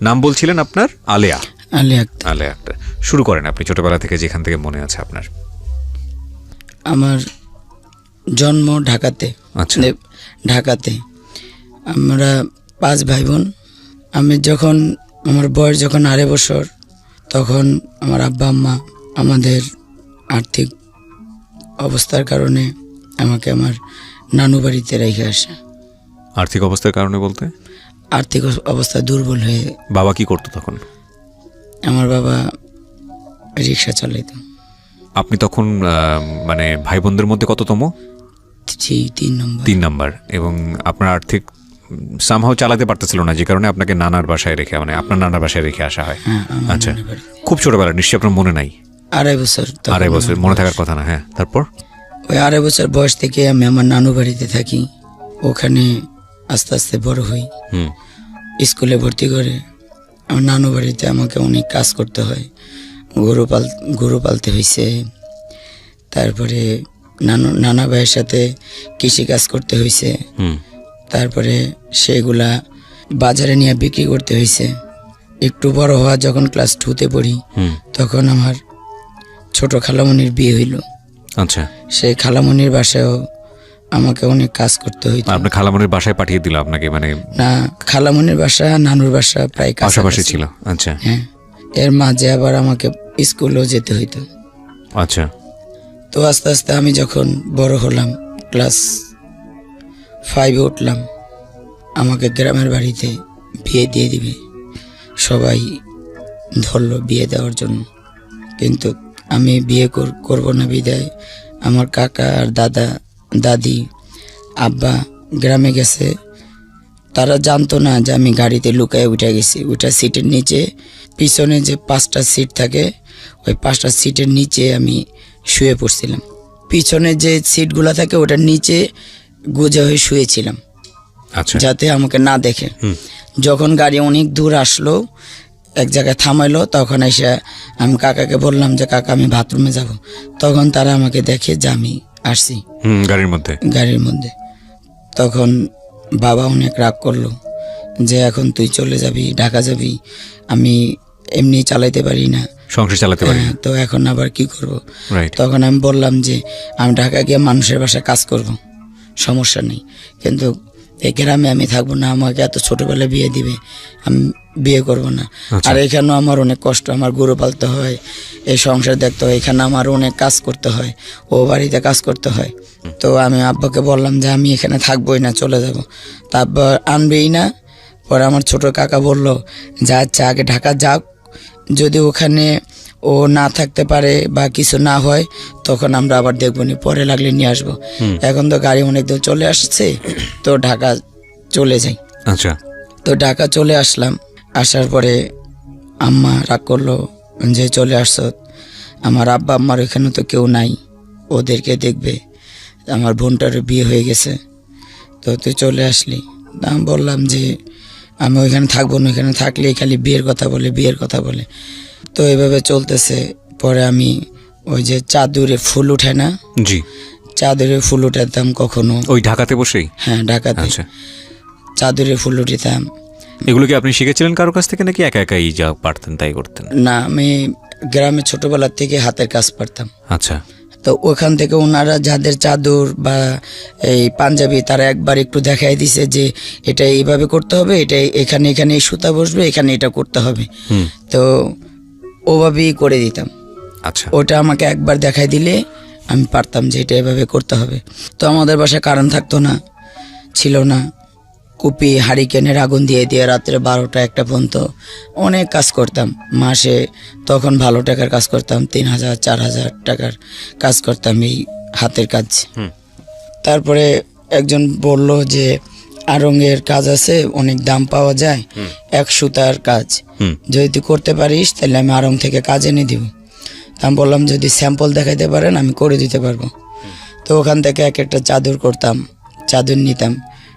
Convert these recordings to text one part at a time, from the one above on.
নাম বলছিলেন আপনার? আলেয়া। আলেয়া আক্তার। শুরু করেন আপনি ছোটবেলা থেকে, যেখান থেকে মনে আছে আপনার। আমার জন্ম ঢাকাতে। আচ্ছা। ঢাকাতে আমরা 5 ভাই বোন। আমি যখন আমার বয়স যখন 2.5 বছর, তখন আমার আব্বা আম্মা আমাদের আর্থিক অবস্থার কারণে আমাকে আমার নানু বাড়িতে রেখে আসে। আর্থিক অবস্থার কারণে বলতে? আর্থিক অবস্থা দুর্বল হয়ে। বাবা কি করতো তখন? আমার বাবা রিক্সা চালাইতো। আপনি তখন মানে ভাই বোনদের মধ্যে কততম? 3 নম্বর। 3 নাম্বার। এবং আপনার আর্থিক সামহাও চালাতে পারতেছিল না, যে কারণে আপনাকে নানার বাসায় রেখে, মানে আপনার নানার বাসায় রেখে আসা হয়। আচ্ছা, খুব ছোটবেলা, নিশ্চয়ই আপনার মনে নাই? 2.5 বছর। 2.5 বছর মনে থাকার কথা না? হ্যাঁ, তারপর? ওই 2.5 বছর বয়স থেকে আমি আমার নানু বাড়িতে থাকি। ওখানে আস্তে আস্তে বড় হই। স্কুলে ভর্তি করে আমার নানু বাড়িতে আমাকে অনেক কাজ করতে হয়। গরু পালতে হয়েছে। তারপরে নানা ভাইয়ের সাথে কৃষি কাজ করতে হয়েছে। তারপরে সেগুলা বাজারে নিয়ে বিক্রি করতে হয়েছে। একটু বড় হওয়া যখন ক্লাস 2তে পড়ি, তখন আমার ছোট খালামণির বিয়ে হইল। আচ্ছা। সেই খালামণির বাসায়ও আমাকে অনেক কাজ করতে হইতো। আপনার খালামণির বাসায় পাঠিয়ে দিল আপনাকে? মানে না, খালামণির বাসা নানুর বাসা প্রায় পাশাপাশি ছিল। আচ্ছা। হ্যাঁ, এর মাঝে আবার আমাকে স্কুলেও যেতে হইতো। আচ্ছা। তো আস্তে আস্তে আমি যখন বড় হলাম, ক্লাস 5-এ উঠলাম, আমাকে গ্রামের বাড়িতে বিয়ে দিয়ে দিবে সবাই ধরলো বিয়ে দেওয়ার জন্য। কিন্তু আমি বিয়ে করব না বিদায় আমার কাকা আর দাদি আব্বা গ্রামে গেছে। তারা জানতো না যে আমি গাড়িতে লুকায় উঠে গেছি। ওইটা সিটের নিচে, পিছনে যে 5টা সিট থাকে, ওই 5টা সিটের নিচে আমি শুয়ে পড়ছিলাম। পিছনে যে সিটগুলো থাকে ওটার নিচে গুজে হয়ে শুয়েছিলাম, যাতে আমাকে না দেখে। যখন গাড়ি অনেক দূর আসলো, এক জায়গায় থামাইলো, তখন এসে আমি কাকাকে বললাম যে কাকা আমি বাথরুমে যাব। তখন তারা আমাকে দেখে যে আমি আসছি গাড়ির মধ্যে। তখন বাবা অনেক রাগ করলো যে এখন তুই চলে যাবি, ঢাকা যাবি, আমি এমনি চালাইতে পারি না, সংসার চালাতে পারি না, তো এখন আবার কি করব। তখন আমি বললাম যে আমি ঢাকা গিয়ে মানুষের বাসায় কাজ করব, সমস্যা নেই, কিন্তু এই গ্রামে আমি থাকবো না, আমাকে এত ছোটবেলায় বিয়ে দিবে, আমি বিয়ে করব না। আর এখানেও আমার অনেক কষ্ট, আমার গরু পালতে হয়, এই সংসার দেখতে হয়, এখানে আমার অনেক কাজ করতে হয়, ও বাড়িতে কাজ করতে হয়। তো আমি আব্বাকে বললাম যে আমি এখানে থাকবোই না, চলে যাব। তা আব্বা আনবেই না। পরে আমার ছোট কাকা বলল যে আচ্ছা আগে ঢাকা যাক, যদি ওখানে ও না থাকতে পারে বা কিছু না হয় তখন আমরা আবার দেখবো নি, পরে লাগলে নিয়ে আসবো। এখন তো গাড়ি অনেক দূর চলে আসছে, তো ঢাকা চলে যাই। আচ্ছা। তো ঢাকা চলে আসলাম। আসার পরে আম্মা রাগ করলো যে চলে আসছ, আমার আব্বা আম্মার ওইখানে তো কেউ নাই, ওদেরকে দেখবে, আমার বোনটারও বিয়ে হয়ে গেছে, তো তুই চলে আসলি। আমি বললাম যে আমি ওইখানে থাকবো না, ওইখানে থাকলে খালি বিয়ের কথা বলে। তো এইভাবে চলতেছে। পরে আমি ওই যে চাদরে ফুল উঠে না, জি, চাদরে ফুল উঠাতাম কখনো, ওই ঢাকাতে বসেই? হ্যাঁ, ঢাকাতে। আচ্ছা। চাদরে ফুল উঠিতাম। এগুলো কি আপনি শিখেছিলেন কারোর কাছ থেকে, নাকি একা একাই যা পারতেন তাই করতেন? না, আমি গ্রামে ছোটবেলা থেকে হাতের কাজ পারতাম। আচ্ছা। তো ওখান থেকে ওনারা যাদের চাদর বা এই পাঞ্জাবি, তারা একবার একটু দেখাই দিছে যে এটা এইভাবে করতে হবে, এটা এখানে এই সুতা বসবে, এখানে এটা করতে হবে। তো ওভাবেই করে দিতাম। আচ্ছা। ওটা আমাকে একবার দেখাই দিলে আমি পারতাম যে এটা এভাবে করতে হবে। তো আমাদের বাসায় কারেন্ট থাকতো না, ছিল না, কুপি হারিকেনের আগুন দিয়ে রাত্রে 12টা 1টা পর্যন্ত অনেক কাজ করতাম। মাসে তখন ভালো টাকার কাজ করতাম, 3000-4000 টাকার কাজ করতাম এই হাতের কাজ। তারপরে একজন বলল যে আড়ঙের কাজ আছে, অনেক দাম পাওয়া যায়, 1 সুতার কাজ, যদি তুই করতে পারিস তাহলে আমি আড়ং থেকে কাজ এনে দিব। আমি বললাম যদি স্যাম্পল দেখাইতে পারেন আমি করে দিতে পারবো। তো ওখান থেকে এক একটা চাদর করতাম, চাদর নিতাম,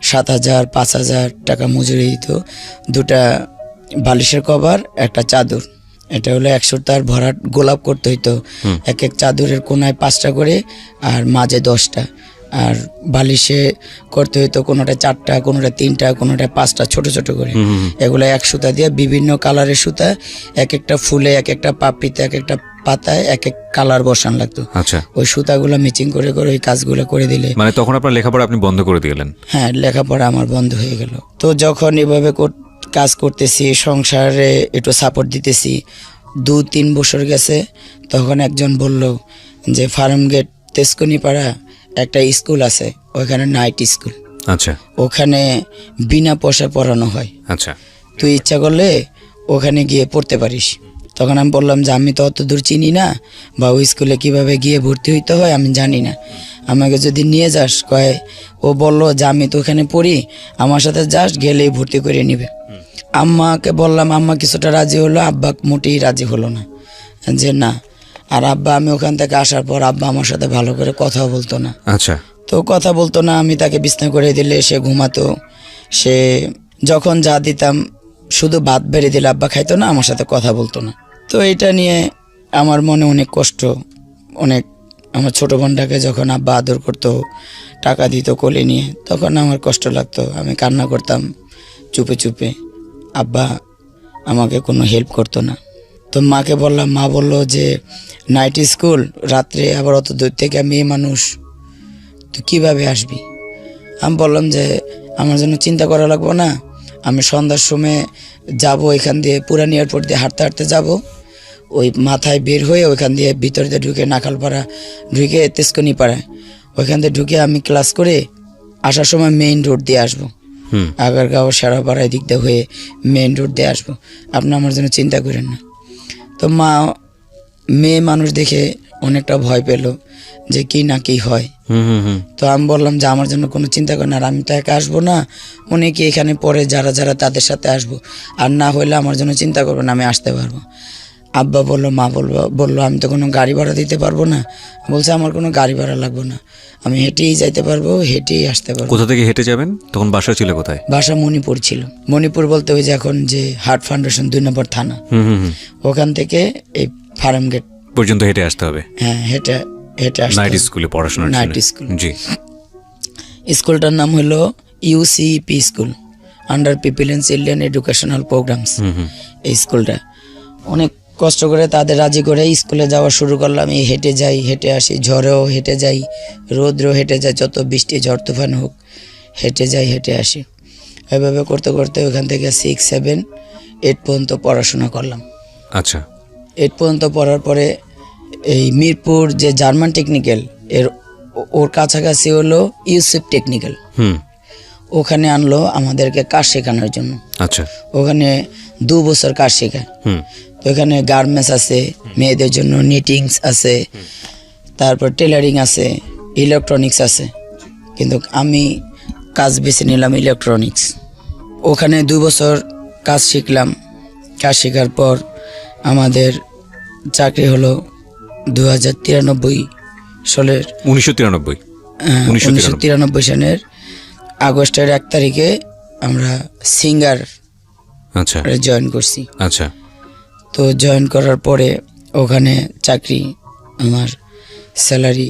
7000-5000 টাকা মজুরি দিত। 2টা বালিশের কভার, একটা চাদর, এটা হলো 1 সুতার ভরাট গোলাপ করতে হইতো। এক চাদরের কোনায় 5টা করে আর মাঝে 10টা, আর বালিশে করতে হইতো কোনোটা 4টা, কোনোটা 3টা, কোনোটা 5টা, ছোট ছোট করে। এগুলো এক সুতা দিয়ে বিভিন্ন কালারের সুতা, এক একটা ফুলে, এক একটা পাপড়িতে, এক একটা পাতায় এক এক কালার বসান লাগতো। আচ্ছা, ওই সুতাগুলো ম্যাচিং করে করে ওই কাজগুলো করে দিলে মানে তখন আপনার লেখাপড়া আপনি বন্ধ করে দিলেন? হ্যাঁ, লেখাপড়া আমার বন্ধ হয়ে গেল। তো যখন এভাবে কাজ করতেছি, সংসারে একটু সাপোর্ট দিতেছি, 2-3 বছর গেছে, তখন একজন বলল যে ফার্ম গেট তেজকনিপাড়া একটা স্কুল আছে, ওইখানে নাইট স্কুল, আচ্ছা ওখানে বিনা পয়সা পড়ানো হয়, আচ্ছা, তুই ইচ্ছা করলে ওখানে গিয়ে পড়তে পারিস। তখন আমি বললাম যে আমি তো অত দূর চিনি না, বা ওই স্কুলে কীভাবে গিয়ে ভর্তি হইতে হয় আমি জানি না, আমাকে যদি নিয়ে যাস। কয়, ও বললো যে আমি তো ওখানে পড়ি, আমার সাথে যাস, গেলেই ভর্তি করে নিবে। আম্মাকে বললাম, আম্মা কিছুটা রাজি হলো, আব্বা মোটেই রাজি হলো না, যে না। আর আব্বা, আমি ওখান থেকে আসার পর আব্বা আমার সাথে ভালো করে কথা বলতো না। আচ্ছা, তো কথা বলতো না, আমি তাকে বিছনা করে দিলে সে ঘুমাতো, সে যখন যা দিতাম শুধু ভাত বেড়ে দিলে আব্বা খাইতো না, আমার সাথে কথা বলতো না। তো এটা নিয়ে আমার মনে অনেক কষ্ট, অনেক। আমার ছোটো বোনটাকে যখন আব্বা আদর করতো, টাকা দিত কোলে নিয়ে, তখন আমার কষ্ট লাগতো, আমি কান্না করতাম চুপে চুপে। আব্বা আমাকে কোনো হেল্প করতো না। তো মাকে বললাম, মা বললো যে নাইট স্কুল, রাত্রে আবার অত দূর থেকে, মেয়ে মানুষ, তুই কীভাবে আসবি? আমি বললাম যে আমার জন্য চিন্তা করা লাগবো না, আমি সন্ধ্যার সময় যাব, এখান দিয়ে পুরান এয়ারপোর্ট দিয়ে হাঁটতে হাঁটতে যাব, ওই মাথায় বের হয়ে ওইখান দিয়ে ভিতর দিয়ে ঢুকে নাখালপাড়া ঢুকে তেজকনিপাড়ায়, ওইখান দিয়ে ঢুকে আমি ক্লাস করে আসার সময় মেইন রোড দিয়ে আসবো, আগারগাঁও সারাপাড়া দিক দিয়ে হয়ে মেইন রোড দিয়ে আসবো, আপনি আমার জন্য চিন্তা করেন না। তো মা মেয়ে মানুষ দেখে অনেকটা ভয় পেল যে কি না কি হয়। তো আমি বললাম যে আমার জন্য কোনো চিন্তা করেন না, আর আমি তো একা আসবো না, অনেকে এখানে পড়ে যারা যারা, তাদের সাথে আসবো, আর না হইলে আমার জন্য চিন্তা করবেন, আমি আসতে পারবো। আব্বা বললো, মা বললো আমি তো কোনো গাড়ি ভাড়া দিতে পারবো না। বলছে আমার কোনো গাড়ি ভাড়া লাগবে না, আমি হেঁটেই যাইতে পারবো, হেঁটেই আসতে পারবো। কোথা থেকে হেঁটে যাবেন? তখন বাসা ছিল কোথায়? বাসা মণিপুর ছিল। মণিপুর বলতে ওই যে এখন যে হার্ট ফাউন্ডেশন 2 নম্বর থানা, ওখান থেকে এই ফার্ম গেট পর্যন্ত হেঁটে আসতে হবে। হ্যাঁ, হেঁটে আসতে নাইট হবে। স্কুলে পড়াশোনা? Night school. জি। স্কুলটার নাম হলো UCP school, under people and children educational programs. এই স্কুলটা অনেক কষ্ট করে তাদের রাজি করে স্কুলে যাওয়া শুরু করলাম। এই হেঁটে যাই, হেঁটে আসি, ঝড়েও হেঁটে যাই, রৌদ্রেও হেঁটে যাই, যত বৃষ্টি ঝড় তুফান হোক হেঁটে যাই, হেঁটে আসি। এভাবে করতে করতে ওখান থেকে 6, 7, 8 পর্যন্ত পড়াশোনা করলাম। আচ্ছা। 8 পর্যন্ত পড়ার পরে এই মিরপুর যে জার্মান টেকনিক্যাল, ওর কাছাকাছি হলো ইউসুফ টেকনিক্যাল, ওখানে আনলো আমাদেরকে কাজ শেখানোর জন্য। আচ্ছা। ওখানে 2 বছর কাজ শেখায়। তো এখানে গার্মেন্টস আছে, মেয়েদের জন্য নিটিংস আছে, তারপর টেলারিং আছে, ইলেকট্রনিক্স আছে, কিন্তু আমি কাজ বেছে নিলাম ইলেকট্রনিক্স। ওখানে 2 বছর কাজ শিখলাম। কাজ শেখার পর আমাদের চাকরি হলো 2093 সালের 1993 সালের আগস্টের 1 তারিখে আমরা সিঙ্গার আচ্ছা জয়েন করছি। আচ্ছা। তো জয়েন করার পরে ওখানে চাকরি, আমার স্যালারি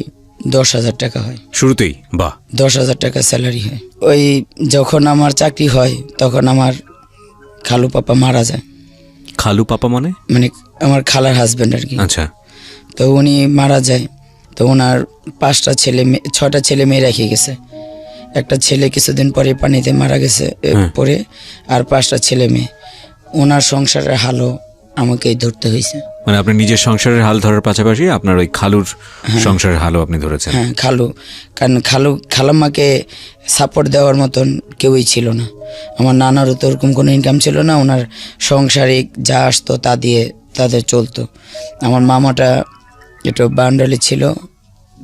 10,000 টাকা হয় শুরুতেই। বাহ। 10,000 টাকা স্যালারি হয়। ওই যখন আমার চাকরি হয় তখন আমার খালু পাপা মারা যায়। খালু পাপা মানে? মানে আমার খালার হাজব্যান্ড আর কি। আচ্ছা। তো উনি মারা যায়। তো ওনার 6টা ছেলে মেয়ে রেখে গেছে। একটা ছেলে কিছুদিন পরে পানিতে মারা গেছে পরে, আর 5টা ছেলে মেয়ে। ওনার সংসারের হালও আমাকেই ধরতে হয়েছে। মানে আপনি নিজের সংসারের হাল ধরার পাশাপাশি আপনার ওই খালুর সংসারের হালও আপনি ধরেছেন? হ্যাঁ, খালু, কারণ খালাম্মাকে সাপোর্ট দেওয়ার মতন কেউই ছিল না। আমার নানারও তো ওরকম কোনো ইনকাম ছিল না, ওনার সাংসারিক যা আসতো তা দিয়ে তাদের চলতো। আমার মামাটা একটু বান্ডালি ছিল,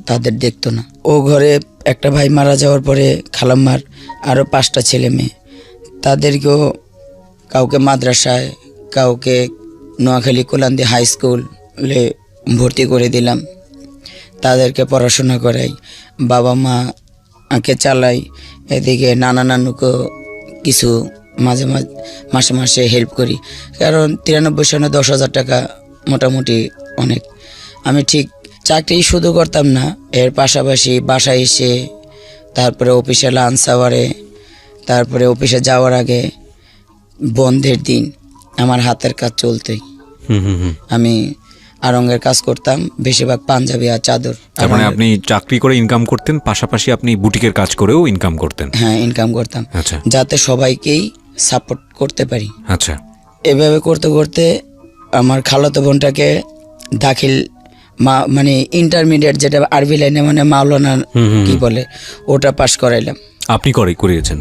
তাদের দেখতো না। ও ঘরে একটা ভাই মারা যাওয়ার পরে খালাম্মার আরও 5টা ছেলে মেয়ে, তাদেরকেও কাউকে মাদ্রাসায়, কাউকে নোয়াখালী কোলান্দি হাই স্কুলে ভর্তি করে দিলাম। তাদেরকে পড়াশোনা করাই, বাবা মাকে চালাই, এদিকে নানা নানুকেও কিছু মাঝে মাসে হেল্প করি। কারণ 93 সালে 10,000 টাকা মোটামুটি অনেক। আমি ঠিক চাকরি শুধু করতাম না, এর পাশাপাশি বাসায় এসে তারপরে অফিসে লাঞ্চ আওয়ারে, তারপরে অফিসে যাওয়ার আগে, বন্ধের দিন আমার হাতের কাজ চলতোই। আমি আড়ঙ্গের কাজ করতাম, বেশিরভাগ পাঞ্জাবি আর চাদর। তার মানে আপনি চাকরি করে ইনকাম করতেন, পাশাপাশি আপনি বুটিকের কাজ করেও ইনকাম করতেন? হ্যাঁ, ইনকাম করতাম, আচ্ছা যাতে সবাইকেই সাপোর্ট করতে পারি। আচ্ছা। এভাবে করতে করতে আমার খালাতো বোনটাকে দাখিল মানে ইন্টারমিডিয়েট, যেটা আরবি লাইনে মানে মাওলানা কি বলে, ওটা পাশ করাইলাম। আপনি করিয়েছেন।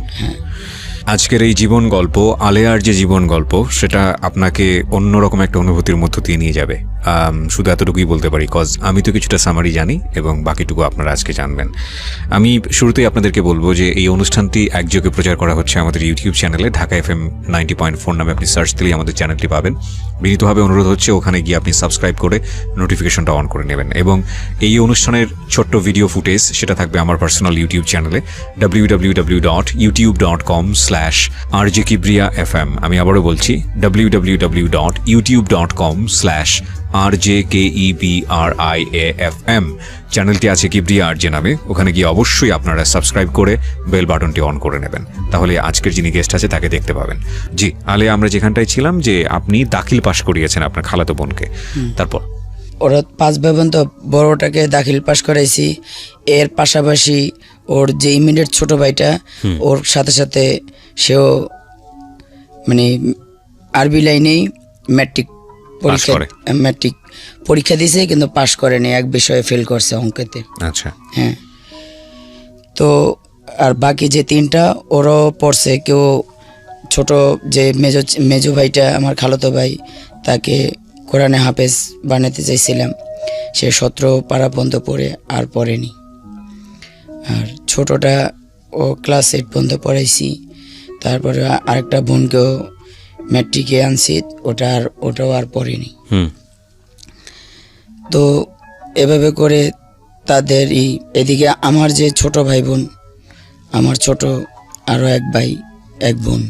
আজকের এই জীবন গল্প, আলেয়ার যে জীবন গল্প, সেটা আপনাকে অন্যরকম একটা অনুভূতির মধ্য দিয়ে নিয়ে যাবে। শুধু এতটুকুই বলতে পারি, কজ আমি তো কিছুটা সামারি জানি এবং বাকিটুকু আপনারা আজকে জানবেন। আমি শুরুতেই আপনাদেরকে বলবো যে এই অনুষ্ঠানটি একযোগে প্রচার করা হচ্ছে আমাদের ইউটিউব চ্যানেলে, ঢাকা FM 90.4 নামে আপনি সার্চ দিলেই আমাদের চ্যানেলটি পাবেন। বিনীতভাবে অনুরোধ হচ্ছে ওখানে গিয়ে আপনি সাবস্ক্রাইব করে নোটিফিকেশনটা অন করে নেবেন। এবং এই অনুষ্ঠানের ছোট্ট ভিডিও ফুটেজ সেটা থাকবে আমার পার্সোনাল ইউটিউব চ্যানেলে www.youtube.com/RJKibriya.FM। আমি আবারও বলছি www.youtube.com/RJKEBRIAFM। চ্যানেলটি আছে কিবরিয়া আরজে নামে, ওখানে গিয়ে অবশ্যই আপনারা সাবস্ক্রাইব করে বেল বাটনটি অন করে নেবেন, তাহলে আজকের যিনি গেস্ট আছে তাকে দেখতে পাবেন। জি আলে, আমরা যেখানটায় ছিলাম যে আপনি দাখিল পাশ করিয়েছেন আপনার খালাতো বোনকে, তারপর? ওরা 5 ভাই বোন, তো বড়টাকে দাখিল পাশ করাইছি। এর পাশাপাশি ওর যে ইমিডিয়েট ছোট ভাইটা, ওর সাথে সাথে সেও মানে আরবি লাইনেই ম্যাট্রিক পরীক্ষা দিয়েছে, কিন্তু পাশ করেনি, এক বিষয়ে ফেল করছে, অঙ্কেতে। আচ্ছা হ্যাঁ। তো আর বাকি যে 3টা ওরাও পড়ছে। কেউ ছোট যে মেজো ভাইটা আমার খালাতো ভাই, তাকে কোরআনে হাফেজ বানাতে চাইছিলাম, সে 17 পারা পর্যন্ত পড়ে আর পড়েনি। আর ছোটটা ও ক্লাস 8 পর্যন্ত পড়াইছি। তারপরে আরেকটা বোনকেও ম্যাট্রিকে আনছি, ওটাও আর পড়েনি। তো এভাবে করে তাদের এদিকে আমার যে ছোট ভাই বোন, আমার ছোট আরও এক ভাই এক বোন,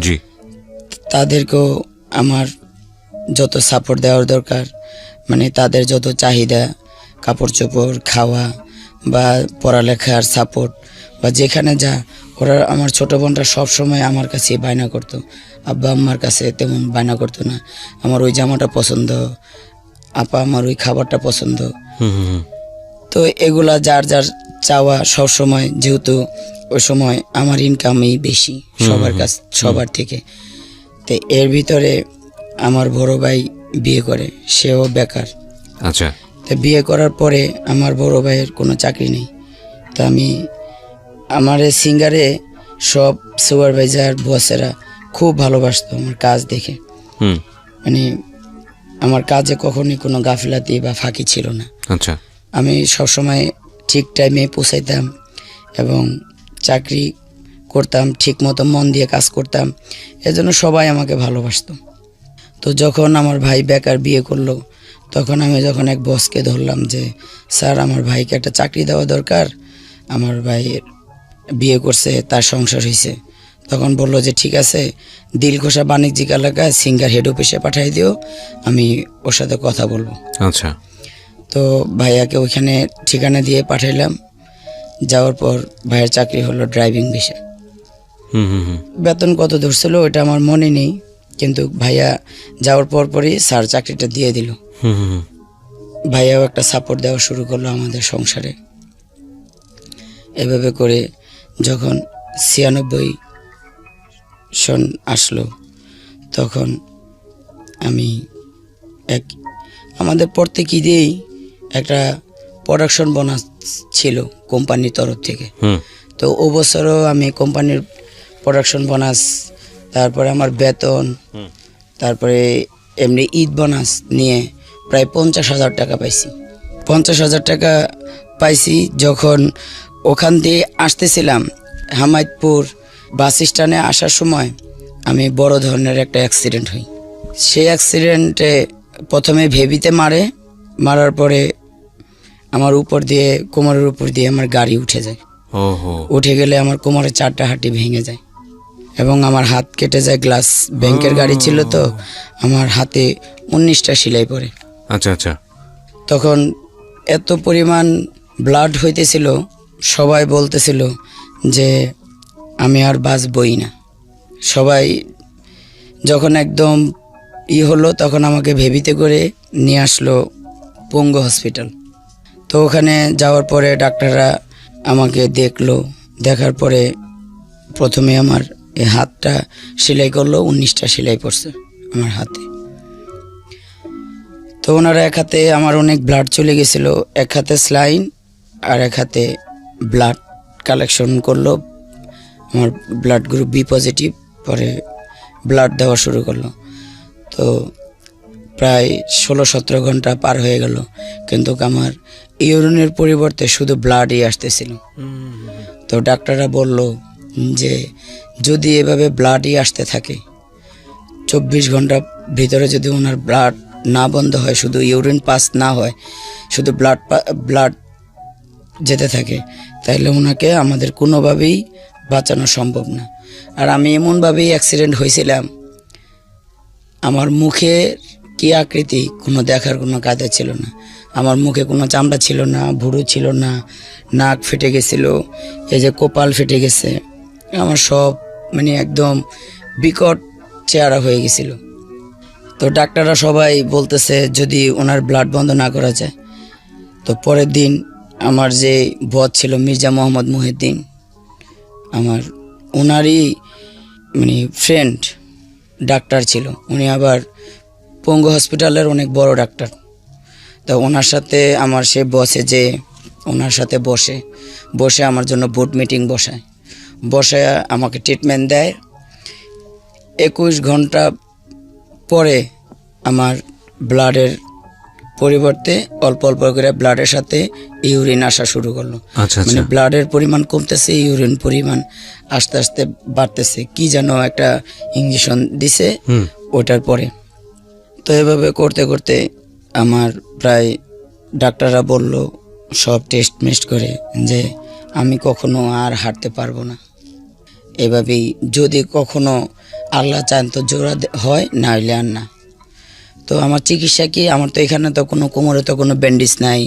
জি, তাদেরকেও আমার যত সাপোর্ট দেওয়ার দরকার, মানে তাদের যত চাহিদা, কাপড় চোপড়, খাওয়া বা পড়ালেখার সাপোর্ট বা যেখানে যা, ওরা আমার ছোটো বোনটা সবসময় আমার কাছে বায়না করতো। আব্বা আম্মার কাছে তেমন বায়না করতো না, আমার ওই জামাটা পছন্দ, আপা আমার ওই খাবারটা পছন্দ। তো এগুলা যার যার চাওয়া সবসময়, যেহেতু ওই সময় আমার ইনকামই বেশি সবার থেকে। তো এর ভিতরে আমার বড় ভাই বিয়ে করে, সেও বেকার। আচ্ছা। তো বিয়ে করার পরে আমার বড় ভাইয়ের কোনো চাকরি নেই। তো আমার সিঙ্গারে সব সুপারভাইজার বসেরা খুব ভালোবাসতো আমার কাজ দেখে। মানে আমার কাজে কখনই কোনো গাফিলাতি বা ফাঁকি ছিল না। আচ্ছা। আমি সবসময় ঠিক টাইমে পৌঁছাইতাম এবং চাকরি করতাম, ঠিক মতো মন দিয়ে কাজ করতাম, এজন্য সবাই আমাকে ভালোবাসতো। তো যখন আমার ভাই বেকার বিয়ে করলো, তখন আমি যখন এক বসকে ধরলাম যে স্যার আমার ভাইকে একটা চাকরি দেওয়া দরকার, আমার ভাইয়ের বিয়ে করছে, তার সংসার হয়েছে, তখন বললো যে ঠিক আছে, দিলখোসা বাণিজ্যিক এলাকায় সিঙ্গার হেড অফিসে পাঠিয়ে দিও, আমি ওর সাথে কথা বলবো। আচ্ছা। তো ভাইয়াকে ওইখানে ঠিকানা দিয়ে পাঠাইলাম। যাওয়ার পর ভাইয়ের চাকরি হলো ড্রাইভিং বিষয়ে। বেতন কত ধরছিল ওইটা আমার মনে নেই, কিন্তু ভাইয়া যাওয়ার পরই স্যার চাকরিটা দিয়ে দিল। ভাইয়াও একটা সাপোর্ট দেওয়া শুরু করলো আমাদের সংসারে। এভাবে করে যখন 96 সন আসলো, তখন আমি আমাদের প্রত্যেকই দিয়েই একটা প্রোডাকশন বোনাস ছিল কোম্পানির তরফ থেকে। তো ও বছরও আমি কোম্পানির প্রোডাকশন বোনাস, তারপরে আমার বেতন, তারপরে এমনি ঈদ বোনাস নিয়ে প্রায় 50,000 টাকা পাইছি। 50,000 টাকা পাইছি। যখন ওখান দিয়ে আসতেছিলাম হামায়তপুর বাস স্ট্যান্ডে আসার সময় আমি বড় ধরনের একটা অ্যাক্সিডেন্ট হই। সেই অ্যাক্সিডেন্টে প্রথমে ভেবিতে মারার পরে আমার উপর দিয়ে, কোমরের উপর দিয়ে আমার গাড়ি উঠে যায়। উঠে গেলে আমার কোমরের 4টা হাঁটি ভেঙে যায় এবং আমার হাত কেটে যায়। গ্লাস ব্যাংকের গাড়ি ছিল, তো আমার হাতে 19টা সেলাই পড়ে। আচ্ছা আচ্ছা। তখন এত পরিমাণ ব্লাড হইতেছিল সবাই বলতেছিল যে আমি আর বাঁচবই না। সবাই যখন একদম হলো তখন আমাকে ভেবিতে করে নিয়ে আসলো পঙ্গু হসপিটাল। তো ওখানে যাওয়ার পরে ডাক্তাররা আমাকে দেখলো, দেখার পরে প্রথমে আমার এই হাতটা সেলাই করলো, 19টা সেলাই পড়ছে আমার হাতে। তো ওনারা এক হাতে আমার অনেক ব্লাড চলে গেছিলো, এক হাতে স্লাইন আর এক হাতে ব্লাড কালেকশন করলো। আমার ব্লাড গ্রুপ বি পজিটিভ, পরে ব্লাড দেওয়া শুরু করলো। তো প্রায় 16-17 ঘন্টা পার হয়ে গেল, কিন্তু আমার ইউরিনের পরিবর্তে শুধু ব্লাডই আসতেছিল। তো ডাক্তাররা বলল যে যদি এভাবে ব্লাডই আসতে থাকে, 24 ঘন্টার ভিতরে যদি ওনার ব্লাড না বন্ধ হয়, শুধু ইউরিন পাস না হয়, শুধু ব্লাড যেতে থাকে, তাহলে ওনাকে আমাদের কোনোভাবেই বাঁচানো সম্ভব না। আর আমি এমনভাবেই অ্যাক্সিডেন্ট হয়েছিলাম, আমার মুখের কি আকৃতি কোনো দেখার কোনো কায়দা ছিল না। আমার মুখে কোনো চামড়া ছিল না, ভুরু ছিল না, নাক ফেটে গেছিল, এই যে কপাল ফেটে গেছে, আমার সব মানে একদম বিকট চেহারা হয়ে গেছিল। তো ডাক্তাররা সবাই বলতেছে যদি ওনার ব্লাড বন্ধ না করা যায়। তো পরের দিন আমার যে বস ছিল মির্জা মোহাম্মদ মুহিউদ্দিন, আমার ওনারই মানে ফ্রেন্ড ডাক্তার ছিল, উনি আবার পঙ্গু হসপিটালের অনেক বড় ডাক্তার। তো ওনার সাথে আমার সে বসে যে ওনার সাথে বসে আমার জন্য বোর্ড মিটিং বসে আমাকে ট্রিটমেন্ট দেয়। 21 ঘন্টা পরে আমার ব্লাডের পরিবর্তে অল্প অল্প করে ব্লাডের সাথে ইউরিন আসা শুরু করলো। মানে ব্লাডের পরিমাণ কমতেছে, ইউরিন পরিমাণ আস্তে আস্তে বাড়তেছে। কি যেন একটা ইঞ্জেকশন দিছে ওটার পরে। তো এভাবে করতে করতে আমার প্রায় ডাক্তাররা বলল সব টেস্ট করে যে আমি কখনো আর হাঁটতে পারবো না। এভাবেই যদি কখনো আল্লাহ চান তো জোড়া হয়, না হইলে আর না। তো আমার চিকিৎসা কি, আমার তো এখানে তো কোনো কোমরে তো কোনো ব্যান্ডেজ নাই,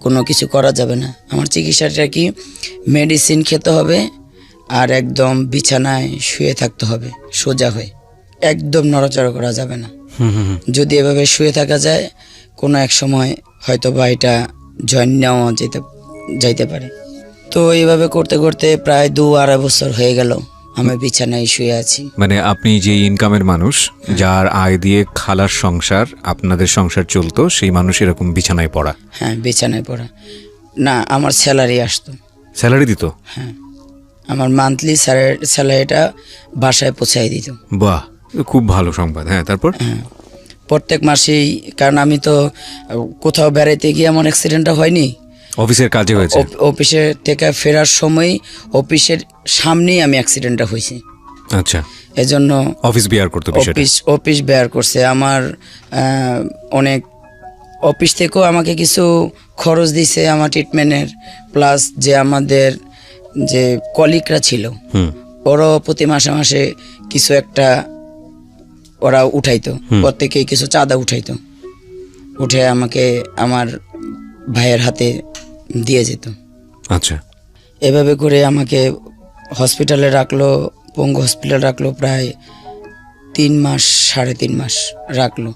কোনো কিছু করা যাবে না। আমার চিকিৎসাটা কি, মেডিসিন খেতে হবে আর একদম বিছানায় শুয়ে থাকতে হবে সোজা হয়ে, একদম নড়াচড়া করা যাবে না। যদি এভাবে শুয়ে থাকা যায়, কোনো এক সময় হয়তো বা এটা জয়েন নেওয়া যাইতে পারে। তো এইভাবে করতে করতে প্রায় 2-2.5 বছর হয়ে গেল আমি বিছানায় শুয়ে আছি। মানে আপনি যে ইনকামের মানুষ, যার আয় দিয়ে খালার সংসার, আপনাদের সংসার চলতো, সেই মানুষ এরকম বিছানায় পড়া? হ্যাঁ, বিছানায় পড়া না, আমার স্যালারি আসতো। স্যালারি দিত? হ্যাঁ, আমার মান্থলি স্যালারিটা বাসায় পৌঁছাই দিত। বাহ, খুব ভালো সংবাদ। হ্যাঁ, তারপর? হ্যাঁ, প্রত্যেক মাসেই, কারণ আমি তো কোথাও বেড়াইতে গিয়ে আমার অ্যাক্সিডেন্টটা হয়নি, অফিসের কাজে হয়েছে। অফিসে থেকে ফেরার সময় অফিসের সামনেই আমি অ্যাক্সিডেন্টটা হয়েছি। আচ্ছা, এজন্য অফিস বিয়ার করতে, অফিস বেয়ার করছে আমার। অনেক অফিস থেকেও আমাকে কিছু খরচ দিছে আমার ট্রিটমেন্টের, প্লাস যে আমাদের যে কলিগরা ছিল ওরাও প্রতি মাসে মাসে কিছু একটা ওরা উঠাইতো, প্রত্যেকেই কিছু চাঁদা উঠে আমাকে আমার ভাইয়ের হাতে দিয়ে যেত। আচ্ছা, এভাবে করে আমাকে হসপিটালে রাখলো, পঙ্গু হসপিটালে রাখলো প্রায় 3 মাস 3.5 মাস রাখলো।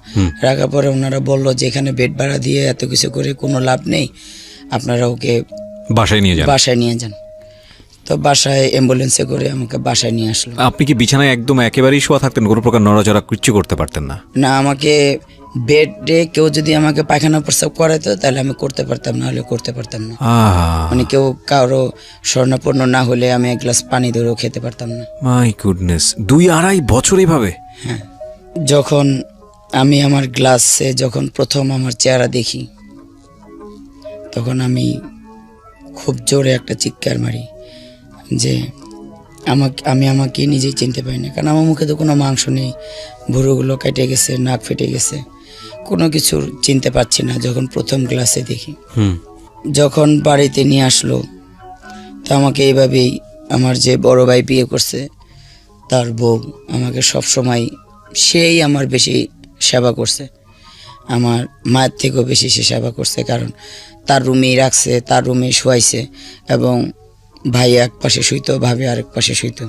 রাখার পরে ওনারা বললো যে এখানে বেড ভাড়া দিয়ে এত কিছু করে কোনো লাভ নেই, আপনারা ওকে বাসায় নিয়ে যান। তো বাসায় অ্যাম্বুলেন্সে করে আমাকে বাসায় নিয়ে আসলো। আপনি কি বিছানায় একদম একেবারেই শোয়া থাকতেন, কোনো প্রকার নড়াচড়া কিচ্ছু করতে পারতেন না? না, আমাকে বেডে কেউ যদি আমাকে পায়খানা প্রস্রাব করাইতো তাহলে আমি করতে পারতাম, না হলে করতে পারতাম না। মানে কেউ কারো স্বর্ণাপন্ন না হলে আমি 1 গ্লাস পানি ধরেও খেতে পারতাম না। মাই গুডনেস, 2-2.5 বছর এইভাবে? হ্যাঁ, যখন আমি আমার গ্লাসে যখন প্রথম আমার চেহারা দেখি, তখন আমি খুব জোরে একটা চিৎকার মারি যে আমাকে নিজেই চিনতে পারি না, কারণ আমার মুখে তো কোনো মাংস নেই, ভুরুগুলো কেটে গেছে, নাক ফেটে গেছে, কোনো কিছু চিনতে পারছি না। যখন প্রথম গ্লাসে দেখি, যখন বাড়িতে নিয়ে আসলো, তো আমাকে এইভাবেই আমার যে বড় ভাই বিয়ে করছে তার বউ আমাকে সবসময়, সেই আমার বেশি সেবা করছে, আমার মায়ের থেকেও বেশি সে সেবা করছে, কারণ তার রুমেই রাখছে, তার রুমেই শোয়াইছে, এবং ভাই এক পাশে শুইতো, ভাবি আরেক পাশে শুইতো,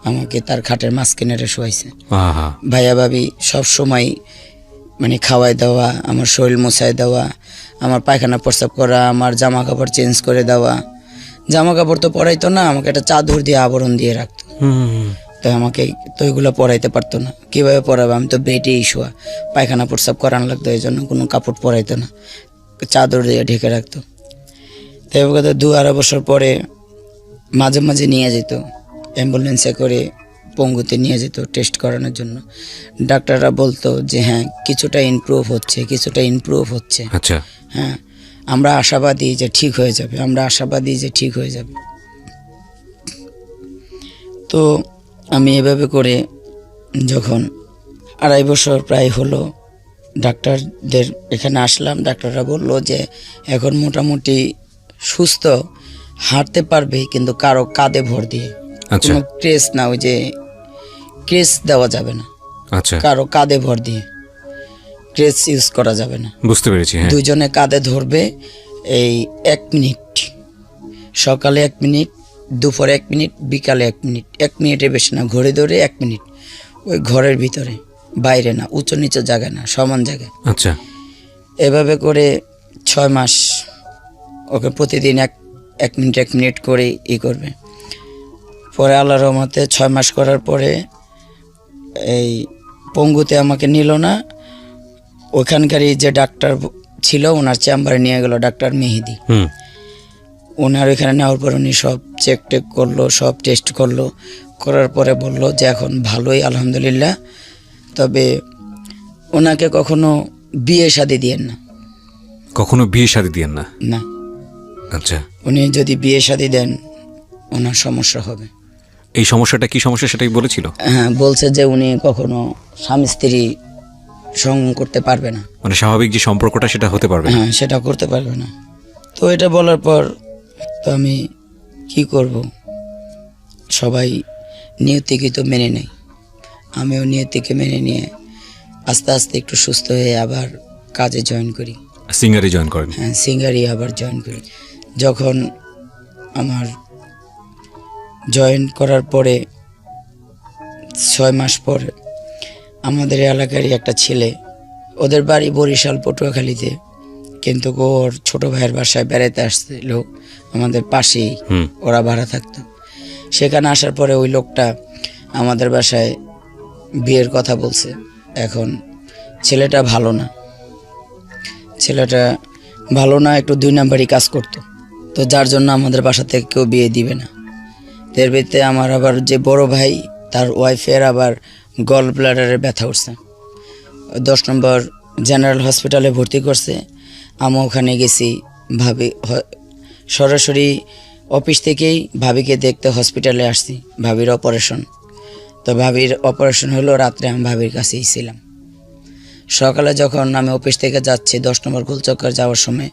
আমাকে তার খাটের মাঝখানে শোয়াইছে। আহা, ভাইয়া ভাবি সব সময় মানে খাওয়াই দেওয়া, আমার শরীর মোছাই দেওয়া, আমার পায়খানা প্রস্রাব করা, আমার জামা কাপড় চেঞ্জ করে দেওয়া। জামা কাপড় তো পরাইতো না, আমাকে একটা চাদর দিয়ে আবরণ দিয়ে রাখতো। হুম, তো আমাকে তো এগুলো পরাইতে পারতো না, কীভাবে পরাবে? আমি তো বেডেই শোয়া, পায়খানা প্রস্রাব করান লাগতো, এই জন্য কোনো কাপড় পরাইতো না, চাদর দিয়ে ঢেকে রাখতো। তো এবার কথা 2-2.5 বছর পরে মাঝে মাঝে নিয়ে যেত, অ্যাম্বুলেন্সে করে পঙ্গুতে নিয়ে যেত টেস্ট করানোর জন্য। ডাক্তাররা বলতো যে হ্যাঁ কিছুটা ইমপ্রুভ হচ্ছে, কিছুটা ইমপ্রুভ হচ্ছে। আচ্ছা, হ্যাঁ, আমরা আশাবাদী যে ঠিক হয়ে যাবে, আমরা আশাবাদী যে ঠিক হয়ে যাবে। তো আমি এভাবে করে যখন 2.5 বছর প্রায় হলো, ডাক্তারদের এখানে আসলাম। ডাক্তাররা বললো যে এখন মোটামুটি সুস্থ, হাঁটতে পারবে, কিন্তু কারো কাঁধে ভর দিয়ে, আচ্ছা, কোনো ক্রেস না, ওই যে ক্রেস দেওয়া যাবে না, আচ্ছা, কারো কাঁধে ভর দিয়ে ক্রেস ইউজ করা যাবে না। বুঝতে পেরেছি। হ্যাঁ, দুজনে কাঁধে ধরবে, এই 1 মিনিট, সকালে 1 মিনিট, দুপুরে 1 মিনিট, বিকালে 1 মিনিট, 1 মিনিটের বেশি না, ঘড়ি ধরে 1 মিনিট, ওই ঘরের ভিতরে, বাইরে না, উঁচু নিচু জায়গায় না, সমান জায়গায়। আচ্ছা, এভাবে করে 6 মাস ওকে প্রতিদিন 1 মিনিট 1 মিনিট করে করবে। পরে আল্লাহর রহমতে 6 মাস করার পরে এই পঙ্গুতে আমাকে নিল না, ওখানকারই যে ডাক্তার ছিল ওনার চেম্বারে নিয়ে গেল, ডাক্তার মেহেদি। হুম, ওনার ওইখানে নেওয়ার পর উনি সব চেক টেক করলো, সব টেস্ট করলো, করার পরে বললো যে এখন ভালোই আলহামদুলিল্লাহ, তবে ওনাকে কখনো বিয়ে শাদী দিয়েন না। কখনো বিয়ে শাদী দিয়েন না? না, আচ্ছা, উনি যদি বিয়ে শাদী দেন ওনার সমস্যা হবে। এই সমস্যাটা কি সমস্যা সেটাই বলেছিল? হ্যাঁ, বলছে যে উনি কখনো স্বামী স্ত্রী সঙ্গ করতে পারবে না, মানে স্বাভাবিক যে সম্পর্কটা সেটা হতে পারবে না। হ্যাঁ সেটা করতে পারবে না। তো এটা বলার পর তো আমি কি করব, সবাই নিয়তিকে তো মেনে নেই, আমিও নিয়তিকে মেনে নিয়ে আস্তে আস্তে একটু সুস্থ হয়ে আবার কাজে জয়েন করি। সিঙ্গারে জয়েন করেন? হ্যাঁ, সিঙ্গারি আবার জয়েন করি। যখন আমার জয়েন করার পরে 6 মাস পরে আমাদের এলাকারই একটা ছেলে, ওদের বাড়ি বরিশাল পটুয়াখালীতে, কিন্তু ওর ছোট ভাইয়ের বাসায় বেড়াতে আসছিল আমাদের পাশেই, হুম, ওরা ভাড়া থাকতো। সেখানে আসার পরে ওই লোকটা আমাদের বাসায় বিয়ের কথা বলছে। এখন ছেলেটা ভালো না, ছেলেটা ভালো না, একটু 2 নাম্বারই কাজ করতো, তো যার জন্য আমাদের বাসা থেকে কেউ বিয়ে দিবে না। এর ভিতরে আমার আবার যে বড় ভাই, তার ওয়াইফের আবার গল ব্লাডারের ব্যথা উঠছে, 10 নম্বর জেনারেল হসপিটালে ভর্তি করছে। আমি ওখানে গেছি, ভাবি সরাসরি অফিস থেকেই ভাবিকে দেখতে হসপিটালে আসছি, ভাবির অপারেশন। তো ভাবির অপারেশন হলো রাত্রে, আমি ভাবির কাছেই ছিলাম। সকালে যখন আমি অফিস থেকে যাচ্ছি 10 নম্বর গোলচক্কর যাওয়ার সময়,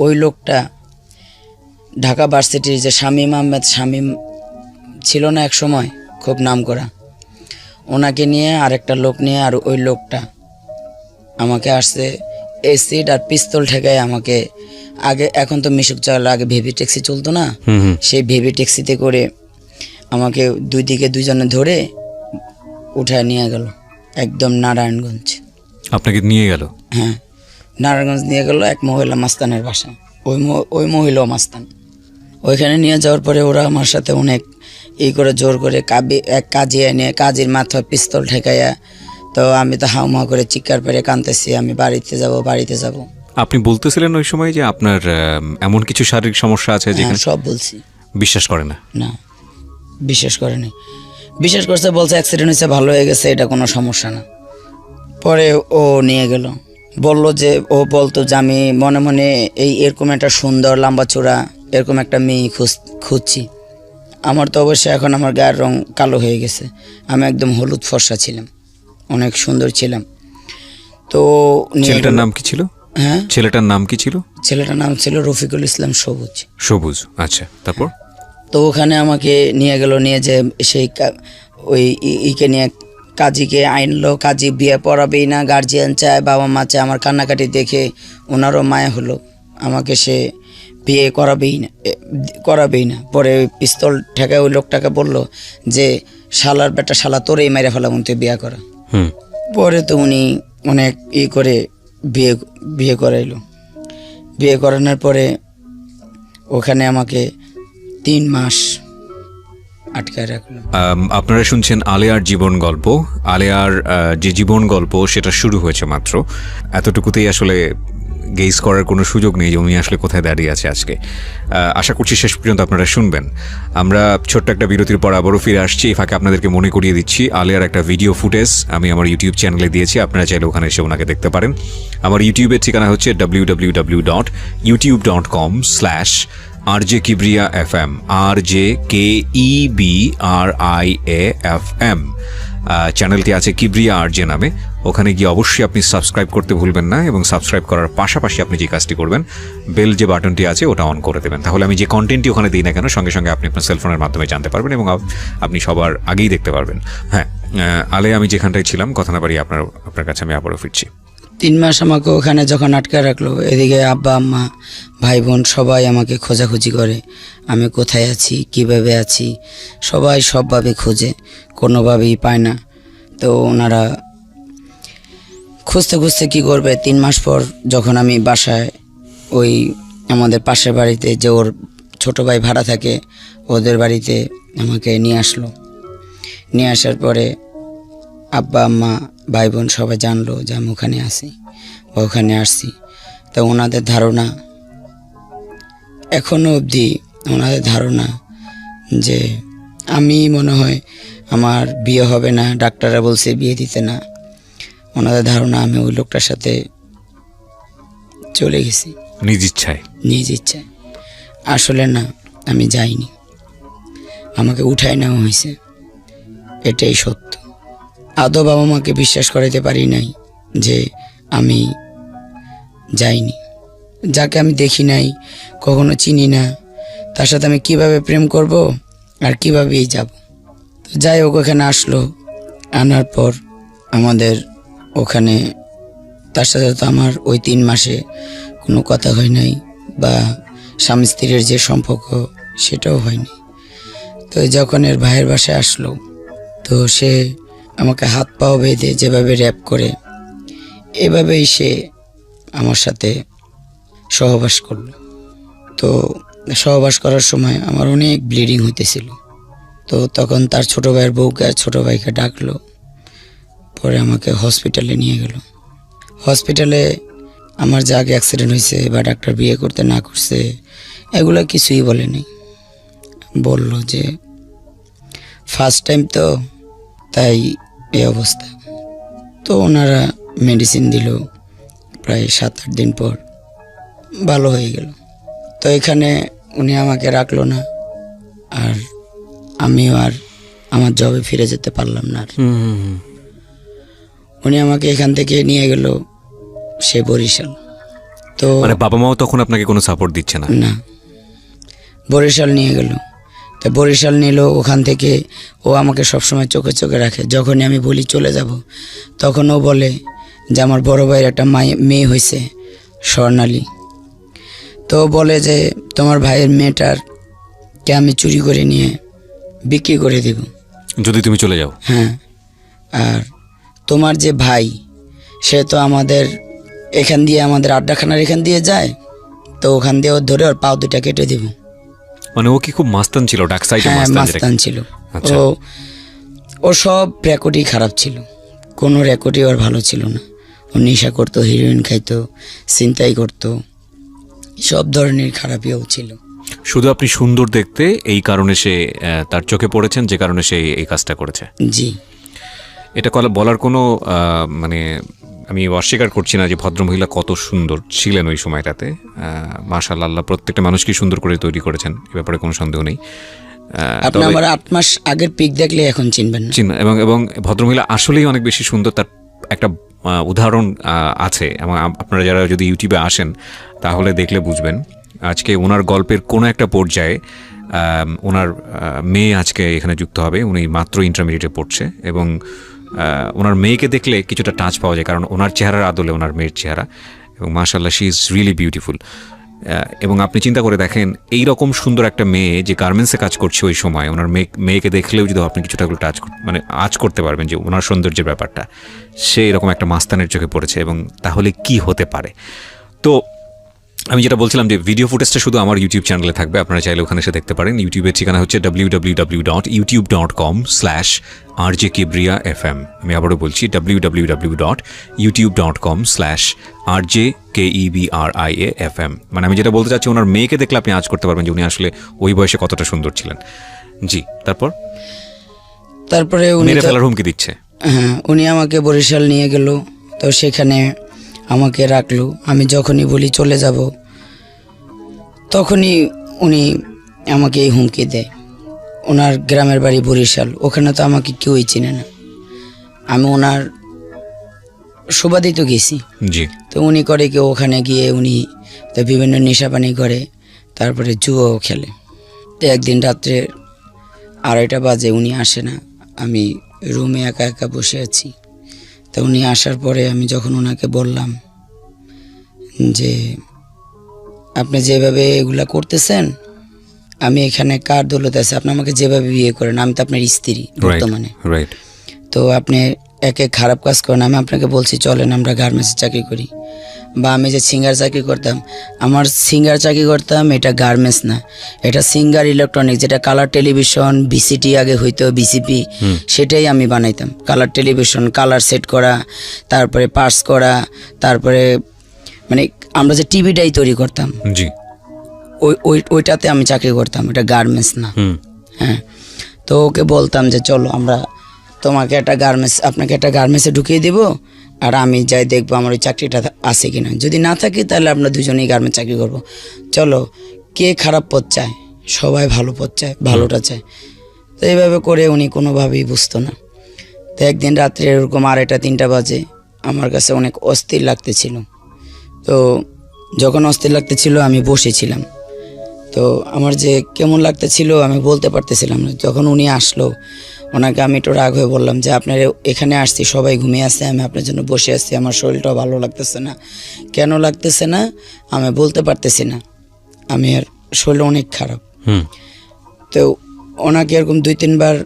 ওই লোকটা ঢাকা ভার্সিটির যে শামীম আহমেদ, শামীম ছিল না এক সময় খুব নাম করা, ওনাকে নিয়ে আরেকটা লোক নিয়ে, আর ওই লোকটা আমাকে আসছে এসিড আর পিস্তল ঠেকায় আমাকে। আগে, এখন তো মিশুক চাল, আগে ভেবি ট্যাক্সি চলতো না, হুম, হুম, সেই ভেবি ট্যাক্সিতে করে আমাকে দুই দিকে দুজনে ধরে উঠায় নিয়ে গেল একদম নারায়ণগঞ্জ। আপনাকে নিয়ে গেল? হ্যাঁ, নারায়ণগঞ্জ নিয়ে গেল এক মহিলা মাস্তানের বাসা, ওই মহিলাও মাস্তান। ওইখানে নিয়ে যাওয়ার পরে ওরা আমার সাথে অনেক করে জোর করে এক কাজী এনে কাজীর মাথায় পিস্তল ঠেকাইয়া, তো আমি তো হাউমাউ করে চিৎকার পেরে কাঁদতেছি, আমি বাড়িতে যাব, বাড়িতে যাব। আপনি বলতেছিলেন ওই সময় যে আপনার এমন কিছু শারীরিক সমস্যা আছে যেখানে সব বলছি, বিশ্বাস করে না? না, বিশ্বাস করেনি। বিশ্বাস করছে, বলছে অ্যাক্সিডেন্ট হয়েছে, ভালো হয়ে গেছে, এটা কোনো সমস্যা না। পরে ও নিয়ে গেল, বলল যে, ও বলতো যে আমি মনে মনে এরকম একটা সুন্দর লম্বা চূড়া এরকম একটা মেয়ে খুঁজছি। আমার তো অবশ্যই এখন আমার গায়ের রং কালো হয়ে গেছে, আমি একদম হলুদ ফর্সা ছিলাম, অনেক সুন্দর ছিলাম। তো ছেলেটার নাম কি ছিল? হ্যাঁ, ছেলেটার নাম কি ছিল? ছেলেটার নাম ছিল রফিকুল ইসলাম সবুজ। সবুজ, আচ্ছা, তারপর? তো ওখানে আমাকে নিয়ে গেল, নিয়ে যে সেই ওই ইকে নিয়ে কাজীকে আইনলো, কাজী বিয়ে পড়াবেই না, গার্জিয়ান চায়, বাবা মা চায়। আমার কান্নাকাটি দেখে ওনারও মায়া হলো, আমাকে সে বিয়ে করাবেই না। পরে ওই পিস্তল ঠেকায় ওই লোকটাকে বলল যে শালার বেটা, শালা তোরেই মেরে ফেলাম, তুই বিয়ে করা। পরে তো উনি অনেক করে বিয়ে করাইলো। বিয়ে করানোর পরে ওখানে আমাকে 3 মাস আটকায় রাখলো। আপনারা শুনছেন আলেয়ার জীবন গল্প। আলেয়ার যে জীবন গল্প সেটা শুরু হয়েছে মাত্র, এতটুকুতেই আসলে গেজ করার কোনো সুযোগ নেই যে উনি আসলে কোথায় দাঁড়িয়ে আছে আজকে। আশা করছি শেষ পর্যন্ত আপনারা শুনবেন। আমরা ছোট্ট একটা বিরতির পর আবারও ফিরে আসছি। এই ফাঁকে আপনাদেরকে মনে করিয়ে দিচ্ছি, আলেয়ার একটা ভিডিও ফুটেজ আমি আমার ইউটিউব চ্যানেলে দিয়েছি, আপনারা চাইলে ওখানে এসে ওনাকে দেখতে পারেন। আমার ইউটিউবের ঠিকানা হচ্ছে www.youtube.com/RJ Kibriya FM, RJKEBRIAFM। চ্যানেলটি আছে কিবরিয়া আরজে নামে। ওখানে গিয়ে অবশ্যই আপনি সাবস্ক্রাইব করতে ভুলবেন না, এবং সাবস্ক্রাইব করার পাশাপাশি আপনি যে কাজটি করবেন, বেল যে বাটনটি আছে ওটা অন করে দেবেন। তাহলে আমি যে কন্টেন্টটি ওখানে দিই না কেন, সঙ্গে সঙ্গে আপনি আপনার সেলফোনের মাধ্যমে জানতে পারবেন এবং আপনি সবার আগেই দেখতে পারবেন। হ্যাঁ, আলে আমি যেখানটায় ছিলাম, কথা না বাড়িয়ে আপনার কাছে আমি আবারও ফিরছি। 3 মাস আমাকে ওখানে যখন আটকায় রাখলো, এদিকে আব্বা আম্মা ভাই বোন সবাই আমাকে খোঁজাখুঁজি করে, আমি কোথায় আছি, কিভাবে আছি, সবাই সবভাবে খোঁজে, কোনোভাবেই পায় না। তো ওনারা খুঁজতে খুঁজতে কী করবে, 3 মাস পর যখন আমি বাসায় ওই আমাদের পাশের বাড়িতে যে ওর ছোট ভাই ভাড়া থাকে, ওদের বাড়িতে আমাকে নিয়ে আসলো। নিয়ে আসার পরে আব্বা আম্মা ভাই বোন সবাই জানলো যে আমি ওখানে আছি বা ওখানে আসছি। তো ওনাদের ধারণা, এখনও অবধি ওনাদের ধারণা যে আমি মনে হয় আমার বিয়ে হবে না, ডাক্তাররা বলছে বিয়ে দিতে না। ওনাদের ধারণা আমি ওই লোকটার সাথে চলে গেছি নিজ ইচ্ছায়। আসলে না, আমি যাইনি, আমাকে উঠায় নেওয়া হয়েছে, এটাই সত্য। আদৌ বাবা মাকে বিশ্বাস করাইতে পারি নাই যে আমি যাইনি। যাকে আমি দেখি নাই, কখনো চিনি না, তার সাথে আমি কিভাবে প্রেম করব আর কীভাবেই যাব। তো যাই হোক, ওখানে আসলো। আনার পর আমাদের ওখানে তার সাথে তো আমার ওই 3 মাসে কোনো কথা হয় নাই, বা স্বামী স্ত্রীর যে সম্পর্ক সেটাও হয়নি। তো যখন এর ভাইয়ের বাসায় আসলো, তো সে আমাকে হাত পাও বেঁধে যেভাবে র্যাপ করে, এভাবেই সে আমার সাথে সহবাস করলো। তো সহবাস করার সময় আমার অনেক ব্লিডিং হইতেছিল। তো তখন তার ছোটো ভাইয়ের বউকে আর ছোটো ভাইকে ডাকলো। পরে আমাকে হসপিটালে নিয়ে গেল। হসপিটালে আমার যে আগে অ্যাক্সিডেন্ট হয়েছে বা ডাক্তার বিয়ে করতে না করছে, এগুলো কিছুই বলেনি। বলল যে ফার্স্ট টাইম তো, তাই এই অবস্থা। তো ওনারা মেডিসিন দিল, প্রায় 7-8 দিন পর ভালো হয়ে গেল। তো এখানে উনি আমাকে রাখলো না, আর আমিও আর আমার জবে ফিরে যেতে পারলাম না। উনি আমাকে এখান থেকে নিয়ে গেল সে বরিশাল। তো মানে বাবা মাও তখন আপনাকে কোনো সাপোর্ট দিচ্ছে না? না, বরিশাল নিয়ে গেল। তো বরিশাল নিল, ওখান থেকে ও আমাকে সবসময় চোখে চোখে রাখে। যখনই আমি বলি চলে যাব, তখন ও বলে যে আমার বড় ভাইয়ের একটা মেয়ে হয়েছে, স্বর্ণালী। তো বলে যে তোমার ভাইয়ের মেয়েটারকে আমি চুরি করে নিয়ে বিক্রি করে দেব যদি তুমি চলে যাও। হ্যাঁ, আর তোমার যে ভাই, সে তো আমাদের এখান দিয়ে, আমাদের আড্ডাখানার এখান দিয়ে যায়, তো ওখান দিয়ে ও ধরে ওর পাও 2টা কেটে দেব। মানে ও কি খুব মাস্তান ছিল? ডাক সাইডে মাস্তান ছিল। আচ্ছা। ও সব রেকর্ডই খারাপ ছিল, কোনো রেকর্ডই ওর ভালো ছিল না। ও নেশা করতো, হিরোইন খাইতো, ছিনতাই করতো, সব ধরনের খারাপিও ছিল। শুধু আপনি সুন্দর দেখতে, এই কারণে সে তার চোখে পড়েছেন, যে কারণে সে এই কাজটা করেছে। জি, এটা বলার কোনো মানে আমি অস্বীকার করছি না যে ভদ্রমহিলা কত সুন্দর ছিলেন ওই সময়টাতে। মাশাআল্লাহ, আল্লাহ প্রত্যেকটা মানুষকে সুন্দর করে তৈরি করেছেন, এ ব্যাপারে কোনো সন্দেহ নেই। আপনি আমার 8 মাস আগের পিক দেখলে এখন চিনবেন না। এবং ভদ্রমহিলা আসলেই অনেক বেশি সুন্দর। তার একটা উদাহরণ আছে, এবং আপনারা যারা যদি ইউটিউবে আসেন তাহলে দেখলে বুঝবেন। আজকে ওনার গল্পের কোনো একটা পর্যায়ে ওনার মেয়ে আজকে এখানে যুক্ত হবে। উনি মাত্র ইন্টারমিডিয়েটে পড়ছে, এবং ওনার মেয়েকে দেখলে কিছুটা টাচ পাওয়া যায়, কারণ ওনার চেহারার আদলে ওনার মেয়ের চেহারা, এবং মাশাআল্লাহ শি ইজ রিয়েলি বিউটিফুল। এবং আপনি চিন্তা করে দেখেন এই রকম সুন্দর একটা মেয়ে যে গার্মেন্টসে কাজ করছে ওই সময়, ওনার মেয়েকে দেখলেও যদি আপনি কিছুটা টাচ মানে আঁচ করতে পারবেন যে ওনার সৌন্দর্যের ব্যাপারটা, সে এরকম একটা মাস্তানের চোখে পড়েছে, এবং তাহলে কি হতে পারে। তো আমি যেটা বলছিলাম যে ভিডিও ফুটেজটা শুধু আমার ইউটিউব চ্যানেলে থাকবে, আপনারা চাইলে ওখানে এসে দেখতে পারেন। ইউটিউবের ঠিকানা হচ্ছে www.youtube.com/rjkebria.fm। আমি আবারও বলছি www.youtube.com/rjkebria.fm। মানে আমি যেটা বলতে চাচ্ছি, ওনার মেয়েকে দেখলে আপনি আজ করতে পারবেন যে উনি আসলে ওই বয়সে কতটা সুন্দর ছিলেন। জি, তারপরে উনি মেরে ফেলার হুমকি দিচ্ছে। হ্যাঁ, উনি আমাকে বরিশাল নিয়ে গেল। তো সেখানে আমাকে রাখলো। আমি যখনই বলি চলে যাব, তখনই উনি আমাকে এই হুমকি দেয়। ওনার গ্রামের বাড়ি বরিশাল, ওখানে তো আমাকে কেউই চিনে না। আমি ওনার সুবাদে তো গেছি। জি। তো উনি করে কি, ওখানে গিয়ে উনি তো বিভিন্ন নেশাপানি করে, তারপরে জুয়াও খেলে। তো একদিন রাত্রে 2:30 বাজে, উনি আসে না। আমি রুমে একা একা বসে আছি। তো উনি আসার পরে আমি যখন ওনাকে বললাম যে আপনি যেভাবে এগুলা করতেছেন, আমি এখানে কার দৌলতে আছি, আপনি আমাকে যেভাবে বিয়ে করেন, আমি তো আপনার স্ত্রী বর্তমানে। তো আপনি একে খারাপ কাজ করেন। আমি আপনাকে বলছি চলেন আমরা গার্মেন্টসে চাকরি করি, বা আমি যে সিঙ্গার চাকরি করতাম, আমার সিঙ্গার চাকরি করতাম, এটা গার্মেন্টস না, এটা সিঙ্গার ইলেকট্রনিক্স, যেটা কালার টেলিভিশন বিসিটি আগে হইতো, বিসিপি, সেটাই আমি বানাইতাম। কালার টেলিভিশন, কালার সেট করা, তারপরে পার্টস করা, তারপরে মানে আমরা যে টিভিটাই তৈরি করতাম, জি, ওইটাতে আমি চাকরি করতাম, এটা গার্মেন্টস না। হ্যাঁ, তো ওকে বলতাম যে চলো আমরা তোমাকে একটা গার্মেন্টস, আপনাকে একটা গার্মেন্টসে ঢুকিয়ে দেবো, আর আমি যাই দেখবো আমার ওই চাকরিটা আছে কিনা, যদি না থাকে তাহলে আমরা দুজনেই গার্মেন্টস চাকরি করবো। চলো, কে খারাপ পথ চায়, সবাই ভালো পথ চায়, ভালোটা চায়। তো এইভাবে করে উনি কোনোভাবেই বুঝতো না। তো একদিন রাত্রে এরকম 2:30-3টা বাজে, আমার কাছে অনেক অস্থির লাগতেছিল। তো যখন অস্থির লাগতেছিল আমি বসেছিলাম। তো আমার যে কেমন লাগতেছিল আমি বলতে পারতেছিলাম না। যখন উনি আসলো, ওনাকে আমি একটু রাগ হয়ে বললাম যে আপনার এখানে আসছি, সবাই ঘুমিয়ে আসছে, আমি আপনার জন্য বসে আসছি, আমার শরীরটাও ভালো লাগতেছে না। কেন লাগতেছে না আমি বলতে পারতেছি না, আমি আর শরীর অনেক খারাপ। তো ওনাকে এরকম 2-3 বার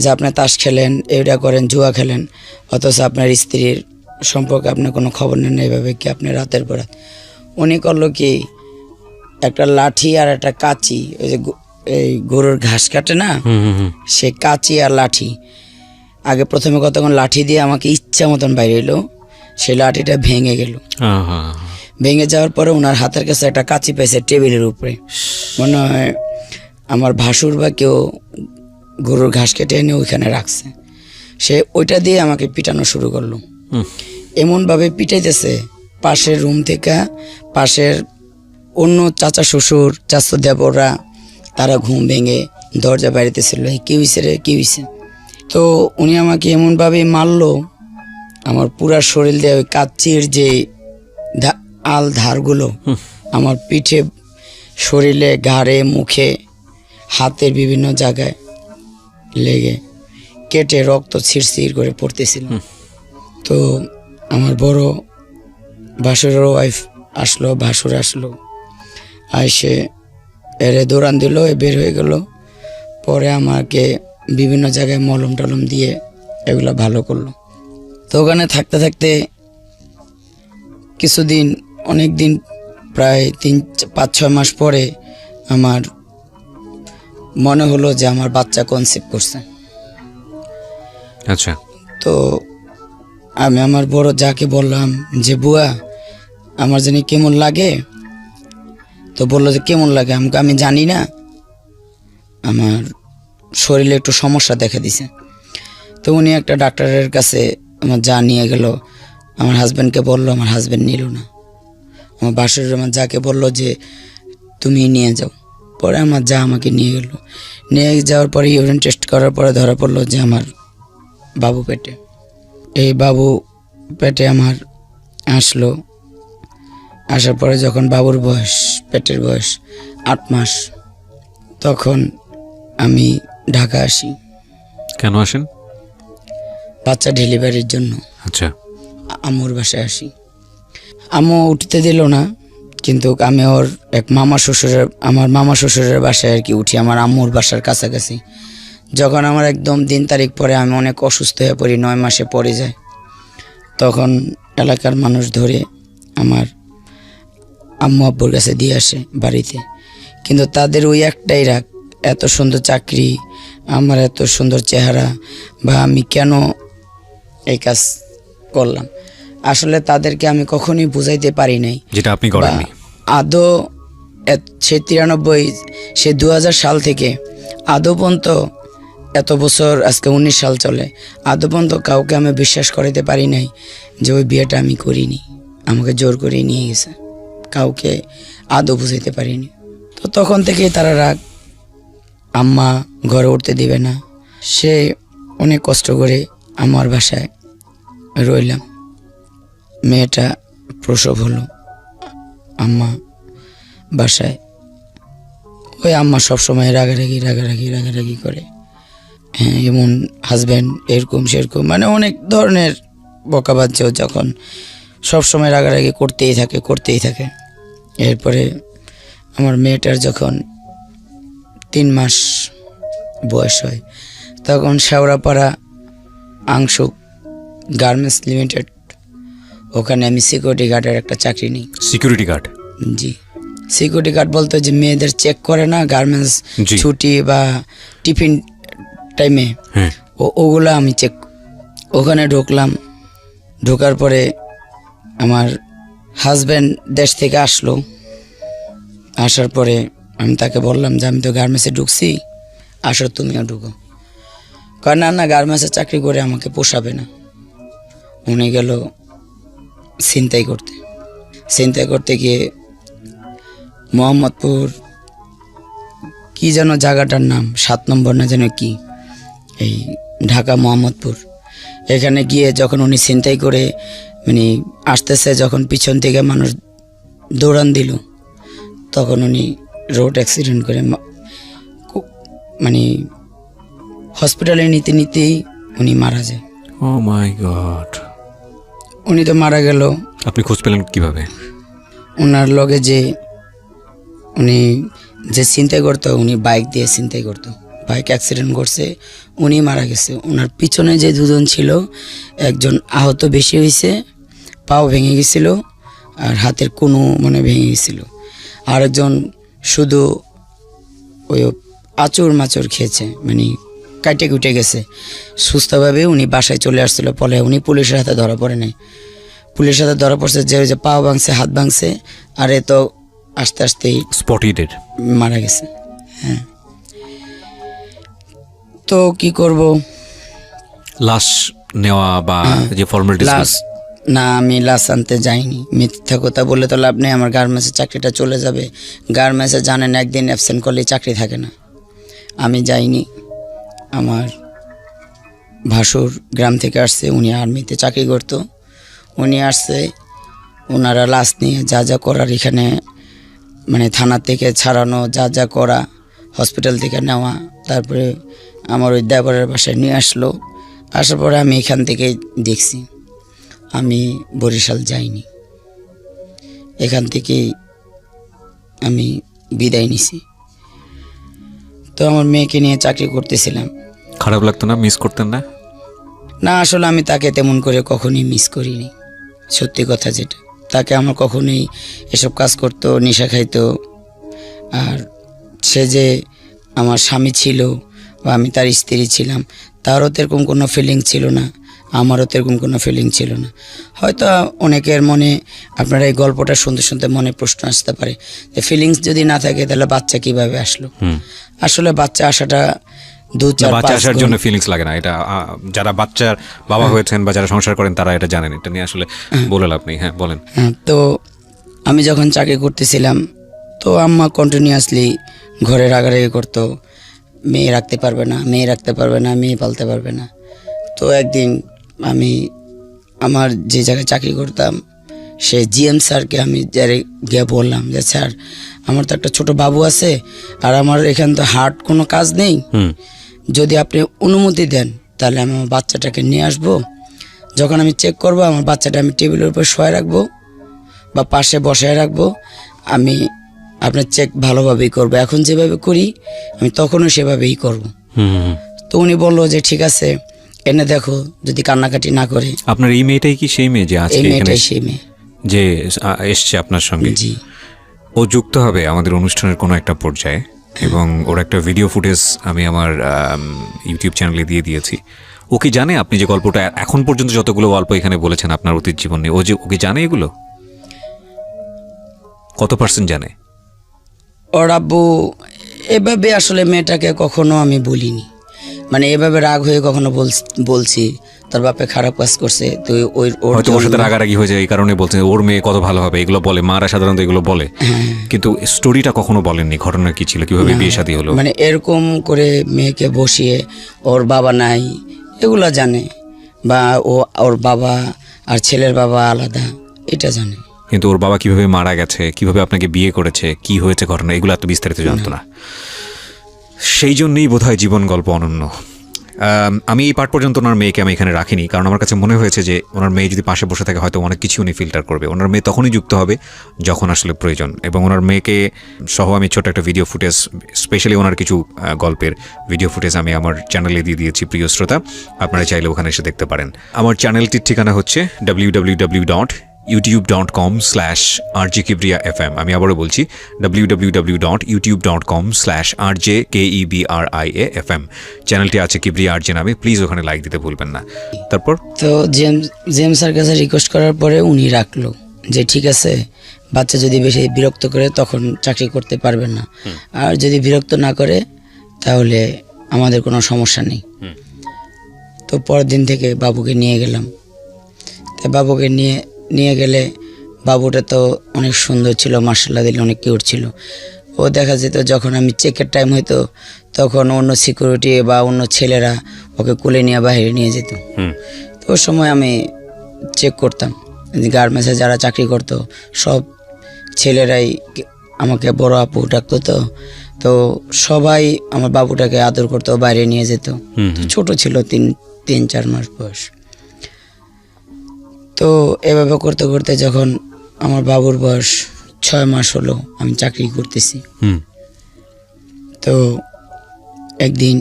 যে আপনি তাস খেলেন, এটা করেন, জুয়া খেলেন, অথচ আপনার স্ত্রীর সম্পর্কে আপনার কোনো খবর নেন, এইভাবে কি আপনি রাতের পর রাত। উনি করলো কি, একটা লাঠি আর একটা কাঁচি, ওই যে এই গরুর ঘাস কাটে না, সে কাঁচি আর লাঠি, আগে প্রথমে কতক্ষণ লাঠি দিয়ে আমাকে ইচ্ছা মতন বাইরে এলো, সেই লাঠিটা ভেঙে গেল। ভেঙে যাওয়ার পরে ওনার হাতের কাছে একটা কাঁচি পেয়েছে টেবিলের উপরে, মনে হয় আমার ভাসুর বা কেউ গরুর ঘাস কেটে এনে ওইখানে রাখছে। সে ওইটা দিয়ে আমাকে পিটানো শুরু করলো। এমনভাবে পিটাইতেছে, পাশের রুম থেকে পাশের অন্য চাচা শ্বশুর, চাচা দেবররা, তারা ঘুম ভেঙে দরজা বাড়িতেছিল, কি হয়েছে রে, কি হয়েছে। তো উনি আমাকে এমনভাবে মারলো, আমার পুরা শরীর দিয়ে ওই কাচির যে আল ধারগুলো আমার পিঠে, শরীরে, ঘাড়ে, মুখে, হাতের বিভিন্ন জায়গায় লেগে কেটে রক্ত ছিঁড়ছিড় করে পড়তেছিল। তো আমার বড় ভাসুরের ওয়াইফ আসলো, ভাসুর আসলো, এসে এরে দৌড়ান দিল, বের হয়ে গেল। পরে আমাকে বিভিন্ন জায়গায় মলম টলম দিয়ে এগুলো ভালো করলো। তো ওখানে থাকতে থাকতে কিছুদিন, অনেক দিন, প্রায় 3-5-6 মাস পরে আমার মনে হলো যে আমার বাচ্চা কনসেপ্ট করছে। আচ্ছা। তো আমি আমার বড় যাকে বললাম যে বুয়া আমার জানি কেমন লাগে। তো বললো যে কেমন লাগে, আমি জানি না, আমার শরীরে একটু সমস্যা দেখা দিছে। তো উনি একটা ডাক্তারের কাছে আমার যা নিয়ে গেল, আমার হাজব্যান্ডকে বললো, আমার হাজব্যান্ড নিল না। আমার বাসুর আমার যাকে বললো যে তুমি নিয়ে যাও। পরে আমার যা আমাকে নিয়ে গেল, নিয়ে যাওয়ার পরে ইউরিন টেস্ট করার পরে ধরা পড়লো যে আমার বাবু পেটে। এই বাবু পেটে আমার আসলো। আসার পরে যখন বাবুর বয়স, পেটের বয়স 8 মাস, তখন আমি ঢাকা আসি। কেন আসেন? বাচ্চা ডেলিভারির জন্য। আচ্ছা। আম্মুর বাসায় আসি। আম্মু উঠতে দিল না, কিন্তু আমি ওর এক আমার মামা শ্বশুরের বাসায় আর কি উঠি, আমার আম্মুর বাসার কাছাকাছি। যখন আমার একদম দিন তারিখ পরে আমি অনেক অসুস্থ হয়ে পড়ি, 9 মাসে পড়ে যায়, তখন এলাকার মানুষ ধরে আমার আম্মু আব্বুর কাছে দিয়ে আসে বাড়িতে। কিন্তু তাদের ওই একটাই রাগ, এত সুন্দর চাকরি, আমার এত সুন্দর চেহারা, বা আমি কেন এই কাজ করলাম। আসলে তাদেরকে আমি কখনোই বুঝাইতে পারি নাই, যেটা আপনি করেননি। আদৌ সে 93 সে 2000 সাল থেকে আদৌ পর্যন্ত, এত বছর আজকে 19 সাল চলে, আদৌ পর্যন্ত কাউকে আমি বিশ্বাস করাতে পারি নাই যে ওই বিয়েটা আমি করিনি, আমাকে জোর করে নিয়ে গেছে। কাউকে আদৌ বুঝাইতে পারিনি। তো তখন থেকেই তারা রাগ, আম্মা ঘরে উঠতে দিবে না। সে অনেক কষ্ট করে আমার বাসায় রইলাম। মেয়েটা প্রসব হলো আম্মা বাসায়। ওই আম্মা সবসময় রাগারাগি করে। হ্যাঁ, এমন হাজব্যান্ড এরকম সেরকম, মানে অনেক ধরনের বকাবাজ্য, যখন সবসময় রাগারাগি করতেই থাকে। এরপরে আমার মেয়েটার যখন 3 মাস বয়স হয়, তখন শেওড়াপাড়া আংশুক গার্মেন্টস লিমিটেড, ওখানে আমি সিকিউরিটি গার্ডের একটা চাকরি নিই। Security guard? জি, সিকিউরিটি গার্ড বলতে যে মেয়েদের চেক করে না গার্মেন্টস ছুটি বা টিফিন টাইমে, ওগুলো আমি চেক। ওখানে ঢুকলাম। ঢোকার পরে আমার হাজব্যান্ড দেশ থেকে আসলো। আসার পরে আমি তাকে বললাম যে আমি তো গার্মেন্টসে ঢুকছি, আসো তুমিও ঢুকো। কারণ না, গার্মেন্টসে চাকরি করে আমাকে পোষাবে না। উনি গেল ছিনতাই করতে গিয়ে মোহাম্মদপুর কি যেন জায়গাটার নাম, 7 নম্বর না যেন কি, এই ঢাকা মোহাম্মদপুর, এখানে গিয়ে যখন উনি ছিনতাই করে মানে আসতেছে, যখন পিছন থেকে মানুষ দৌড়ান দিল, তখন উনি রোড অ্যাক্সিডেন্ট করে মানে হসপিটালে নিতেই উনি মারা যায়। ও মাই গড! উনি তো মারা গেল। আপনি খোঁজ পেলেন কিভাবে? ওনার লগে যে উনি যে ছিনতাই করতো, উনি বাইক দিয়ে ছিনতাই করতো, বাইক অ্যাক্সিডেন্ট করছে, উনি মারা গেছে। ওনার পিছনে যে দুজন ছিল, একজন আহত বেশি হয়েছে, পাও ভেঙে গেছিল, আর হাতের কোনো মানে ভেঙে গেছিল। আরেকজন শুধু ওই আচর খেয়েছে, মানে কাটে কুটে গেছে। সুস্থভাবে উনি বাসায় চলে আসছিল, ফলে উনি পুলিশের হাতে ধরা পড়ে নাই। পুলিশের হাতে ধরা পড়ছে যে ওই যে পা ভাঙছে, হাত ভাঙছে, আর এ তো আস্তে আস্তেই স্পটেড মারা গেছে। হ্যাঁ, তো কি করব? লাশ নেওয়া বা যে ফর্মালিটিস? লাশ না, আমি লাশ আনতে যাইনি। মিথ্যা কথা বলে তো লাভ নেই, আমার গার্মেন্টসের চাকরিটা চলে যাবে। গার্মেন্টসে জানেন একদিন অ্যাবসেন্ট করলে চাকরি থাকে না। আমি যাইনি। আমার ভাসুর গ্রাম থেকে আসছে, উনি আর্মিতে চাকরি করতো। উনি আসছে, ওনারা লাশ নিয়ে যা করার এখানে মানে থানা থেকে ছাড়ানো, যা করা, হসপিটাল থেকে নেওয়া, তারপরে আমার ওই দেবরের বাসায় নিয়ে আসলো। আসার পরে আমি এখান থেকে দেখছি, আমি বরিশাল যাইনি। এখান থেকেই আমি বিদায় নিছি। তো আমার মেয়েকে নিয়ে চাকরি করতেছিলাম। খারাপ লাগতো না? মিস করতেন না? না, আসলে আমি তাকে তেমন করে কখনোই মিস করিনি, সত্যি কথা যেটা। তাকে আমার কখনোই এসব কাজ করতো, নেশা খাইতো, আর সে যে আমার স্বামী ছিল বা আমি তার স্ত্রী ছিলাম, তারও তেরকম কোনো ফিলিং ছিল না, আমারও তেরকম কোনো ফিলিং ছিল না। হয়তো অনেকের মনে আপনারা এই গল্পটা শুনতে মনে প্রশ্ন আসতে পারে যে ফিলিংস যদি না থাকে তাহলে বাচ্চা কিভাবে আসলো। আসলে বাচ্চা আসাটা বাচ্চা আসার জন্য ফিলিংস লাগে না। এটা যারা বাচ্চার বাবা হয়েছেন বা যারা সংসার করেন তারা এটা জানেন। এটা নিয়ে আসলে বলে লাভ নেই। হ্যাঁ, বলেন। তো আমি যখন চাকরি করতেছিলাম, তো আম্মা কন্টিনিউয়াসলি ঘরে রাগারাগি করতো, মেয়ে রাখতে পারবে না, মেয়ে পালতে পারবে না। তো একদিন আমি আমার যে জায়গায় চাকরি করতাম, সে জিএম স্যারকে আমি যারে গিয়ে বললাম যে স্যার, আমার তো একটা ছোট বাবু আছে, আর আমার এখানে তো হার্ট কোনো কাজ নেই, যদি আপনি অনুমতি দেন তাহলে আমি আমার বাচ্চাটাকে নিয়ে আসবো। যখন আমি চেক করব, আমার বাচ্চাটা আমি টেবিলের উপর শোয়া রাখবো বা পাশে বসায় রাখবো, আমি আপনার চেক ভালোভাবেই করবো, এখন যেভাবে করি আমি তখনও সেভাবেই করব। তো উনি বললো যে ঠিক আছে এনে দেখো, যদি কান্নাকাটি না করে। আপনার এই মেয়েটাই কি সেই মেয়ে যে এই আজকে এখানে মেয়েটাই সেই মেয়ে। যে এসছে আপনার সঙ্গে? জি। ও যুক্ত হবে আমাদের অনুষ্ঠানের কোনো একটা পর্যায়ে, এবং ওর একটা ভিডিও ফুটেজ আমি আমার ইউটিউব চ্যানেলে দিয়ে দিয়েছি। ও কি জানে আপনি যে গল্পটা এখন পর্যন্ত যতগুলো গল্প এখানে বলেছেন আপনার অতীত জীবন নিয়ে, ওকে জানে এগুলো? কত % জানে? ওর আব্বু এভাবে আসলে মেয়েটাকে কখনো আমি বলিনি, মানে এভাবে রাগ হয়ে কখনো বলছি তোর বাপে খারাপ কাজ করছে, তো হয়তো ওর সাথে রাগারাগি হয়ে যায় এই কারণে বলছেন ওর মেয়ে কত ভালো হবে, এগুলো বলে মারা সাধারণত এগুলো বলে, কিন্তু স্টোরিটা কখনো বলেননি, ঘটনা কি ছিল, কিভাবে বিয়ে শাদী হলো। মানে এরকম করে মেয়েকে বসিয়ে ওর বাবা নাই এগুলা জানে, বা ওর বাবা আর ছেলের বাবা আলাদা এটা জানে, কিন্তু ওর বাবা কিভাবে মারা গেছে, কিভাবে আপনাকে বিয়ে করেছে, কি হয়েছে ঘটনা, এগুলো এত বিস্তারিত জানতো না। সেই জন্যই বোধহয় জীবন গল্প অনন্য। আমি এই পার্ট পর্যন্ত ওনার মেয়েকে আমি এখানে রাখিনি, কারণ আমার কাছে মনে হয়েছে যে ওনার মেয়ে যদি পাশে বসে থাকে হয়তো অনেক কিছু উনি ফিল্টার করবে। ওনার মেয়ে তখনই যুক্ত হবে যখন আসলে প্রয়োজন, এবং ওনার মেয়েকে সহ আমি ছোট একটা ভিডিও ফুটেজ, স্পেশালি ওনার কিছু গল্পের ভিডিও ফুটেজ আমি আমার চ্যানেলে দিয়ে দিয়েছি প্রিয় শ্রোতা, আপনারা চাইলে ওখানে এসে দেখতে পারেন। আমার চ্যানেলটির ঠিকানা হচ্ছে www.youtube.com/rjkibria.fm। আমি আবারও বলছি www.youtube.com/rjkebria.fm। চ্যানেলটি আছে কিবরিয়া আরজে নামে, প্লিজ ওখানে লাইক দিতে ভুলবেন না। তারপর তো জেমসের কাছে রিকোয়েস্ট করার পরে উনি রাখলো যে ঠিক আছে, বাচ্চা যদি বেশি বিরক্ত করে তখন চাকরি করতে পারবেন না, আর যদি বিরক্ত না করে তাহলে আমাদের কোনো সমস্যা নেই। তো পরের দিন থেকে বাবুকে নিয়ে গেলাম। তো বাবুকে নিয়ে গেলে বাবুটা তো অনেক সুন্দর ছিল, মার্শাল্লাহ দিলে অনেক কিউট ছিল। ও দেখা যেত যখন আমি চেকের টাইম হইতো তখন অন্য সিকিউরিটি বা অন্য ছেলেরা ওকে কোলে নিয়ে বাইরে নিয়ে যেত। তো ওই সময় আমি চেক করতাম, গার্মেন্টসে যারা চাকরি করতো সব ছেলেরাই আমাকে বড় আপু ডাকতো, তো সবাই আমার বাবুটাকে আদর করতো, বাইরে নিয়ে যেত। ছোট ছিল, 3-4 মাস বয়স। তো এভাবে করতে করতে যখন আমার বাবুর বয়স 6 মাস হলো, আমি চাকরি করতেছি। তো একদিন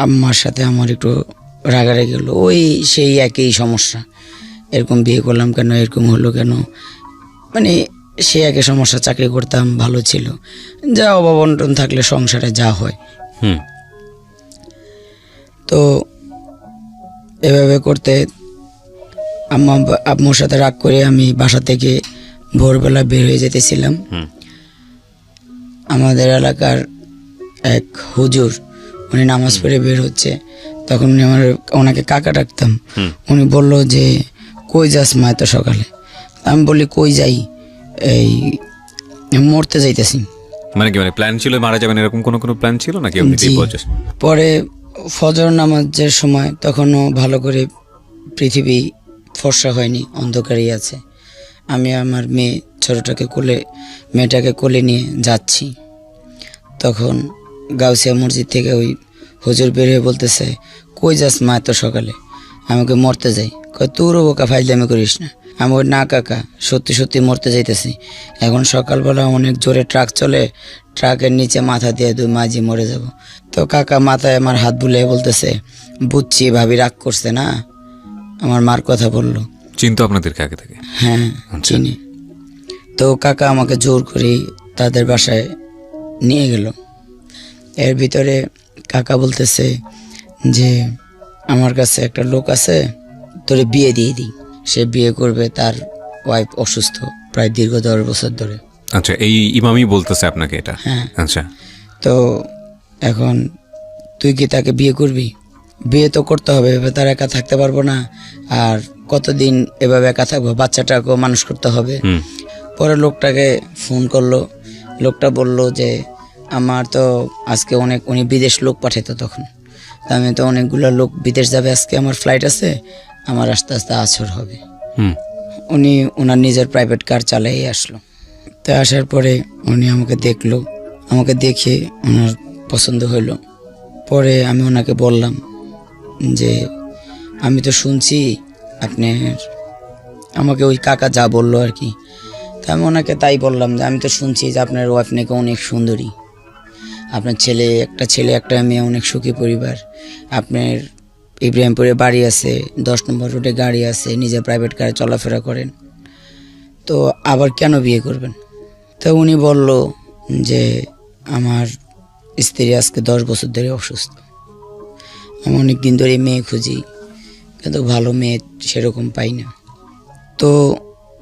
আম্মার সাথে আমার একটু রাগারাগি হলো, ওই সেই একই সমস্যা, এরকম বিয়ে করলাম কেন, এরকম হলো কেন, মানে সে একই সমস্যা। চাকরি করতাম, ভালো ছিল, যা অভাব অনটন থাকলে সংসারে যা হয়। তো এভাবে করতে আম্মুর সাথে রাগ করে আমি বাসা থেকে ভোরবেলা বের হয়ে যেতেছিলাম। আমাদের এলাকার এক হুজুর, উনি নামাজ পড়ে বের হচ্ছে, তখন ওনাকে কাকা ডাকতাম। উনি বলল যে কই যাস মা এত সকালে? আমি বলি কই যাই, এই মরতে যাইতেছি। মানে কি, মানে প্ল্যান ছিল মারা যাবেন এরকম কোনো প্ল্যান ছিল নাকি? পরে ফজর নামাজের সময় তখনও ভালো করে পৃথিবী ফর্সা হয়নি, অন্ধকারই আছে। আমি আমার মেয়েটাকে কোলে নিয়ে যাচ্ছি, তখন গাউসিয়া মসজিদ থেকে ওই হুজুর বের হয়ে বলতেছে কই যাস মা এত সকালে? আমাকে মরতে যাই। তোরও বোকা ফাইজলামি করিস না। আমি ওই না কাকা, সত্যি সত্যি মরতে যাইতেছি। এখন সকালবেলা অনেক জোরে ট্রাক চলে, ট্রাকের নিচে মাথা দিয়ে 2 মাঝি মরে যাব। তো কাকা মাথায় আমার হাত বুলিয়ে বলতেছে বুঝছি ভাবি রাগ করছে না, আমার মার কথা বললো। চিন্তা আপনাদেরকে আগে থেকে? হ্যাঁ চিনি। তো কাকা আমাকে জোর করে তাদের বাসায় নিয়ে গেল। এর ভিতরে কাকা বলতেছে যে আমার কাছে একটা লোক আছে, তোরে বিয়ে দিয়ে দিই, সে বিয়ে করবে, তার ওয়াইফ অসুস্থ প্রায় দীর্ঘ 10 বছর ধরে। আচ্ছা, এই ইমামই বলতেছে আপনাকে এটা? হ্যাঁ। আচ্ছা, তো এখন তুই কি তাকে বিয়ে করবি? বিয়ে তো করতে হবে, এভাবে তার একা থাকতে পারবো না, আর কতদিন এভাবে একা থাকবো, বাচ্চাটাকেও মানুষ করতে হবে। পরে লোকটাকে ফোন করলো, লোকটা বলল যে আমার তো আজকে উনি বিদেশ লোক পাঠাইতো তখন, আমি তো অনেকগুলো লোক বিদেশ যাবে, আজকে আমার ফ্লাইট আছে, আমার আস্তে আস্তে আসর হবে। উনি ওনার নিজের প্রাইভেট কার চালাই আসলো। তো আসার পরে উনি আমাকে দেখলো, আমাকে দেখে ওনার পছন্দ হইলো। পরে আমি ওনাকে বললাম যে আমি তো শুনছি আপনার, আমাকে ওই কাকা যা বললো আর কি, তা আমি ওনাকে তাই বললাম যে আমি তো শুনছি যে আপনার ওয়াইফ নাকি অনেক সুন্দরী, আপনার ছেলে একটা মেয়ে, অনেক সুখী পরিবার, আপনার ইব্রাহিমপুরে বাড়ি আছে, 10 নম্বর রোডে গাড়ি আছে, নিজে প্রাইভেট কারে চলাফেরা করেন, তো আবার কেন বিয়ে করবেন? তো উনি বলল যে আমার স্ত্রী আজকে 10 বছর ধরে অসুস্থ, আমি অনেক দিন ধরে মেয়ে খুঁজি, কিন্তু ভালো মেয়ে সেরকম পাই না। তো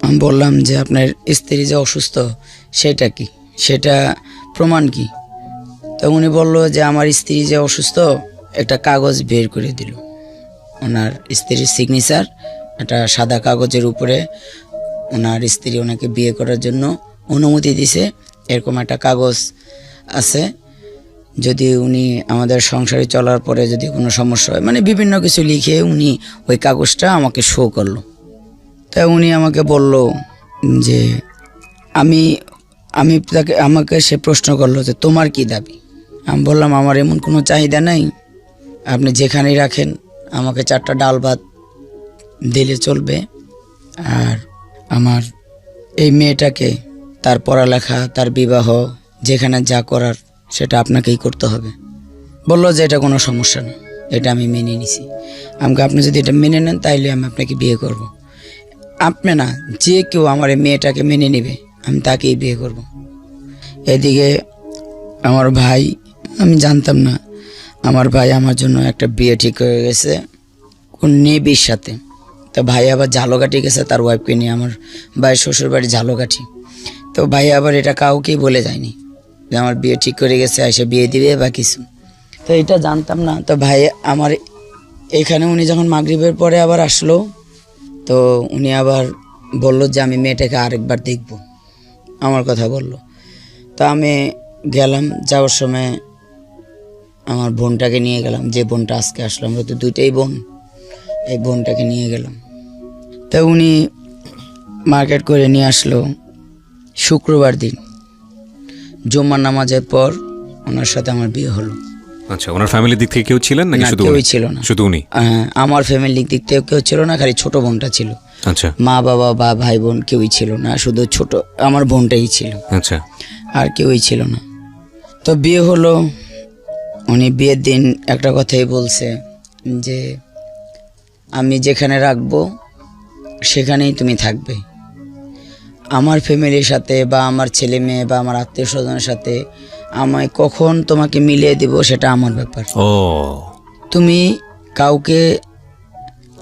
আমি বললাম যে আপনার স্ত্রী যে অসুস্থ সেটা কি, সেটা প্রমাণ কি? তো উনি বলল যে আমার স্ত্রী যে অসুস্থ একটা কাগজ বের করে দিল, ওনার স্ত্রীর সিগনেচার একটা সাদা কাগজের উপরে ওনার স্ত্রী ওনাকে বিয়ে করার জন্য অনুমতি দিছে, এরকম একটা কাগজ আছে। যদি উনি আমাদের সংসারে চলার পরে যদি কোনো সমস্যা হয়, মানে বিভিন্ন কিছু লিখে উনি ওই কাগজটা আমাকে শো করলো। তা উনি আমাকে বলল যে আমাকে সে প্রশ্ন করলো যে তোমার কি দাবি? আমি বললাম আমার এমন কোনো চাহিদা নাই, আপনি যেখানেই রাখেন আমাকে 4টা ডাল ভাত দিলে চলবে, আর আমার এই মেয়েটাকে তার পড়ালেখা, তার বিবাহ, যেখানে যা করার সেটা আপনাকেই করতে হবে। বললো যে এটা কোনো সমস্যা না, এটা আমি মেনে নিছি। আমাকে আপনি যদি এটা মেনে নেন তাইলে আমি আপনাকে বিয়ে করব। আপনি না, যে কেউ আমার এই মেয়েটাকে মেনে নেবে আমি তাকেই বিয়ে করব। এদিকে আমার ভাই, আমি জানতাম না, আমার ভাই আমার জন্য একটা বিয়ে ঠিক হয়ে গেছে কোন নেবির সাথে। তো ভাই আবার ঝালকাঠি গেছে তার ওয়াইফকে নিয়ে, আমার ভাইয়ের শ্বশুর বাড়ি ঝালকাঠি। তো ভাই আবার এটা কাউকেই বলে যায়নি যে আমার বিয়ে ঠিক করে গেছে, এসে বিয়ে দিবে বা কিছু, তো এটা জানতাম না। তো ভাই আমার এখানে উনি যখন মাগরিবের পরে আবার আসলো, তো উনি আবার বলল যে আমি মেয়েটাকে আরেকবার দেখব, আমার কথা বলল। তো আমি গেলাম, যাওয়ার সময় আমার বোনটাকে নিয়ে গেলাম, যে বোনটা আজকে আসলো, আমরা তো 2টাই বোন, এই বোনটাকে নিয়ে গেলাম। তো উনি মার্কেট করে নিয়ে আসলো শুক্রবার দিন, জুম্মার নামাজের পর ওনার সাথে আমার বিয়ে হলো। আচ্ছা, ওনার ফ্যামিলির দিক থেকে কেউ ছিলেন নাকি না, শুধু কেউই উনি? ছিল না, শুধু উনি? আমার ফ্যামিলির দিক থেকে কেউ ছিল না, খালি ছোট বোনটা ছিল। আচ্ছা মা বাবা বা ভাই বোন কেউই ছিল না, শুধু ছোট আমার বোনটাই ছিল, আচ্ছা। আর কেউই ছিল না। তো বিয়ে হলো। উনি বিয়ের দিন একটা কথাই বলছে যে আমি যেখানে রাখবো সেখানেই তুমি থাকবে, আমার ফ্যামিলির সাথে বা আমার ছেলে মেয়ে বা আমার আত্মীয় স্বজনের সাথে আমায় কখন তোমাকে মিলিয়ে দিব সেটা আমার ব্যাপার। ও, তুমি কাউকে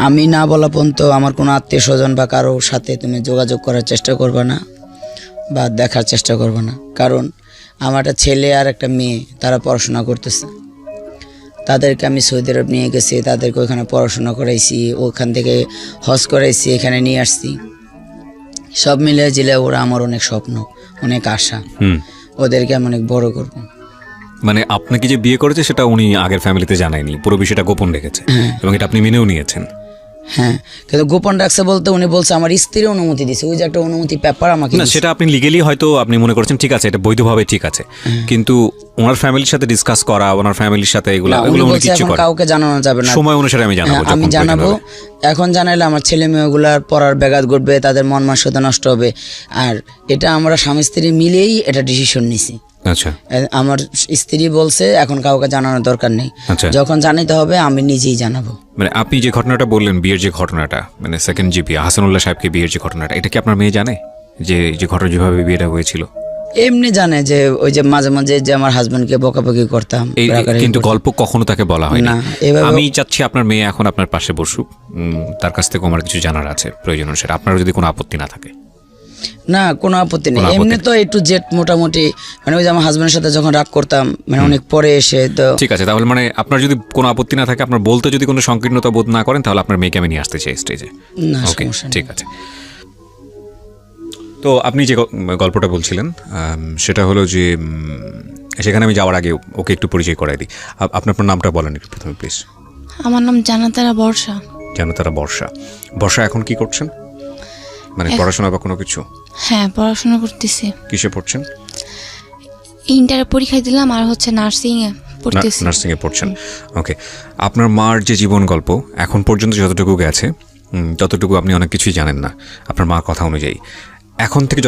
আমি না বলা পর্যন্ত আমার কোনো আত্মীয় স্বজন বা কারোর সাথে তুমি যোগাযোগ করার চেষ্টা করবে না বা দেখার চেষ্টা করবে না, কারণ আমার একটা ছেলে আর একটা মেয়ে, তারা পড়াশোনা করতেছে, তাদেরকে আমি সৌদি আরব নিয়ে গেছি, তাদেরকে ওইখানে পড়াশোনা করাইছি, ওখান থেকে হজ করাইছি, এখানে নিয়ে আসছি, সব মিলিয়ে জিলে ওরা আমার অনেক স্বপ্ন, অনেক আশা, ওদেরকে আমি অনেক বড় করব। মানে আপনাকে যে বিয়ে করেছে সেটা উনি আগের ফ্যামিলিতে জানায়নি, পুরো বিষয়টা গোপন রেখেছে, এবং এটা আপনি মেনেও নিয়েছেন। হ্যাঁ, কিন্তু গোপন রাখছে বলতে উনি বলছে আমার স্ত্রীর অনুমতি দিছে, ওই যে একটা অনুমতি পেপার আমাকে না, সেটা আপনি লিগেলি হয়তো আপনি মনে করছেন ঠিক আছে, এটা বৈধভাবে ঠিক আছে, কিন্তু ওনার ফ্যামিলির সাথে ডিসকাস করা, ওনার ফ্যামিলির সাথে এগুলো উনি উনি বলছে কিছু এখন করে কাউকে জানানো যাবে না, সময় অনুসারে আমি জানাবো, হ্যাঁ, আমি যখন জানাবো। প্রয়োজন হবে। এখন জানাইলে আমার ছেলে মেয়েগুলার পড়ার ব্যাঘাত ঘটবে, তাদের মন মানসিকতা নষ্ট হবে, আর এটা আমরা স্বামী স্ত্রী মিলেই এটা ডিসিশন নিছি। আচ্ছা আমার স্ত্রী বলছে এখন কাউকে জানানোর দরকার নেই, আচ্ছা। যখন জানাতে হবে আমি নিজেই জানাবো। মানে আপনি যে ঘটনাটা বললেন, বিয়ের যে ঘটনাটা, মানে সেকেন্ড জিপি হাসানুল্লাহ সাহেবকে বিয়ের যে ঘটনাটা, এটা কি আপনার মেয়ে জানে যে যে ঘটনা যেভাবে বিয়েটা হয়েছিল? এমনি জানে যে ওই যে মাঝে মাঝে যে আমার হাজবেন্ডকে বকাবকি করতাম, রাগারাগি কিন্তু করতাম। গল্প কখনো তাকে বলা হয় না। না, এভাবে আমি চাচ্ছি আপনার মেয়ে এখন আপনার পাশে বসুক, তার কাছ থেকে আমার কিছু জানার আছে প্রয়োজন অনুসারে, আপনার যদি কোনো আপত্তি না থাকে। না, কোনো আপত্তি নেই, কোনো আপত্তি এমনি তো একটু জেট মোটামুটি, মানে ওই যে আমার হাজবেন্ডের সাথে যখন রাগ করতাম, মানে অনেক পরে এসে তো। ঠিক আছে, তাহলে মানে আপনার যদি কোনো আপত্তি না থাকে, আপনার বলতে যদি কোনো সংকীর্ণতা বোধ না করেন, তাহলে আপনার মেয়েকে আমি নিয়ে আসতে চাই স্টেজে। না, ওকে, সমস্যা নেই। ঠিক আছে। তো আপনি যে গল্পটা বলছিলেন, সেটা হলো যে সেখানে আমি যাওয়ার আগে ওকে একটু পরিচয় করাই দিই। আপনার নামটা বলেন একটু প্রথমে প্লিজ। আমার নাম জানাতারা বর্ষা। জানাতারা বর্ষা। বর্ষা এখন কি করছেন, মানে পড়াশোনা বা কোনো কিছু? হ্যাঁ, পড়াশোনা করতেছি। কিসে পড়ছেন? ইন্টারে পরীক্ষা দিলাম, আর হচ্ছে নার্সিং এ পড়তেছি। নার্সিং এ পড়ছেন, ওকে। আপনার মার যে জীবন গল্প এখন পর্যন্ত যতটুকু গেছে, ততটুকু আপনি অনেক কিছুই জানেন না আপনার মার কথা অনুযায়ী। এখন থেকে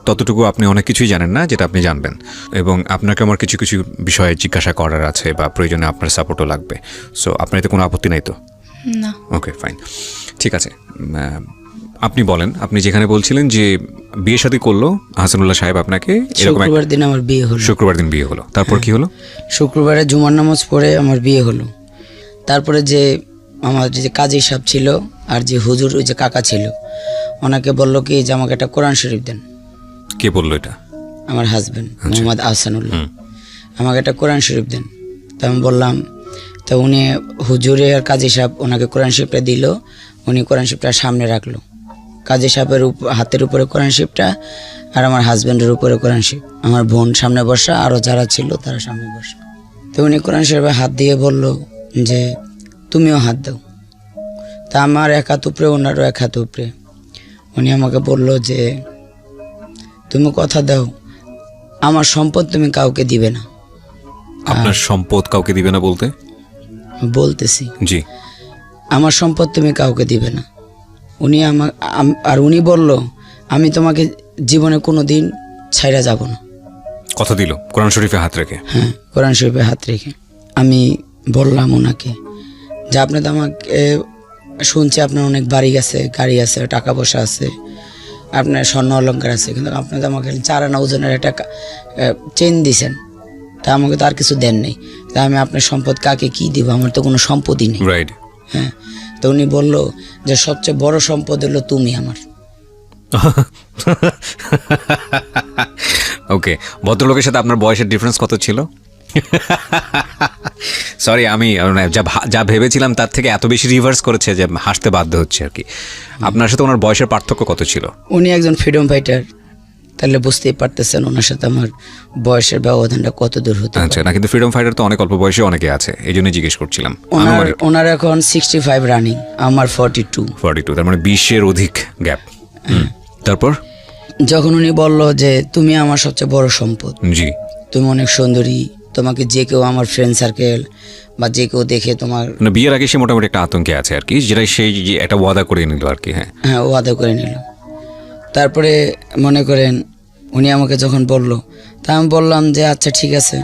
ততটুকু আপনি অনেক কিছুই জানেন না যেটা আপনি জানবেন, এবং আপনাকে আমার কিছু কিছু বিষয়ে জিজ্ঞাসা করার আছে বা প্রয়োজনে আপনার সাপোর্টও লাগবে। সো আপনার এতে কোনো আপত্তি নাই তো? না। ওকে, ফাইন, ঠিক আছে। আপনি বলেন, আপনি যেখানে বলছিলেন যে বিয়ে শাদী করলো হাসানুল্লাহ সাহেব আপনাকে, এরকম শুক্রবার দিন আমার বিয়ে হলো। শুক্রবার দিন বিয়ে হলো, তারপর কি হলো? শুক্রবারে জুমার নামাজ পড়ে আমার বিয়ে হলো। তারপরে যে আমার যে কাজী সাহেব ছিল আর যে হুজুর ওই যে কাকা ছিল, ওনাকে বললো কি যে আমাকে একটা কোরআন শরীফ দেন। কে বললো এটা? আমার হাজবেন্ড মোহাম্মদ আহসানুল্লাহ, আমাকে একটা কোরআন শরীফ দেন। তা আমি বললাম, তো উনি হুজুরে আর কাজী সাহেব ওনাকে কোরআন শরীফটা দিল, উনি কোরআন শরীফটা সামনে রাখলো। কাজী সাহেবের হাতের উপরে কোরআন শরীফটা আর আমার হাজব্যান্ডের উপরে কোরআন শরীফ, আমার বোন সামনে বসা, আরও যারা ছিল তারা সামনে বসা। তো উনি কোরআন শরীফে হাত দিয়ে বলল যে তুমিও হাত দাও। তা আমার এক হাত উপরে, ওনারও এক হাত উপরে। উনি আমাকে বলল যে তুমি কথা দাও আমার সম্পদ তুমি কাউকে দিবে না। আপনার সম্পদ কাউকে দিবে না বলতে? বলতেছি, জি। আমার সম্পদ তুমি কাউকে দিবে না। উনি আর উনি বলল আমি তোমাকে জীবনে কোনো দিন ছাইরা যাব না। কথা দিল কোরআন শরীফে হাত রেখে? হ্যাঁ, কোরআন শরীফে হাত রেখে। আমি বললাম ওনাকে যে আপনি তো আমাকে শুনছি আপনার অনেক বাড়ি আছে, গাড়ি আছে, টাকা পয়সা আছে, আপনার স্বর্ণ অলঙ্কার আছে, কিন্তু আপনি তো আমাকে 4 আনা ওজনের একটা চেন দিছেন, তা আমাকে তো আর কিছু দেন নেই। তা আমি আপনার সম্পদ কাকে কি দিব? আমার তো কোনো সম্পদই নেই। রাইট। হ্যাঁ, তো উনি বলল যে সবচেয়ে বড় সম্পদ হলো তুমি আমার। ওকে, ভদ্রলোকের সাথে আপনার বয়সের ডিফারেন্স কত ছিল? সরি, আমি যা ভেবেছিলাম তার থেকে এত বেশি রিভার্স করেছে যে হাসতে বাধ্য হচ্ছে আর কি। আপনার সাথে ওনার বয়সের পার্থক্য কত ছিল? উনি একজন ফ্রিডম ফাইটার, তাহলে বুঝতেই পারতেছেন ওনার সাথে আমার বয়সের ব্যবধানটা কত দূর হতে পারে। আচ্ছা, না কিন্তু ফ্রিডম ফাইটার তো অনেক অল্প বয়সে অনেকে আছে, এই জন্য জিজ্ঞেস করছিলাম। ওনার এখন 65 রানিং, আমার 42। তার মানে 20-এর অধিক গ্যাপ। তারপর যখন উনি বলল যে তুমি আমার সবচেয়ে বড় সম্পদ, জি, তুমি অনেক সুন্দরী, তোমাকে যে কেউ আমার ফ্রেন্ড সার্কেল বা যে কেউ দেখে তোমার, মানে বিয়ের আগে সে মোটামুটি একটা আতঙ্কে আছে আর কি, যেটা সেই যে একটা ওয়াদা করে নিল আর কি। হ্যাঁ হ্যাঁ, ও আদা করে নিল। তারপরে মনে করেন উনি আমাকে যখন বলল, তা আমি বললাম যে আচ্ছা ঠিক আছে।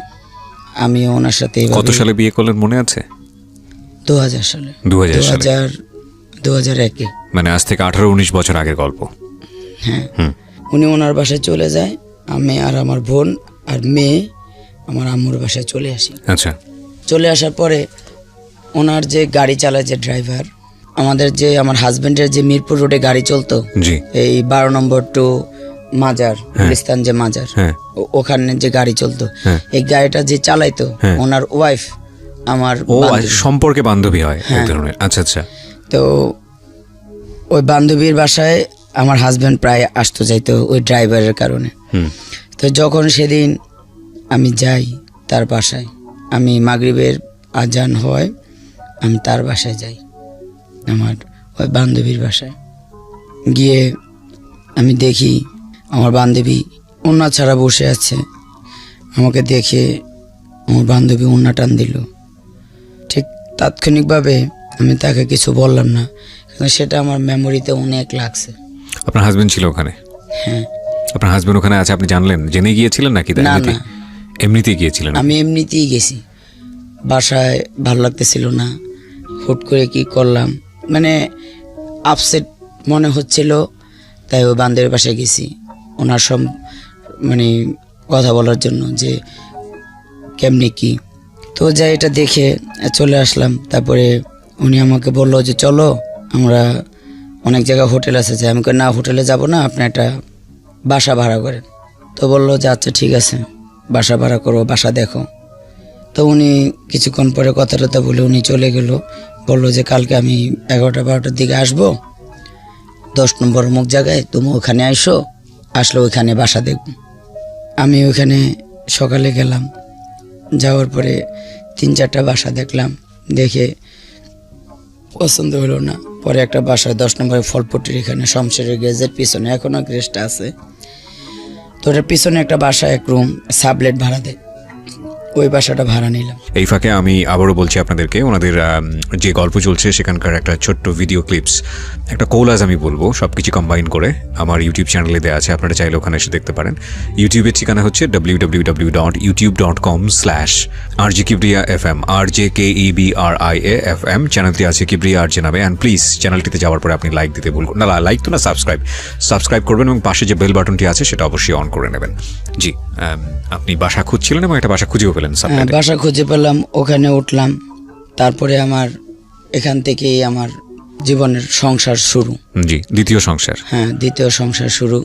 আমি ওনার সাথে কত সালে বিয়ে করলেন মনে আছে? 2000 সালে। 2001-এ। মানে আজ থেকে 18-19 বছর আগের গল্প। হ্যাঁ, উনি ওনার বাসায় চলে যায়, আমি আর আমার বোন আর মেয়ে আমার আম্মুর বাসায় চলে আসি। আচ্ছা, চলে আসার পরে ওনার যে গাড়ি চালায় যে ড্রাইভার, আমার হাজবেন্ডের যে মিরপুর রোডে গাড়ি চলতো, জি, এই 12 নম্বর টু মাজার, গুলিস্তান যে মাজার, ওখানে যে গাড়ি চলতো, এই গাড়িটা যে চালাইতো ওনার ওয়াইফ আমার সম্পর্কে বান্ধবী হয় এক ধরনের। আচ্ছা আচ্ছা। তো ওই বান্ধবীর বাসায় আমার হাজবেন্ড প্রায় আসতো যাইতো ওই ড্রাইভারের কারণে। তো যখন সেদিন আমি যাই তার বাসায়, আমি মাগরিবের আজান হয়, আমি তার বাসায় যাই, আমার ওই বান্ধবীর বাসায় গিয়ে আমি দেখি আমার বান্ধবী ওন্না ছাড়া বসে আছে। আমাকে দেখে আমার বান্ধবী ওন্না টান দিল। ঠিক তাৎক্ষণিকভাবে আমি তাকে কিছু বললাম না, কিন্তু সেটা আমার মেমোরিতে অনেক লাগছে। আপনার হাজবেন্ড ছিল ওখানে? হ্যাঁ। আপনার হাজবেন্ড ওখানে আছে আপনি জানলেন? জেনে গিয়েছিলেন নাকি? না না, এমনিতেই গিয়েছিলেন? আমি এমনিতেই গেছি। বাসায় ভালো লাগতেছিল না, হুট করে কি করলাম, মানে আপসেট মনে হচ্ছিল, তাই ওই বান্ধবীর বাসায় গেছি ওনার সব মানে কথা বলার জন্য যে কেমনি কি। তো যাই এটা দেখে চলে আসলাম। তারপরে উনি আমাকে বললো যে চলো আমরা অনেক জায়গায় হোটেল আছে, যে আমি না হোটেলে যাব না, আপনি একটা বাসা ভাড়া করেন। তো বললো যে আচ্ছা ঠিক আছে, বাসা ভাড়া করো, বাসা দেখো। তো উনি কিছুক্ষণ পরে কথা বলে উনি চলে গেল। বললো যে কালকে আমি 11টা-12টার দিকে আসবো 10 নম্বর অমুক জায়গায়, তুমি ওখানে আসলে ওইখানে বাসা দেখব। আমি ওইখানে সকালে গেলাম, যাওয়ার পরে 3-4টা বাসা দেখলাম, দেখে পছন্দ হলো না। পরে একটা বাসা 10 নম্বরে ফলপট্টির এখানে শমশেরের গ্যাজের পিছনে, এখনও গ্যারেজটা আছে, তো ওটার পিছনে একটা বাসা, এক রুম সাবলেট ভাড়া দেয়। ওই বাসাটা ভাড়া নিলাম। এই ফাঁকে আমি আবারও বলছি আপনাদেরকে, ওনাদের যে গল্প চলছে সেখানকার একটা ছোট্ট ভিডিও ক্লিপস, একটা কোলাজ আমি বলবো, সব কিছু কম্বাইন করে আমার ইউটিউব চ্যানেলে দেওয়া আছে, আপনারা চাইলে ওখানে এসে দেখতে পারেন। ইউটিউবের ঠিকানা হচ্ছে www.youtube.com/RJKibriya.fm, RJKEBRIA.FM। চ্যানেলটি আছে কিবরিয়া আরজে নামে। অ্যান্ড প্লিজ চ্যানেলটিতে যাওয়ার পরে আপনি লাইক দিতে ভুলবেন না, লাইক তো না, সাবস্ক্রাইব করবেন এবং পাশে যে বেল বাটনটি আছে সেটা অবশ্যই অন করে নেবেন। জি, আপনি বাসা খুঁজছিলেন এবং একটা বাসা খুঁজেও পেলেন। হ্যাঁ, বাসা খুঁজে পেলাম, ওখানে উঠলাম। তারপরে আমার এখান থেকেই আমার জীবনের সংসার শুরু। জি, দ্বিতীয় সংসার। হ্যাঁ, দ্বিতীয় সংসার শুরু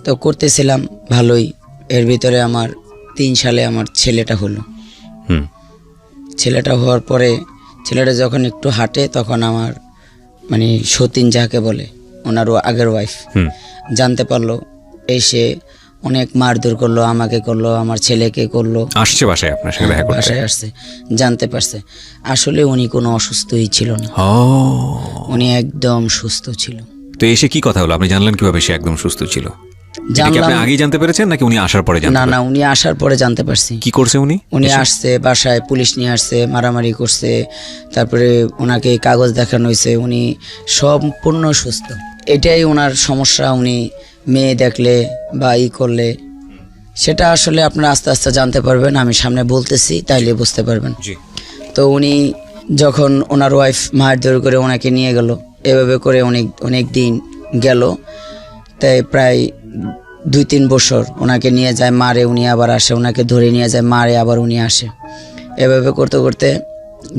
তো করতেছিলাম ভালোই। এর ভিতরে আমার 3 সালে আমার ছেলেটা হলো। ছেলেটা হওয়ার পরে ছেলেটা যখন একটু হাঁটে তখন আমার মানে সতীন যাকে বলে, ওনারও আগের ওয়াইফ জানতে পারলো, এসে অনেক মারধর করলো, আমাকে করলো, আমার ছেলেকে করলো। আসছে বাসায় আপনার সঙ্গে দেখা করতে? বাসায় আসছে, জানতে পারছে। আসলে উনি কোনো অসুস্থই ছিল না, উনি একদম সুস্থ ছিল। তো এসে কি কথা হলো, আপনি জানলেন কিভাবে সে একদম সুস্থ ছিল? জানলাম। আপনি আগেই জানতে পেরেছেন নাকি উনি আসার পরে জানতে? না, উনি আসার পরে জানতে পারছি। কি করছে উনি? উনি আসছে, বাসায় পুলিশ নিয়ে আসছে, মারামারি করছে, তারপরে ওনাকে কাগজ দেখানো হয়েছে, উনি সম্পূর্ণ সুস্থ। এটাই ওনার সমস্যা। উনি মেয়ে দেখলে বা করলে সেটা আসলে আপনারা আস্তে আস্তে জানতে পারবেন, আমি সামনে বলতেছি তাইলে বুঝতে পারবেন। তো উনি যখন ওনার ওয়াইফ মারধর করে ওনাকে নিয়ে গেল, এভাবে করে অনেক দিন গেল, তাই প্রায় 2-3 বছর ওনাকে নিয়ে যায়, মারে, উনি আবার আসে, ওনাকে ধরে নিয়ে যায়, মারে, আবার উনি আসে। এভাবে করতে করতে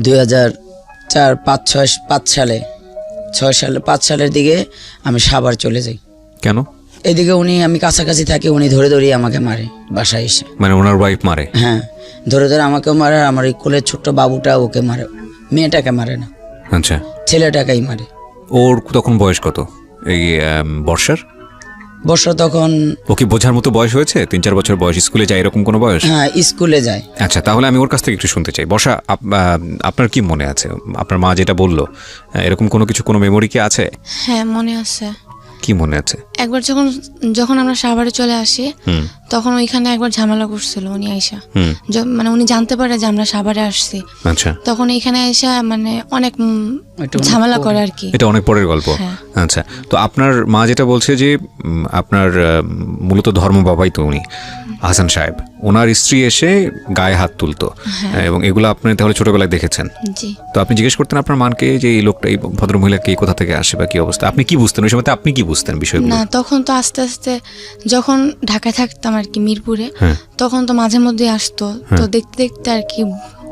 2004-5 সালের দিকে আমি সাভার চলে যাই। কেন? এদিকে আমি কাছাকাছি থাকি, উনি ধরে আমাকে মারে বাসায় এসে। মানে ওনার ওয়াইফ মারে? হ্যাঁ, ধরে আমাকে মারে, আমার এই কোলের ছোট্ট বাবুটা ওকে মারে, মেয়েটাকে মারে না। আচ্ছা, ছেলেটাকেই মারে। ওর তখন বয়স কত? এই বর্ষা তখন ওকে বোঝার মতো বয়স হয়েছে? 3-4 বছর বয়স, স্কুলে যায় এরকম কোনো বয়স? হ্যাঁ, স্কুলে যায়। আচ্ছা, তাহলে আমি ওর কাছ থেকে একটু শুনতে চাই। বর্ষা, আপনার কি মনে আছে, আপনার মা যেটা বললো, এরকম কোনো মেমোরি কি আছে? হ্যাঁ, মনে আছে। কি মনে আছে? একবার যখন আমরা সাভারে চলে আসি, তখন ওইখানে একবার ঝামেলা করছিল উনি আইসা। মানে উনি জানতে পারে যে আমরা সাভারে আসছি। আচ্ছা, তখন এখানে আইসা মানে অনেক ঝামেলা করে আর কি। এটা অনেক পরের গল্প। আচ্ছা, তো আপনার মা যেটা বলছে যে আপনার মূলত ধর্ম বাবাই তো উনি, হাসান সাহেব, ওনার স্ত্রী এসে গায়ে হাত তুলতো, এবং এগুলো আপনি তাহলে ছোটবেলায় দেখেছেন? জি। তো আপনি জিজ্ঞেস করতেন আপনার মাকে যে এই লোকটা, এই ভদ্রমহিলাকে কোথা থেকে আসে বা কি অবস্থা? আপনি কি বুঝতেন ওই সময়? আপনি কি বুঝতেন বিষয়গুলো? না, তখন তো আস্তে আস্তে যখন ঢাকায় থাকতাম আর কি, মিরপুরে, তখন তো মাঝে মধ্যে আসতো, তো দেখতে দেখতে আর কি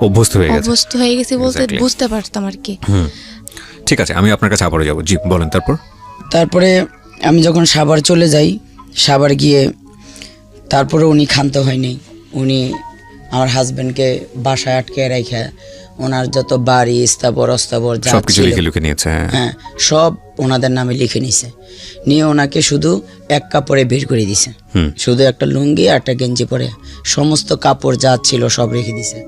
অভ্যস্ত হয়ে গেছে বলতে বুঝতে পারতাম আর কি। ঠিক আছে, আমি আপনার কাছে আবারও যাবো। জি, বলেন। তারপরে আমি যখন সাভার চলে যাই, সাভার গিয়ে তারপরে উনি ক্ষান্ত হয়নি। উনি আমার হাজবেন্ডকে বাসায় আটকে রেখে ওনার যত বাড়ি স্থাবর অস্থাবর যা ছিল লিখে নিয়েছে। হ্যাঁ, সব ওনাদের নামে লিখে নিছে, নিয়ে ওনাকে শুধু এক কাপড়ে বের করে দিছে। শুধু একটা লুঙ্গি আর একটা গেঞ্জি পরে সমস্ত কাপড় যা ছিল সব রেখে দিছে।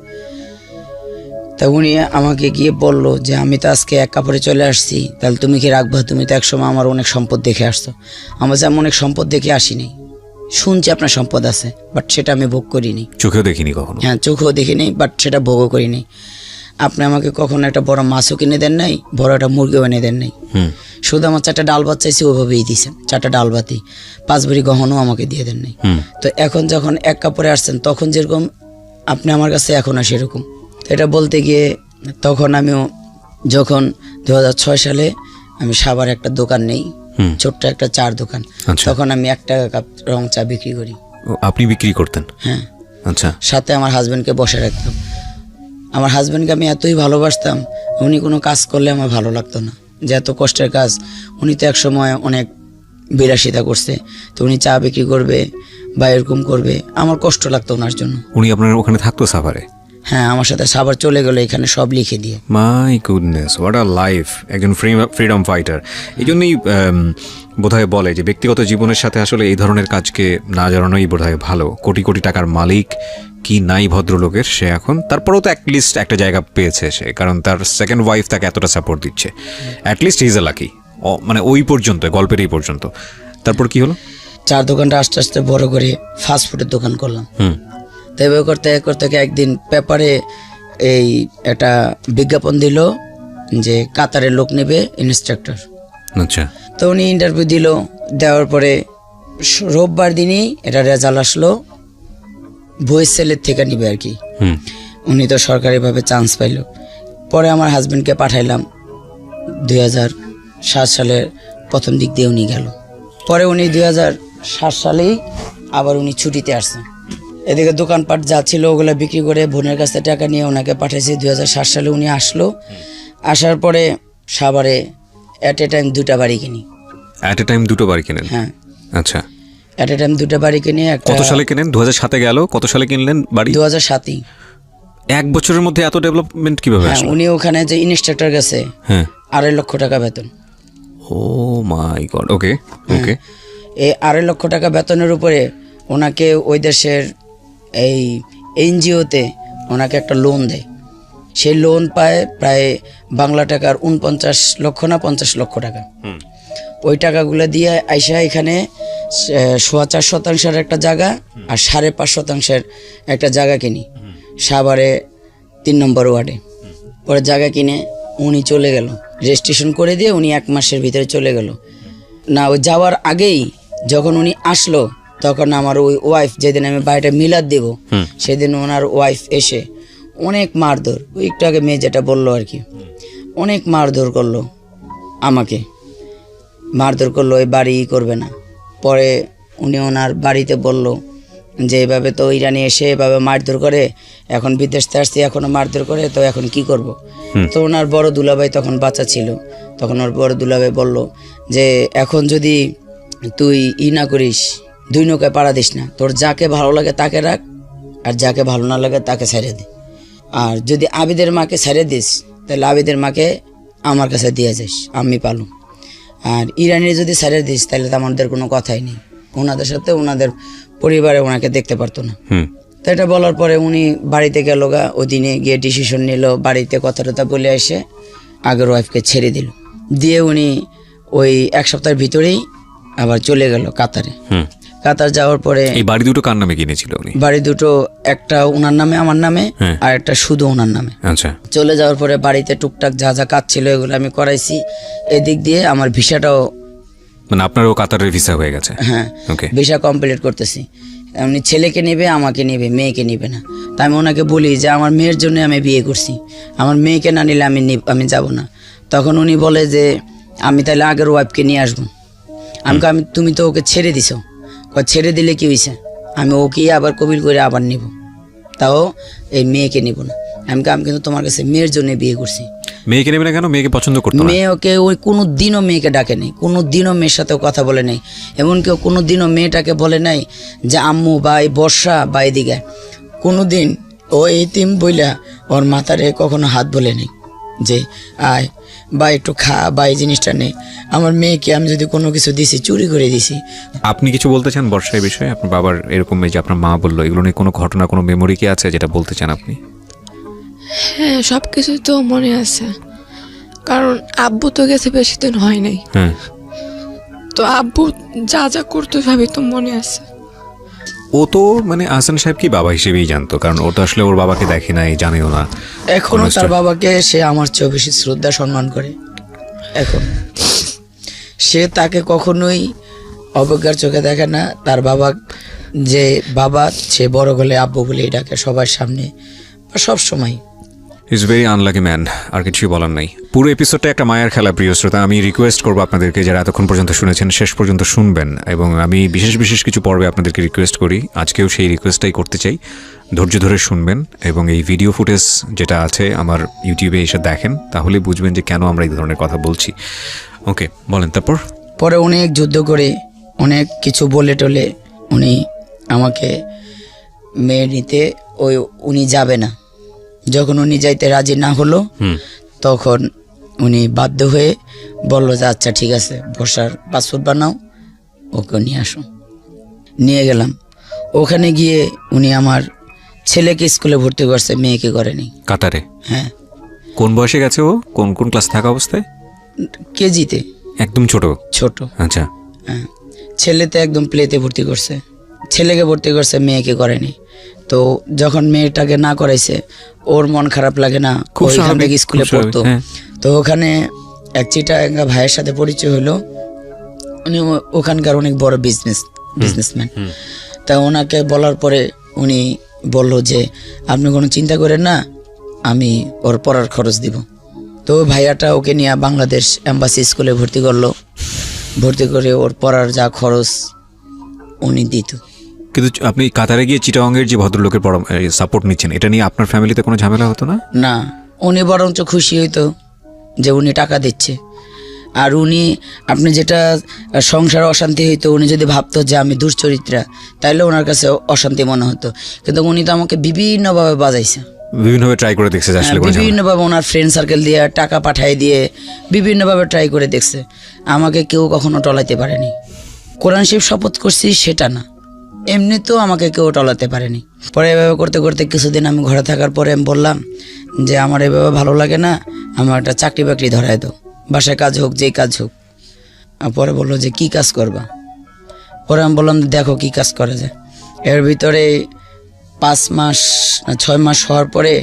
তা উনি আমাকে গিয়ে বললো যে আমি তো আজকে এক কাপড়ে চলে আসছি, তাহলে তুমি কি রাখবা? তুমি তো একসময় আমার অনেক সম্পদ দেখে আসছো। আমার যে আমি অনেক সম্পদ দেখে আসিনি, শুনছি আপনার সম্পদ আছে, বাট সেটা আমি ভোগ করিনি, চোখেও দেখিনি কখনো। হ্যাঁ, চোখেও দেখিনি, বাট সেটা ভোগও করিনি। আপনি আমাকে কখনো একটা বড় মাছও কিনে দেন নাই, বড় একটা মুরগিও এনে দেন নাই, শুধু আমার 4টা ডাল ভাত চাইছি, ওইভাবেই দিয়েছেন। 4টা ডাল ভাতি, 5 ভরি গহনও আমাকে দিয়ে দেন নাই। তো এখন যখন এক কাপড়ে আসছেন, তখন যেরকম আপনি আমার কাছে এখনও সেরকম। এটা বলতে গিয়ে তখন আমিও যখন 2006 সালে আমি সাভার একটা দোকান নেই, ছোট্ট একটা চার দোকান। তখন আমি 1 টাকা কাপ রং চা বিক্রি করি। আপনি বিক্রি করতেন? হ্যাঁ। আচ্ছা। সাথে আমার হাজবেন্ডকে বসে রাখতাম। আমার হাজবেন্ডকে আমি এতই ভালোবাসতাম, উনি কোনো কাজ করলে আমার ভালো লাগতো না, যে এত কষ্টের কাজ। উনি তো একসময় অনেক বিলাসিতা করছে, তো উনি চা বিক্রি করবে বা এরকম করবে, আমার কষ্ট লাগতো ওনার জন্য। উনি আপনার ওখানে থাকতো সাভারে? হ্যাঁ, আমার সাথে সাভার চলে গেল, এখানে সব লিখে দিয়ে। My goodness, what a life! একজন ফ্রিডম ফাইটার। এই জন্যই বোধহয় বলে যে ব্যক্তিগত জীবনের সাথে আসলে এই ধরনের কাজকে না জড়ানোই বোধহয় ভালো। কোটি কোটি টাকার মালিক কি নাই ভদ্রলোকের, সে এখন তারপরেও তো অ্যাটলিস্ট একটা জায়গা পেয়েছে সে, কারণ তার সেকেন্ড ওয়াইফ তাকে এতটা সাপোর্ট দিচ্ছে। At least is a lucky. মানে ওই পর্যন্ত, গল্পের এই পর্যন্ত। তারপর কি হলো? চার দোকানটা আস্তে আস্তে বড় করে ফাস্টফুডের দোকান করলাম। তো এভাবে করতে করতে একদিন পেপারে এই একটা বিজ্ঞাপন দিল যে কাতারের লোক নেবে ইনস্ট্রাক্টর। আচ্ছা। তো উনি ইন্টারভিউ দিল, দেওয়ার পরে রোববার দিনই এটা রেজাল্ট আসলো, ভয়েস সেলের থেকে নিবে আর কি। উনি তো সরকারিভাবে চান্স পাইল। পরে আমার হাজব্যান্ডকে পাঠাইলাম, 2007 সালের প্রথম দিক দিয়ে উনি গেল। পরে উনি 2007 সালেই আবার উনি ছুটিতে আসছেন। এদিকে দোকানপাট যা ছিল ওগুলো বিক্রি করে বোনের কাছে টাকা নিয়ে ওনাকে পাঠাইছি। 2007 সালে উনি আসলো, আসার পরে সাভারে অ্যাট এ টাইম 2টা বাড়ি কিনি। অ্যাট এ টাইম 2টো বাড়ি কিনেন? হ্যাঁ। আচ্ছা। অ্যাট এ টাইম 2টা বাড়ি কিনে কত সালে কিনেন? 2007-এ গেল, কত সালে কিনলেন বাড়ি? 2007-ই। 1 বছরের মধ্যে এত ডেভেলপমেন্ট কিভাবে হ্যাঁ, আসলো? উনি ওখানে যে ইনস্ট্রাক্টর গেছে, হ্যাঁ, 2.5 লক্ষ টাকা বেতন। ও মাই গড। ওকে ওকে। এই 2.5 লক্ষ টাকা বেতনের উপরে ওনাকে ওই দেশের এই এনজিওতে ওনাকে একটা লোন দেয়। সেই লোন পায় প্রায় বাংলা টাকার 49 লক্ষ না 50 লক্ষ টাকা। ওই টাকাগুলো দিয়ে আইসা এখানে 4.25% একটা জায়গা আর 5.5% একটা জায়গা কিনি সাভারে 3 নম্বর ওয়ার্ডে। পরে জায়গা কিনে উনি চলে গেল, রেজিস্ট্রেশন করে দিয়ে উনি 1 মাসের ভিতরে চলে গেল। না, ওই যাওয়ার আগেই যখন উনি আসলো তখন আমার ওই ওয়াইফ, যেদিন আমি বাড়িটা মিলাদ দেব সেদিন ওনার ওয়াইফ এসে অনেক মারধর, ওই একটু আগে মেয়ে যেটা বললো আর কি, অনেক মারধর করলো আমাকে, মারধর করলো, এই বাড়ি করবে না। পরে উনি ওনার বাড়িতে বলল যে এভাবে তো ইরানি এসে এভাবে মারধর করে, এখন বিদেশে আসছি এখনও মারধর করে, তো এখন কি করব। তো ওনার বড় দুলাভাই তখন বাচ্চা ছিল, তখন ওর বড় দুলাভাই বলল যে এখন যদি তুই না করিস, 2 নৌকায় পাড়া দিস না, তোর যাকে ভালো লাগে তাকে রাখ, আর যাকে ভালো না লাগে তাকে ছেড়ে দে। আর যদি আবিদের মাকে ছেড়ে দিস তাহলে আবিদের মাকে আমার কাছে দিয়ে যাস, আমি পালু। আর ইরানির যদি ছেড়ে দিস তাহলে তো আমাদের কোনো কথাই নেই, ওনাদের সাথে ওনাদের পরিবারে ওনাকে দেখতে পারতো না। তো এটা বলার পরে উনি বাড়িতে গেল গা, ওই দিনে গিয়ে ডিসিশন নিল, বাড়িতে কথা টথা বলে এসে আগের ওয়াইফকে ছেড়ে দিল। দিয়ে উনি ওই 1 সপ্তাহের ভিতরেই আবার চলে গেল কাতারে। কাতার যাওয়ার পরে এই বাড়ি দুটো কার নামে কিনেছিল উনি? বাড়ি দুটো, একটা ওনার নামে আমার নামে, আর একটা শুধু ওনার নামে। আচ্ছা। চলে যাওয়ার পরে বাড়িতে টুকটাক যা যা কাজ ছিল এগুলো আমি করাইছি। এদিক দিয়ে আমার ভিসাটাও, মানে আপনারও কাতারের ভিসা হয়ে গেছে? হ্যাঁ, ওকে। ভিসা কমপ্লিট করতেছি। উনি ছেলেকে নেবে, আমাকে নেবে, মেয়েকে নেবে না। তাই আমি ওনাকে বলি যে আমার মেয়ের জন্য আমি বিয়ে করছি, আমার মেয়েকে না নিলে আমি যাব না। তখন উনি বলে যে আমি তাহলে আগের ওয়াইফকে নিয়ে আসবো। আমি তুমি তো ওকে ছেড়ে দিছো, ছেড়ে দিলে কি হয়েছে, আমি ওকে আবার কবিল করে আবার নিব, তাও এই মেয়েকে নিব না। আমি কিন্তু তোমার কাছে মেয়ের জন্য বিয়ে করছি। মেয়েকে নেবে না কেন? মেয়েকে পছন্দ করতো না? মেয়ে ওকে ওই কোনো দিনও মেয়েকে ডাকে নেই, কোনো দিনও মেয়ের সাথেও কথা বলে নেই, এমনকি কোনো দিনও মেয়েটাকে বলে নাই যে আম্মু বা এই বর্ষা বা এদিকে। কোনো দিন ও এই তিম বইলা ওর মাথারে কখনো হাত বলে নেই যে আয় বা একটু খা বা এই জিনিসটা নেই। আমার মেয়েকে আমি যদি কোনো কিছু দিছি, চুরি করে দিছি। আপনি কিছু বলতে চান বর্ষার বিষয়ে? আপনার বাবার এরকম, এই যে আপনার মা বললো, এগুলো নিয়ে কোনো ঘটনা, কোনো মেমোরি কি আছে যেটা বলতে চান আপনি? হ্যাঁ, সব কিছুই তো মনে আছে, কারণ আব্বু তো গেছে বেশি দিন হয় নাই। হ্যাঁ। তো আব্বু যা যা করতো সবই তো মনে আছে। ও তো মানে আহসান সাহেব কি বাবা হিসেবেই জানতো, কারণ ও তো আসলে ওর বাবাকে দেখে নাই, জানেও না। এখনো তার বাবাকে সে আমার চেয়ে বেশি শ্রদ্ধা সম্মান করে। এখন সে তাকে কখনোই অবজ্ঞার চোখে দেখে না। তার বাবা যে বাবা, সে বড় গলে আব্বু বলেই ডাকে সবার সামনে বা সব সময়। ইজ ভেরি আনলাকি ম্যান, আর কিছুই বলার নাই। পুরো এপিসোডটা একটা মায়ের খেলা, প্রিয় শ্রোতা। আমি রিকোয়েস্ট করবো আপনাদেরকে, যারা এতক্ষণ পর্যন্ত শুনেছেন, শেষ পর্যন্ত শুনবেন। এবং আমি বিশেষ বিশেষ কিছু পর্বে আপনাদেরকে রিকোয়েস্ট করি, আজকেও সেই রিকোয়েস্টটাই করতে চাই। ধৈর্য ধরে শুনবেন এবং এই ভিডিও ফুটেজ যেটা আছে আমার ইউটিউবে এসে দেখেন, তাহলে বুঝবেন যে কেন আমরা এই ধরনের কথা বলছি। ওকে, বলেন তারপর। পরে অনেক যুদ্ধ করে অনেক কিছু বলে টলে উনি আমাকে মেয়ে নিতে উনি যাবে না। যখন উনি যাইতে রাজি না হলো তখন উনি বাধ্য হয়ে বললো যে আচ্ছা ঠিক আছে, বর্ষার পাসপোর্ট বানাও, ওকে নিয়ে আসো। নিয়ে গেলাম। ওখানে গিয়ে উনি আমার ছেলেকে স্কুলে ভর্তি করছে, মেয়েকে করেনি। কাতারে? হ্যাঁ। কোন বয়সে গেছে ও? কোন কোন ক্লাস থাকা অবস্থায়? কেজিতে। একদম ছোট? ছোট। আচ্ছা। হ্যাঁ, ছেলেতে একদম প্লেতে ভর্তি করছে। ছেলেকে ভর্তি করছে, মেয়েকে করেনি। তো যখন মেয়েটাকে না করাইছে ওর মন খারাপ লাগে না, খুব ওইখান স্বাভাবিক, থেকে স্কুলে খুব স্বাভাবিক, পড়তো। হ্যাঁ। তো ওখানে এক চিটাঙ্গা ভাইয়ের সাথে পরিচয় হলো, উনি ওখানকার অনেক বড় বিজনেসম্যান। তা ওনাকে বলার পরে উনি বলল যে আপনি কোনো চিন্তা করেন না, আমি ওর পড়ার খরচ দিব। তো ভাইয়াটা ওকে নিয়ে বাংলাদেশ এম্বাসি স্কুলে ভর্তি করলো, ভর্তি করে ওর পড়ার যা খরচ উনি দিত। কিন্তু আপনি কাতারে গিয়ে চিটাগংয়ের যে ভদ্রলোকের সাপোর্ট নিচ্ছেন, এটা নিয়ে আপনার ফ্যামিলিতে কোনো ঝামেলা হতো না? না, উনি বরঞ্চ খুশি হইতো যে উনি টাকা দিচ্ছে। আর উনি, আপনি যেটা সংসারে অশান্তি হইতো, উনি যদি ভাবতো যে আমি দুশ্চরিত্রা, তাইলে ওনার কাছে অশান্তি মনে হতো। কিন্তু উনি তো আমাকে বিভিন্নভাবে বাজাইছে, বিভিন্নভাবে ট্রাই করে দেখছে যে আসলে কোনো ঝামেলা। বিভিন্নভাবে ওনার ফ্রেন্ড সার্কেল দিয়ে টাকা পাঠাই দিয়ে বিভিন্নভাবে ট্রাই করে দেখছে। আমাকে কেউ কখনো টলাইতে পারেনি। কোরআন শরীফ শপথ করছি সেটা না, এমনিতেও আমাকে কেউ টলাতে পারেনি। পরে এভাবে করতে করতে কিছুদিন আমি ঘরে থাকার পরে আমি বললাম যে আমার এভাবে ভালো লাগে না, আমার একটা চাকরি বাকরি ধরাই দাও, বাসায় কাজ হোক, যেই কাজ হোক। আর পরে বললো যে কি কাজ করবা? পরে আমি বললাম দেখো কি কাজ করা যায়। এর ভিতরে 5 মাস 6 মাস হওয়ার পরে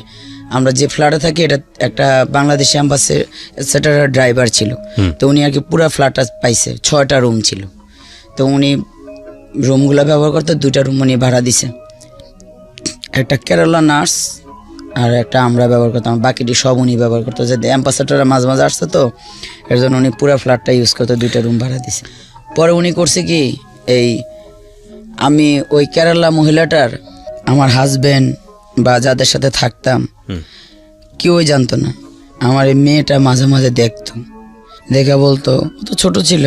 আমরা যে ফ্ল্যাটে থাকি, এটা একটা বাংলাদেশি অ্যাম্বাসির সেটার ড্রাইভার ছিল। তো উনি আর কি পুরো ফ্ল্যাটটা পাইছে, 6টা রুম ছিল। তো উনি রুমগুলো ব্যবহার করতে 2টা রুম উনি ভাড়া দিছে, একটা কেরালা নার্স আর একটা আমরা ব্যবহার করতাম, বাকিটি সব উনি ব্যবহার করতো। যে অ্যাম্বাসেডাররা মাঝে মাঝে আসতো, তো এর জন্য উনি পুরো ফ্ল্যাটটা ইউজ করতো, 2টা রুম ভাড়া দিছে। পরে উনি করছে কি, এই আমি ওই কেরালা মহিলাটার, আমার হাজবেন্ড বা যাদের সাথে থাকতাম কেউই জানতো না। আমার এই মেয়েটা মাঝে মাঝে দেখতো, দেখে বলতো, ও তো ছোট ছিল,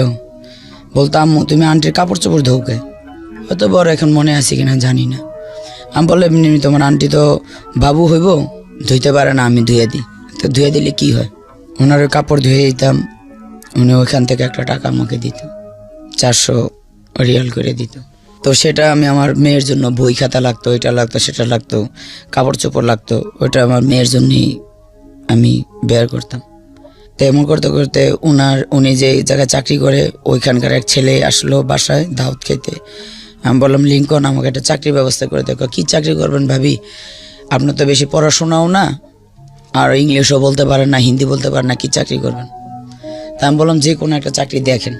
বলতো আম্মু তুমি আন্টির কাপড় চোপড় ধোকে। হয়তো বড় এখন মনে আছে কিনা জানি না। আমি বললাম এমনি তোমার আন্টি তো বাবু হইব, ধুইতে পারে না, আমি ধুয়ে দিই। তো ধুয়ে দিলে কি হয়? ওনার ওই কাপড় ধুয়ে দিতাম, উনি ওইখান থেকে একটা টাকা আমাকে দিত, 400 রিয়াল করে দিত। তো সেটা আমি আমার মেয়ের জন্য বই খাতা লাগতো, এটা লাগতো, সেটা লাগতো, কাপড় চোপড় লাগতো, ওইটা আমার মেয়ের জন্যই আমি বের করতাম। তো এমন করতে করতে উনি যে জায়গায় চাকরি করে, ওইখানকার এক ছেলে আসলো বাসায় দাওয়াত খেতে। আমি বললাম লিঙ্কন আমাকে একটা চাকরির ব্যবস্থা করে দেখো। কি চাকরি করবেন ভাবি, আপনার তো বেশি পড়াশোনাও না, আর ইংলিশও বলতে পারেন না, হিন্দি বলতে পারেন না, কি চাকরি করবেন? তা আমি বললাম যে কোনো একটা চাকরি দেখেন,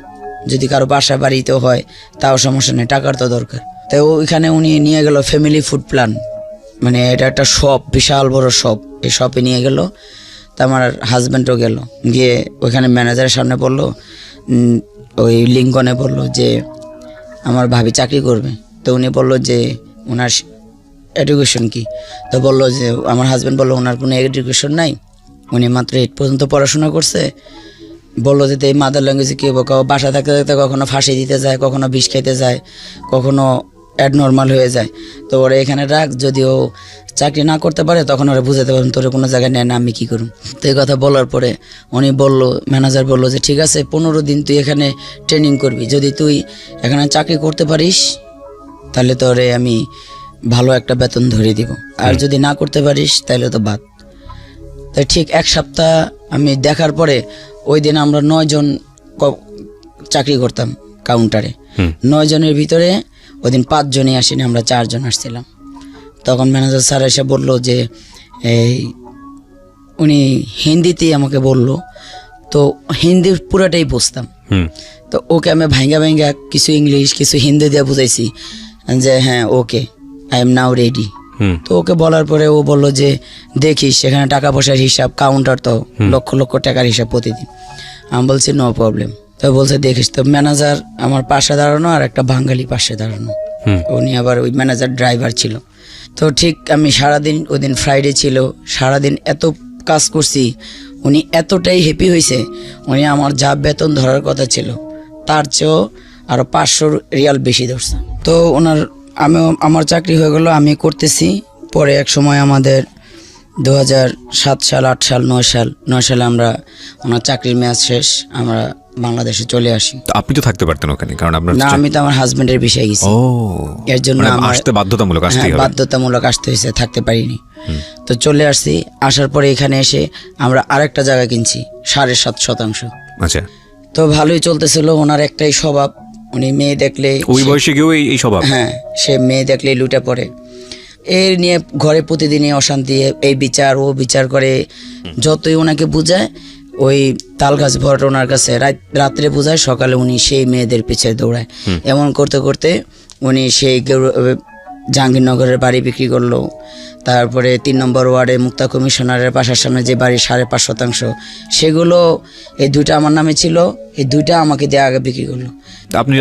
যদি কারো বাসা বাড়িতেও হয় তাও সমস্যা নেই, টাকার তো দরকার। তো ওইখানে উনি নিয়ে গেল ফ্যামিলি ফুড প্ল্যান, মানে এটা একটা শপ, বিশাল বড় শপ। এই শপে নিয়ে গেল। তা আমার হাজব্যান্ডও গেল, গিয়ে ওইখানে ম্যানেজারের সামনে বললো, ওই লিঙ্কনে বললো যে আমার ভাবি চাকরি করবে। তো উনি বললো যে ওনার এডুকেশন কি? তো বললো যে আমার হাজব্যান্ড বললো ওনার কোনো এডুকেশন নাই, উনি মাত্র 8 পর্যন্ত পড়াশোনা করছে। বললো যে এই মাদার ল্যাঙ্গুয়েজে কী হবো, বাসা থাকতে থাকতে কখনো ফাঁসি দিতে যায়, কখনো বিষ খাইতে যায়, কখনো অ্যাডনর্মাল হয়ে যায়। তো ওরা এখানে রাখ, যদি ও চাকরি না করতে পারে তখন ওরা বুঝাতে পারবেন তোর কোনো জায়গায় নেয় না, আমি কী করুন। তো এই কথা বলার পরে উনি বললো, ম্যানেজার বললো যে ঠিক আছে 15 দিন তুই এখানে ট্রেনিং করবি, যদি তুই এখানে চাকরি করতে পারিস তাহলে তোরে আমি ভালো একটা বেতন ধরে দিব, আর যদি না করতে পারিস তাহলে তো বাদ। তাই ঠিক 1 সপ্তাহ আমি দেখার পরে ওই দিন আমরা 9 জন চাকরি করতাম কাউন্টারে। 9 জনের ভিতরে ওই দিন 5 জনই আসেনি, আমরা 4 জন আসছিলাম। তখন ম্যানেজার স্যার এসে বললো যে এই উনি হিন্দিতেই আমাকে বললো, তো হিন্দি পুরোটাই বুঝতাম। তো ওকে আমি ভাঙ্গা কিছু ইংলিশ কিছু হিন্দি দিয়ে বুঝাইছি যে হ্যাঁ okay I am now ready. তো ওকে বলার পরে ও বললো যে দেখিস সেখানে টাকা পয়সার হিসাব, কাউন্টার তো লক্ষ লক্ষ টাকার হিসাব প্রতিদিন। আমি বলছি নো প্রবলেম। তো বলছে দেখিস। তো ম্যানেজার আমার পাশে দাঁড়ানো আর একটা বাঙালি পাশে দাঁড়ানো, উনি আবার ওই ম্যানেজার ড্রাইভার ছিল। তো ঠিক আমি সারাদিন, ওই দিন ফ্রাইডে ছিল, সারাদিন এত কাজ করছি, উনি এতটাই হ্যাপি হয়েছে, উনি আমার যা বেতন ধরার কথা ছিল তার চেয়েও আরও 500 রিয়াল বেশি ধরছে। তো আমার চাকরি হয়ে গেল, আমি করতেছি। পরে এক সময় আমাদের 2007 সাল 8 সাল 9 সালে আমরা ওনার চাকরির মেয়াদ শেষ, আমরা বাংলাদেশে চলে আসি। তো আপনি তো থাকতে পারতেন ওখানে, কারণ আপনার না, আমি তো আমার হাজবেন্ডের বিষয়ে গেছি, এর জন্য আমার আসতে বাধ্যতামূলক আসতে হবে। বাধ্যতামূলক আসতে হয়েছে, থাকতে পারিনি। তো চলে আসছি। আসার পরে এখানে এসে আমরা আরেকটা জায়গা কিনছি 7.5 শতাংশ। আচ্ছা। তো ভালোই চলতেছিল। ওনার একটাই স্বভাব, উনি মেয়ে দেখলে ওই বয়সে গিয়েও এই স্বভাব? হ্যাঁ, সে মেয়ে দেখলে লুটে পড়ে। এর নিয়ে ঘরে প্রতিদিনই অশান্তি, এই বিচার ও বিচার করে। যতই ওনাকে বুঝায়, ওই তাল গাছ ভরাট ওনার কাছে রাত্রে বোঝায়, সকালে উনি সেই মেয়েদের পিছিয়ে দৌড়ায়। এমন করতে করতে উনি সেই জাহাঙ্গীরনগরের বাড়ি বিক্রি করলো। তারপরে 3 নম্বর ওয়ার্ডে মুক্তা কমিশনারের বাসার সামনে যে বাড়ি 5.5% সেগুলো, এই 2টা আমার নামে ছিল, এই 2টা আমাকে দিয়ে আগে বিক্রি করলো।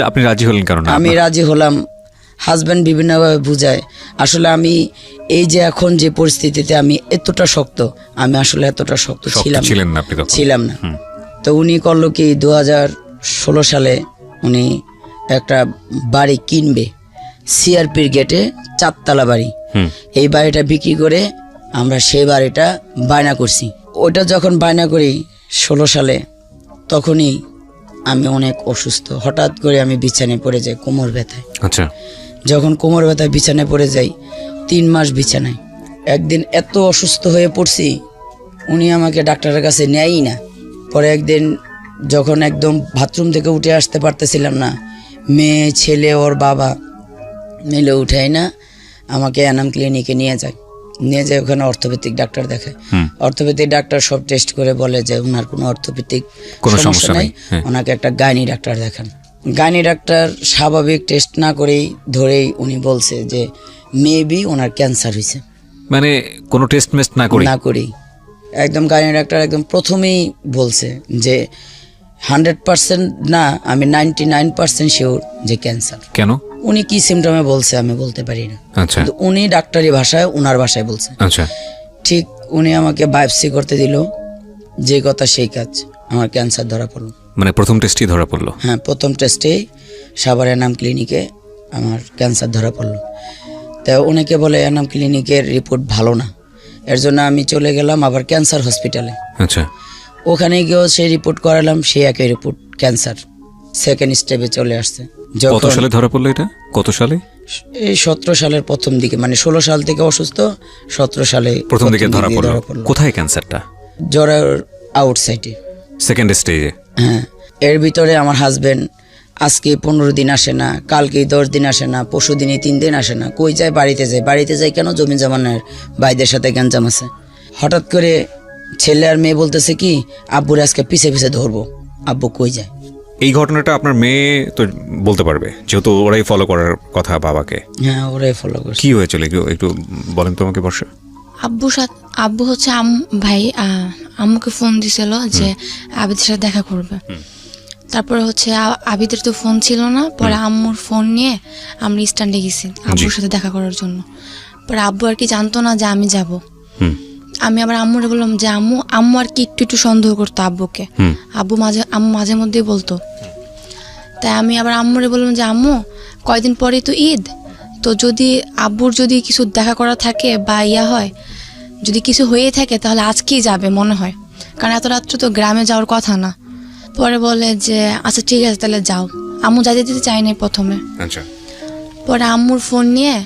আপনি রাজি হলেন কারণ? আমি রাজি হলাম। হাজব্যান্ড বিভিন্নভাবে বুঝায়। আসলে আমি এই যে এখন যে পরিস্থিতিতে আমি এতটা শক্ত, আমি আসলে এতটা শক্ত ছিলাম না। তো উনি করলো কি, 2016 সালে উনি একটা বাড়ি কিনবে, সিআরপির গেটে 4 তলা বাড়ি। এই বাড়িটা বিক্রি করে আমরা সেই বাড়িটা বায়না করছি। ওইটা যখন বায়না করি 16 সালে, তখনই আমি অনেক অসুস্থ। হঠাৎ করে আমি বিছানায় পড়ে যাই কোমর ব্যথায়। আচ্ছা। যখন কোমর ব্যথায় বিছানায় পড়ে যাই, 3 মাস বিছানায়। একদিন এত অসুস্থ হয়ে পড়ছি, উনি আমাকে ডাক্তারের কাছে নেয়ই না। পরে একদিন যখন একদম বাথরুম থেকে উঠে আসতে পারতেছিলাম না, মেয়ে ছেলে ওর বাবা মিলে উঠাই না, আমাকে এনাম ক্লিনিকে নিয়ে যায়। ওখানে অর্থোপেডিক ডাক্তার দেখায়। অর্থোপেডিক ডাক্তার সব টেস্ট করে বলে যে ওনার কোনো অর্থোপেডিক সমস্যা নেই, ওনাকে একটা গাইনি ডাক্তার দেখান। গাইনি ডাক্তার স্বাভাবিক টেস্ট না করেই ধরেই উনি বলছে যে মেবি ওনার ক্যান্সার হয়েছে। মানে কোনো টেস্ট মেস্ট না করেই একদম গাইনি ডাক্তার একদম প্রথমেই বলছে যে 100% না, আমি 99% শিওর যে ক্যান্সার। কেন? উনি কি সিমটমে বলছে আমি বলতে পারি না। আচ্ছা। কিন্তু উনি ডাক্তারি ভাষায়, ওনার ভাষায় বলছে। আচ্ছা। ঠিক উনি আমাকে বায়োপসি করতে দিল, যে কথা সেই কাজ, আমার ক্যান্সার ধরা পড়লো। মানে প্রথম টেস্টই ধরা পড়লো? হ্যাঁ, প্রথম টেস্টেই সাভার এনাম ক্লিনিকে আমার ক্যান্সার ধরা পড়লো। তা অনেকে বলে এনাম ক্লিনিকের রিপোর্ট ভালো না, এর জন্য আমি চলে গেলাম আবার ক্যান্সার হসপিটালে। আচ্ছা। ওখানে গিয়েও সেই রিপোর্ট করালাম, সেই একই রিপোর্ট, ক্যান্সার 2nd স্টেপে চলে আসছে। কত সালে ধরা পড়লো এটা? কত সালে? এই 17 সালের প্রথম দিকে, মানে 16 সাল থেকে অসুস্থ, 17 সালে প্রথম দিকে ধরা পড়লো। কোথায় ক্যান্সারটা? জ্বরের আউটসাইডে, 2nd স্টেজে। হ্যাঁ। এর ভিতরে আমার হাজবেন্ড আজকে 15 দিন আসে না, কালকে 10 দিন আসে না, পরশু দিনে 3 দিন আসে না। কই যায়? বাড়িতে যায় কেন? জমি জমানের ভাইদের সাথে গ্যাঞ্জাম আছে। হঠাৎ করে ছেলে আর মেয়ে বলতেছে কি, আব্বুর আজকে পিছে পিছে ধরবো। আব্বু কই যায়? এই ঘটনাটা আপনার মেয়ে তো বলতে পারবে, যেহেতু ওরাই ফলো করার কথা বাবাকে। হ্যাঁ, ওরাই ফলো করছে। কি হয়েছিল একটু বলেন তো আমাকে বর্ষা। আব্বু হচ্ছে ভাই আম্মুকে ফোন দিছিল যে আবিদের সাথে দেখা করবে। তারপরে হচ্ছে আবিদের তো ফোন ছিল না, পরে আম্মুর ফোন নিয়ে আমরা স্ট্যান্ডে গেছি আব্বুর সাথে দেখা করার জন্য। পরে আব্বু আর কি জানতো না যে আমি যাব। আমি আবার আম্মুরে বললাম যে আম্মু আর কি একটু সন্দেহ করতো আব্বুকে। আম্মু মাঝে মধ্যেই বলতো। তাই আমি আবার আম্মুরে বললাম যে আম্মু, কয়দিন পরেই তো ঈদ, তো যদি আব্বুর যদি কিছু দেখা করা থাকে বা হয়, যদি কিছু হয়ে থাকে তাহলে আজকেই যাবে মনে হয়, কারণ এত রাত্রে তো গ্রামে যাওয়ার কথা না। পরে বলে যে আচ্ছা ঠিক আছে তাহলে যাও। আম্মু যাইতে দিতে চাই নাই প্রথমে। আচ্ছা। পরে আম্মুর ফোন নিয়ে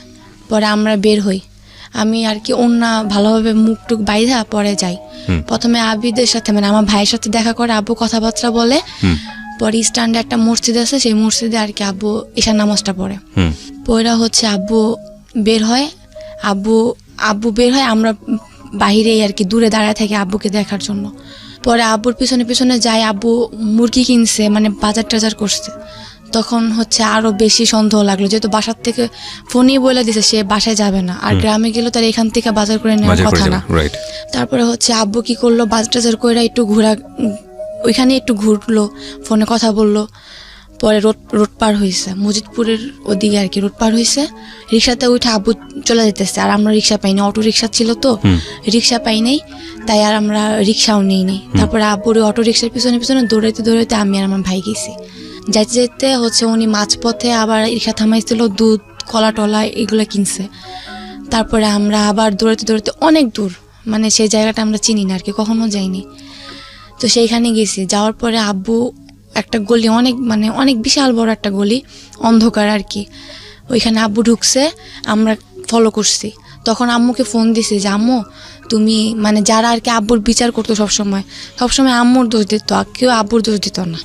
পরে আমরা বের হই। আমি আর কি অন্য ভালোভাবে মুখ টুক বাইধা পরে যাই। প্রথমে আবিদের সাথে, মানে আমার ভাইয়ের সাথে দেখা করে আব্বু কথাবার্তা বলে। পরে স্ট্যান্ডে একটা মসজিদ আছে, সেই মসজিদে আর কি আব্বু ঈশার নামাজটা পড়ে। পরে হচ্ছে আব্বু বের হয়, আমরা বাহিরেই আর কি দূরে দাঁড়ায় থাকি আব্বুকে দেখার জন্য। পরে আব্বুর পিছনে পিছনে যাই, আব্বু মুরগি কিনছে, মানে বাজার টাজার করছে। তখন হচ্ছে আরো বেশি সন্দেহ লাগলো, যেহেতু বাসার থেকে ফোনই বলে দিছে সে বাসায় যাবে না, আর গ্রামে গেলে তার এখান থেকে বাজার করে নেওয়ার কথা না। তারপরে হচ্ছে আব্বু কি করলো, বাজার টাজার করে একটু ওইখানে একটু ঘুরলো, ফোনে কথা বললো। পরে রোড পার হয়েছে, মজিদপুরের ওদিকে আর কি রোড পার হয়েছে। রিক্সাতে উঠে আব্বু চলে যেতেছে, আর আমরা রিক্সা পাইনি, অটো রিক্সা ছিল তো, রিক্সা পাই নাই, তাই আর আমরা রিক্সাও নেই। তারপরে আব্বুর অটো রিক্সার পিছনে পিছনে দৌড়াইতে আমি আর আমার ভাই গেছি। যাইতে যেতে হচ্ছে উনি মাঝপথে আবার রিক্সা থামাইছিল, দুধ কলা টলা এগুলো কিনছে। তারপরে আমরা আবার দৌড়াইতে অনেক দূর, মানে সেই জায়গাটা আমরা চিনি না আর কি, কখনো যাইনি। তো সেইখানে গেছি, যাওয়ার পরে আব্বু একটা গলি, অনেক বিশাল বড় একটা গলি, অন্ধকার আর কি, ওইখানে আব্বু ঢুকছে, আমরা ফলো করছি। তখন আম্মুকে ফোন দিছে যে আম্মু তুমি মানে যারা আর কি আব্বুর বিচার করতো সবসময় আম্মুর দোষ দিত, আর কেউ আব্বুর দোষ দিত না।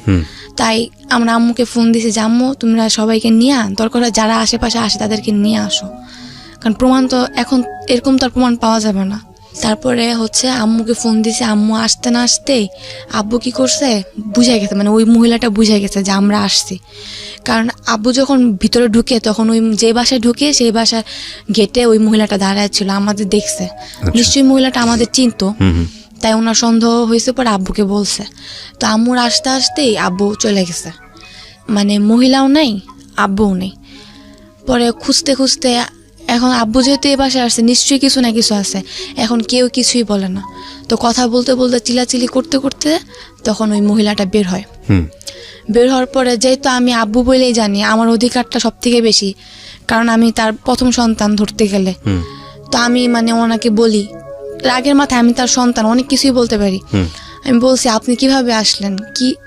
তাই আমরা আম্মুকে ফোন দিছি যে আম্মু তোমরা সবাইকে নিয়ে দরকার হয় যারা আশেপাশে আসে তাদেরকে নিয়ে আসো, কারণ প্রমাণ তো এখন এরকম তো আর প্রমাণ পাওয়া যাবে না। তারপরে হচ্ছে আম্মুকে ফোন দিছে, আম্মু আসতে না আসতেই আব্বু কি করছে বুঝে গেছে, মানে ওই মহিলাটা বুঝে গেছে যে আমরা আসছি। কারণ আব্বু যখন ভিতরে ঢুকে তখন ওই যে বাসায় ঢুকে সেই বাসার গেটে ওই মহিলাটা দাঁড়ায় ছিল, আমাদের দেখছে, নিশ্চয়ই মহিলাটা আমাদের চিনতো, তাই ওনার সন্দেহ হয়েছে, পরে আব্বুকে বলছে। তো আম্মুর আসতে আসতেই আব্বু চলে গেছে, মানে মহিলাও নাই আব্বুও নেই। পরে খুঁজতে খুঁজতে এখন আব্বু যেহেতু এ বাসায় আসছে নিশ্চয়ই কিছু না কিছু আছে, এখন কেউ কিছুই বলে না। তো কথা বলতে বলতে চিলাচিলি করতে করতে তখন ওই মহিলাটা বের হয়। বের হওয়ার পরে যেহেতু আমি আব্বু বলেই জানি আমার অধিকারটা সব থেকে বেশি, কারণ আমি তার প্রথম সন্তান ধরতে গেলে। তো আমি মানে ওনাকে বলি, রাগের মাথায় আমি তার সন্তান, অনেক কিছুই বলতে পারি। আমি বলছি আপনি কিভাবে আসলেন,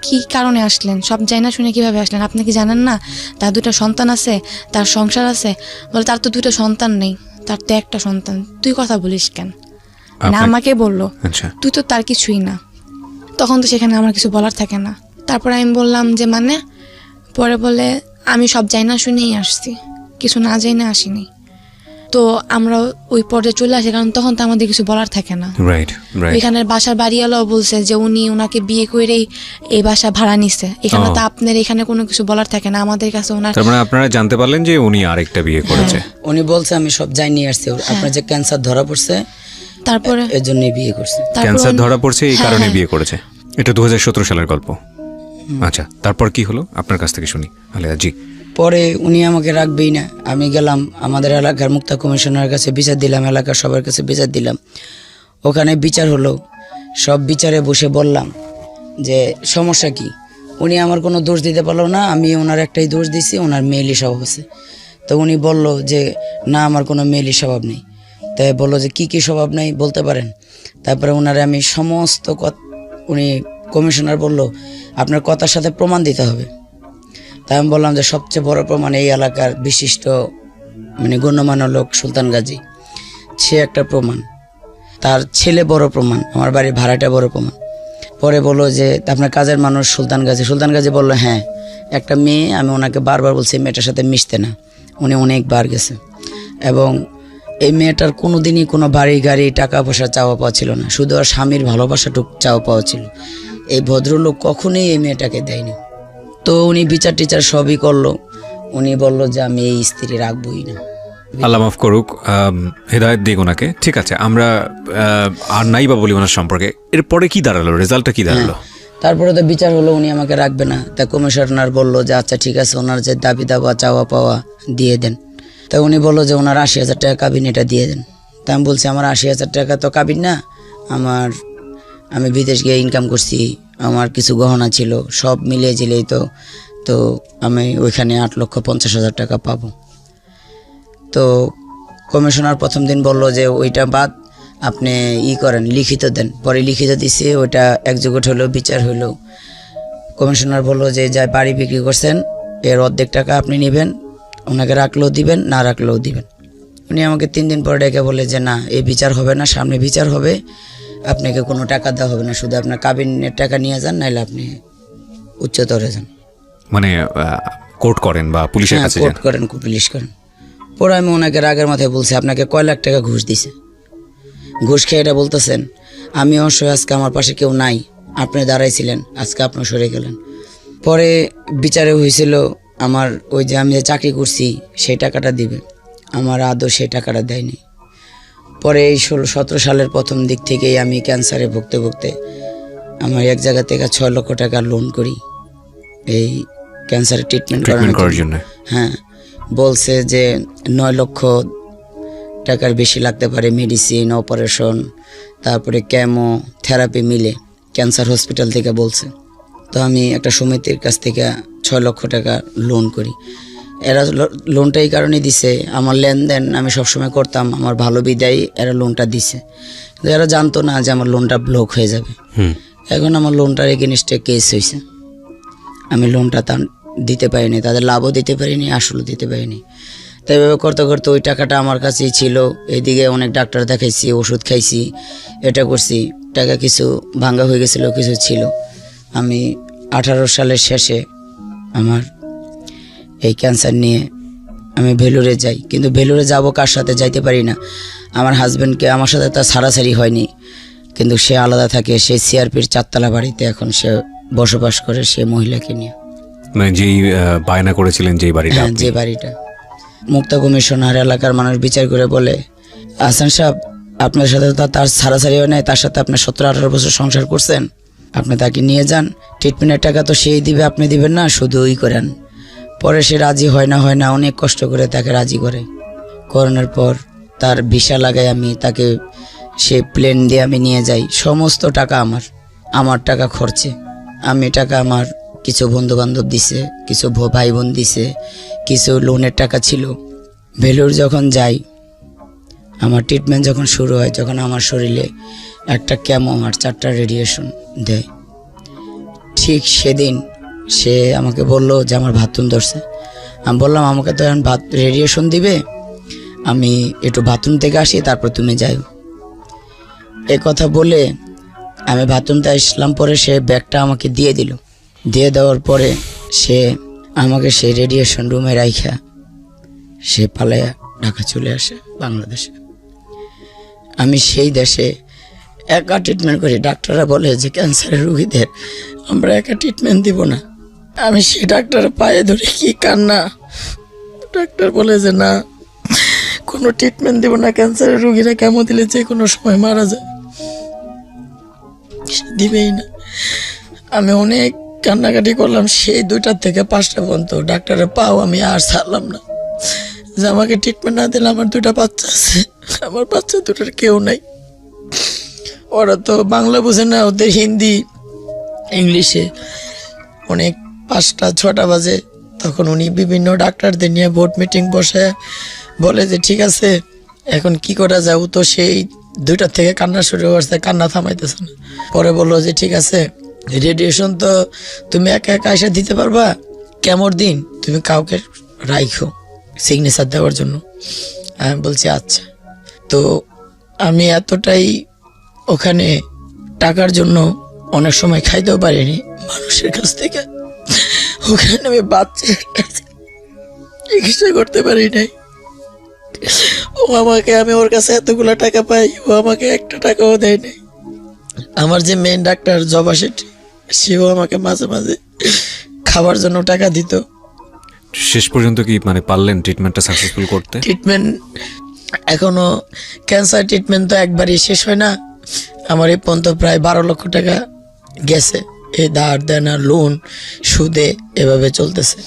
কি কারণে আসলেন, সব জানা শুনে কিভাবে আসলেন, আপনি কি জানেন না তার 2টা সন্তান আছে, তার সংসার আছে? বলে তার তো 2টা সন্তান নেই, তার তো একটা সন্তান, তুই কথা বলিস কেন? না আমাকে বললো তুই তো তার কিছুই না। তখন তো সেখানে আমার কিছু বলার থাকে না। তারপর আমি বললাম যে মানে, পরে বলে আমি সব জানা শুনেই আসছি, কিছু না জানা আসিনি। তো আমরা ওই পর্যায়ে চলে আসি, কারণ তখন তো আমাদের কিছু বলার থাকে না। এখানের বাসার বাড়িওয়ালাও বলছে যে উনি ওনাকে বিয়ে করেই এই বাসা ভাড়া নিছে, এখানে তো আপনার এখানে কোনো কিছু বলার থাকে না আমাদের কাছে। ওনার তার মানে আপনারা জানতে পারলেন যে উনি আরেকটা বিয়ে করেছে। উনি বলছে আমি সব জানিয়ে আসছি, আপনার যে ক্যান্সার ধরা পড়ছে তারপরে এর জন্যই বিয়ে করছে। ক্যান্সার ধরা পড়ছে এই কারণে বিয়ে করেছে। এটা 2017 সালের গল্প। আচ্ছা, তারপর কি হলো আপনার কাছ থেকে শুনি আলেয়া জি। পরে উনি আমাকে রাখবেই না, আমি গেলাম আমাদের এলাকার মুক্তা কমিশনারের কাছে বিচার দিলাম, এলাকার সবার কাছে বিচার দিলাম। ওখানে বিচার হলো, সব বিচারে বসে বললাম যে সমস্যা কি। উনি আমার কোনো দোষ দিতে পারলো না, আমি ওনার একটাই দোষ দিছি, ওনার মেয়েলি স্বভাব আছে। তো উনি বলল যে না আমার কোনো মেয়েলি স্বভাব নেই। তাই বললো যে কি স্বভাব নেই বলতে পারেন। তারপরে ওনারে আমি সমস্ত উনি কমিশনার বলল আপনার কথার সাথে প্রমাণ দিতে হবে। তাই আমি বললাম যে সবচেয়ে বড় প্রমাণ এই এলাকার বিশিষ্ট মানে গণ্যমান্য লোক সুলতান গাজী, সে একটা প্রমাণ, তার ছেলে বড় প্রমাণ, আমার বাড়ির ভাড়াটা বড় প্রমাণ। পরে বললো যে আপনার কাজের মানুষ সুলতান গাজী বললো হ্যাঁ, একটা মেয়ে, আমি ওনাকে বারবার বলছি মেয়েটার সাথে মিশতে না, উনি অনেকবার গেছে। এবং এই মেয়েটার কোনো দিনই কোনো বাড়ি গাড়ি টাকা পয়সা চাওয়া পাওয়া ছিল না, শুধু আর স্বামীর ভালোবাসাটুক চাওয়া পাওয়া ছিল। এই ভদ্রলোক কখনোই এই মেয়েটাকে দেয়নি। তো উনি বিচার টিচার সবই করলো, উনি বলল যে আমি এই স্ত্রী রাখবই না। আল্লাহ মাফ করুক, হেদায়েত দিক ওনাকে। ঠিক আছে, আমরা আর নাই বা বলি ওনার সম্পর্কে। এরপরে কি দাঁড়ালো, রেজাল্টটা কি দাঁড়ালো? তারপরে তো বিচার হলো, উনি আমাকে রাখবে না। তা কমিশনার বলল যে আচ্ছা ঠিক আছে, ওনার যে দাবি দাবা চাওয়া পাওয়া দিয়ে দেন। তা উনি বললো যে ওনার 80,000 টাকা কাবিন, এটা দিয়ে দেন। তা আমি বলছি আমার 80,000 টাকা তো কাবিন না, আমি বিদেশ গিয়ে ইনকাম করছি, আমার কিছু গহনা ছিল, সব মিলিয়ে ঝিলেই তো আমি ওইখানে 8,50,000 টাকা পাবো। তো কমিশনার প্রথম দিন বলল যে ওইটা বাদ, আপনি করেন লিখিত দেন। পরে লিখিত দিছে, ওইটা একজোট হলো, বিচার হলো। কমিশনার বলল যে যা বাড়ি বিক্রি করছেন এর অর্ধেক টাকা আপনি নেবেন, ওনাকে রাখলেও দিবেন, না রাখলেও দিবেন। উনি আমাকে 3 দিন পরে ডেকে বলে যে না, এই বিচার হবে না, সামনে বিচার হবে, আপনাকে কোনো টাকা দেওয়া হবে না, শুধু আপনার কাবিনের টাকা নিয়ে যান, নাহলে আপনি উচ্চতরে যান, মানে কোর্ট করেন বা পুলিশের কাছে যান। কোর্ট করেন, পুলিশ করেন। পরে আমি ওনাকে রাগের মাথায় বলছি আপনাকে কয় লাখ টাকা ঘুষ দিছে, ঘুষ খেয়ে এটা বলতেছেন। আমি অবশ্যই আজকে আমার পাশে কেউ নাই, আপনি দাঁড়াইছিলেন, আজকে আপনি সরে গেলেন। পরে বিচারে হয়েছিল আমার ওই যে আমি যে চাকরি করছি সেই টাকাটা দিবে, আমার আদৌ সেই টাকাটা দেয়নি। পরে এই 16-17 সালের প্রথম দিক থেকেই আমি ক্যান্সারে ভুগতে আমার এক জায়গা থেকে 6 লক্ষ টাকা লোন করি এই ক্যান্সারের ট্রিটমেন্ট করার জন্য। হ্যাঁ, বলছে যে 9 লক্ষ টাকার বেশি লাগতে পারে, মেডিসিন, অপারেশন, তারপরে কেমো, থেরাপি মিলে ক্যান্সার হসপিটাল থেকে বলছে। তো আমি একটা সমিতির কাছ থেকে 6 লক্ষ টাকা লোন করি। এরা লোনটা এই কারণে দিছে, আমার লেনদেন আমি সবসময় করতাম, আমার ভালো বিদায় এরা লোনটা দিছে। কিন্তু এরা জানতো না যে আমার লোনটা ব্লক হয়ে যাবে। এখন আমার লোনটার এগেইনস্টে কেস হয়েছে, আমি লোনটা দিতে পারিনি, তাদের লাভও দিতে পারিনি, আসলও দিতে পারিনি। তো এভাবে করতে করতে ওই টাকাটা আমার কাছেই ছিল। এদিকে অনেক ডাক্তার দেখাইছি, ওষুধ খাইছি, এটা করছি, টাকা কিছু ভাঙ্গা হয়ে গেছিলো, কিছু ছিল। আমি 18 সালের শেষে আমার এই ক্যান্সার নিয়ে আমি ভেলুরে যাই, কিন্তু ভেলুরে যাব কার সাথে যাইতে পারি না। আমার হাজব্যান্ডকে আমার সাথে তার ছাড়াছাড়ি হয়নি, কিন্তু সে আলাদা থাকে, সে সিআরপির 4তলা বাড়িতে এখন সে বসবাস করে, সে মহিলাকে নিয়ে। মানে যেই বায়না করেছিলেন যেই বাড়িটা হ্যাঁ, আপনি? যে বাড়িটা। মুক্তা কমিশনার এলাকার মানুষ বিচার করে বলে, হাসান সাহেব আপনার সাথে তো তার ছাড়াছাড়ি হয় নাই, তার সাথে আপনি 17-18 বছর সংসার করছেন, আপনি তাকে নিয়ে যান, ট্রিটমেন্টের টাকা তো সেই দিবে, আপনি দিবেন না, শুধু ওই করেন। পরে সে রাজি হয় না, অনেক কষ্ট করে তাকে রাজি করে। করানোর পর তার ভিসা লাগাই আমি, তাকে সে প্লেন দিয়ে আমি নিয়ে যাই। সমস্ত টাকা আমার টাকা খরচে, আমি টাকা আমার কিছু বন্ধু বান্ধব দিছে, কিছু ভাই বোন দিছে, কিছু লোনের টাকা ছিল। ভেলুর যখন যাই, আমার ট্রিটমেন্ট যখন শুরু হয়, যখন আমার শরীরে একটা কেমো আর 4টা রেডিয়েশন দেয়, ঠিক সেদিন সে আমাকে বলল যে আমার বাথরুম ধরছে। আমি বললাম আমাকে তো এখন রেডিয়েশন দিবে, আমি একটু বাথরুম থেকে আসি, তারপর তুমি যাও। এ কথা বলে আমি বাথরুমতে আসলাম। পরে সে ব্যাগটা আমাকে দিয়ে দিল। দিয়ে দেওয়ার পরে সে আমাকে সেই রেডিয়েশন রুমে রাইখা সে পালাইয়া ঢাকা চলে আসে বাংলাদেশে। আমি সেই দেশে একা ট্রিটমেন্ট করি। ডাক্তাররা বলে যে ক্যান্সারের রুগীদের আমরা একা ট্রিটমেন্ট দিব না। আমি সেই ডাক্তারের পায়ে ধরে কি কান্না। ডাক্তার বলে যে না, কোনো ট্রিটমেন্ট দিব না, ক্যান্সারের রুগীরা কেমো দিলে যে কোনো সময় মারা যায়, দিবেই না। আমি অনেক কান্নাকাটি করলাম সেই 2টা থেকে 5টা পর্যন্ত। ডাক্তারের পাও আমি আর ছাড়লাম না, যে আমাকে ট্রিটমেন্ট না দিলে আমার 2টা বাচ্চা আছে, আমার বাচ্চা 2টার কেউ নাই। ওরা তো বাংলা বোঝে না, ওদের হিন্দি ইংলিশে। অনেক 5টা 6টা বাজে, তখন উনি বিভিন্ন ডাক্তারদের নিয়ে বোর্ড মিটিং বসে বলে যে ঠিক আছে এখন কি করা যায়। ও তো সেই 2টা থেকে কান্না শুরু করছে, কান্না থামাইতেছে না। পরে বললো যে ঠিক আছে, রেডিয়েশন তো তুমি একা একা এসে দিতে পারবা, কেমন দিন তুমি কাউকে রাইখো সিগনেচার দেওয়ার জন্য। আমি বলছি আচ্ছা। তো আমি এতটাই ওখানে টাকার জন্য অনেক সময় খাইতেও পারিনি মানুষের কাছ থেকে। ওখানে আমি বাচ্চার চিকিৎসা করতে পারি নাই। আমি ওর কাছে এতগুলো টাকা পাই, ও আমাকে একটা টাকাও দেয় নাই। আমার যে মেন ডাক্তার জবা শেঠি, সেও আমাকে মাঝে মাঝে খাবার জন্য টাকা দিত। শেষ পর্যন্ত কি মানে পারলেন ট্রিটমেন্টটা সাকসেসফুল করতে? ট্রিটমেন্ট এখনো, ক্যান্সার ট্রিটমেন্ট তো একবারই শেষ হয় না। আমার এই পর্যন্ত প্রায় 12 লক্ষ টাকা গেছে, এই ধার দেনা, লোন, সুদে, এভাবে চলতেছে।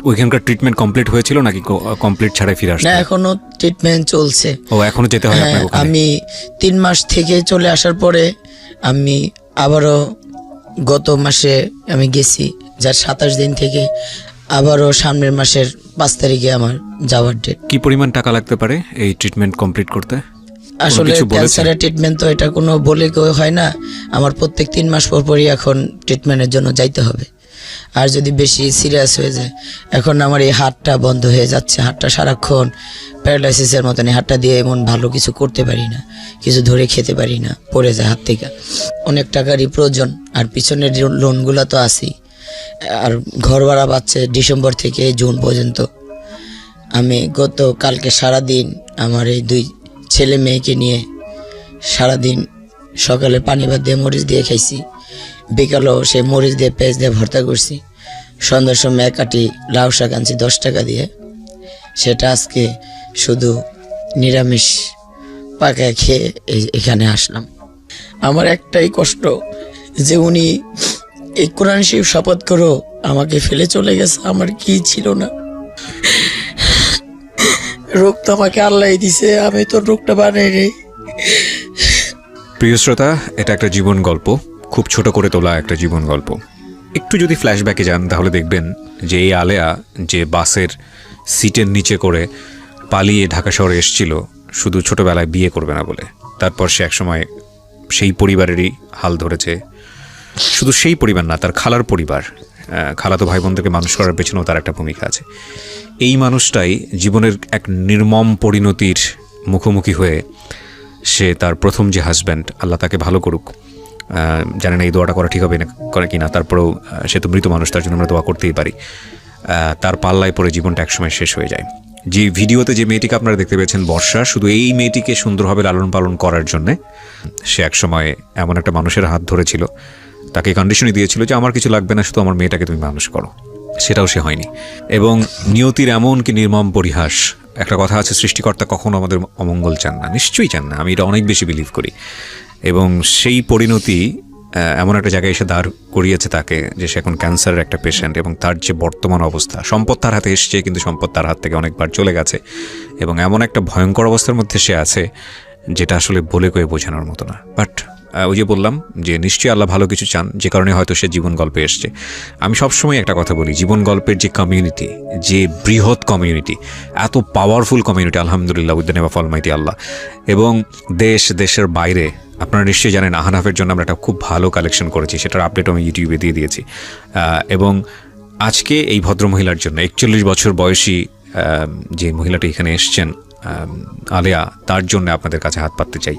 ওইখানকার ট্রিটমেন্ট কমপ্লিট হয়েছিল নাকি কমপ্লিট ছাড়াই ফিরে না, আসতে? এখনো ট্রিটমেন্ট চলছে। ও এখনো যেতে হয় হ্যাঁ, আপনাকে ওখানে? আমি 3 মাস থেকে চলে আসার পরে আমি আবারও গত মাসে আমি গেছি, যার 27 দিন থেকে আবারও সামনের মাসের 5 তারিখে আমার যাওয়ার ডেট। কি পরিমাণ টাকা লাগতে পারে এই ট্রিটমেন্ট কমপ্লিট করতে? আসলে কিছু বলেছে? ক্যান্সারের ট্রিটমেন্ট তো এটা কোনো বলে কেউ হয় না। আমার প্রত্যেক 3 মাস পর পরই এখন ট্রিটমেন্টের জন্য যাইতে হবে। আর যদি বেশি সিরিয়াস হয়ে যায়, এখন আমার এই হাতটা বন্ধ হয়ে যাচ্ছে, হাতটা সারাক্ষণ প্যারালাইসিসের মতন, এই হাতটা দিয়ে এমন ভালো কিছু করতে পারি না, কিছু ধরে খেতে পারি না, পড়ে যায় হাত থেকে। অনেক টাকারই প্রয়োজন, আর পিছনের লোনগুলো তো আছেই। আর ঘর ভাড়া পাচ্ছে ডিসেম্বর থেকে জুন পর্যন্ত। আমি গত কালকে সারাদিন আমার এই 2 ছেলে মেয়েকে নিয়ে সারাদিন সকালে পানি ভাত দিয়ে মরিচ দিয়ে খাইছি, বিকালেও সেই মরিচ দিয়ে পেঁয়াজ দিয়ে ভর্তা করছি, সন্ধ্যার সময় 1 কাটি লাউ শাক আনছি 10 টাকা দিয়ে, সেটা আজকে শুধু নিরামিষ পাকায় খেয়ে এখানে আসলাম। আমার একটাই কষ্ট যে উনি এই কোরআন শরীফ শপথ করো আমাকে ফেলে চলে গেছে। আমার কি ছিল না, রোগ তো আমাকে আল্লাহ দিছে, আমি তো রোগটা বানাই নেই। প্রিয় শ্রোতা, এটা একটা জীবন গল্প, খুব ছোট করে তোলা একটা জীবন গল্প। একটু যদি ফ্ল্যাশব্যাকে যান তাহলে দেখবেন যে এই আলেয়া যে বাসের সিটের নিচে করে পালিয়ে ঢাকা শহরে এসেছিল শুধু ছোটবেলায় বিয়ে করবে না বলে। তারপর সে একসময় সেই পরিবারেরই হাল ধরেছে। শুধু সেই পরিবার না, তার খালার পরিবার, খালাতো ভাই বোনদেরকে মানুষ করার পেছনেও তার একটা ভূমিকা আছে। এই মানুষটাই জীবনের এক নির্মম পরিণতির মুখোমুখি হয়ে সে তার প্রথম যে হাজব্যান্ড, আল্লাহ তাকে ভালো করুক, জানেন এই দোয়াটা করা ঠিক হবে না করে কিনা, তারপরেও সে তো মৃত মানুষ, তার জন্য আমরা দোয়া করতেই পারি, তার পাল্লায় পড়ে জীবনটা একসময় শেষ হয়ে যায়। যে ভিডিওতে যে মেয়েটিকে আপনারা দেখতে পেয়েছেন বর্ষা, শুধু এই মেয়েটিকে সুন্দরভাবে লালন পালন করার জন্যে সে একসময় এমন একটা মানুষের হাত ধরেছিল, তাকে কন্ডিশনই দিয়েছিল যে আমার কিছু লাগবে না, শুধু আমার মেয়েটাকে তুমি মানুষ করো। সেটাও সে হয়নি। এবং নিয়তির এমন কি নির্মম পরিহাস। একটা কথা আছে, সৃষ্টিকর্তা কখনো আমাদের অমঙ্গল চান না, নিশ্চয়ই চান না, আমি এটা অনেক বেশি বিলিভ করি। এবং সেই পরিণতি এমন একটা জায়গায় এসে দাঁড় করিয়েছে তাকে যে সে এখন ক্যান্সারের একটা পেশেন্ট, এবং তার যে বর্তমান অবস্থা, সম্পদ তার হাতে এসছে কিন্তু সম্পদ তার হাত থেকে অনেকবার চলে গেছে, এবং এমন একটা ভয়ঙ্কর অবস্থার মধ্যে সে আছে যেটা আসলে বলে কয়ে বোঝানোর মতো না। বাট ওই যে বললাম যে নিশ্চয়ই আল্লাহ ভালো কিছু চান, যে কারণে হয়তো সে জীবন গল্পে এসছে। আমি সবসময় একটা কথা বলি, জীবন গল্পের যে কমিউনিটি, যে বৃহৎ কমিউনিটি, এত পাওয়ারফুল কমিউনিটি, আলহামদুলিল্লাহ, with the name of almighty Allah. এবং দেশের বাইরে আপনারা নিশ্চয়ই জানেন আহনাফের জন্য আমরা একটা খুব ভালো কালেকশন করেছি, সেটার আপডেট আমি ইউটিউবে দিয়ে দিয়েছি। এবং আজকে এই ভদ্রমহিলার জন্য 41 বছর বয়সী যে মহিলাটি এখানে এসছেন, আলেয়া, তার জন্য আপনাদের কাছে হাত পাততে চাই।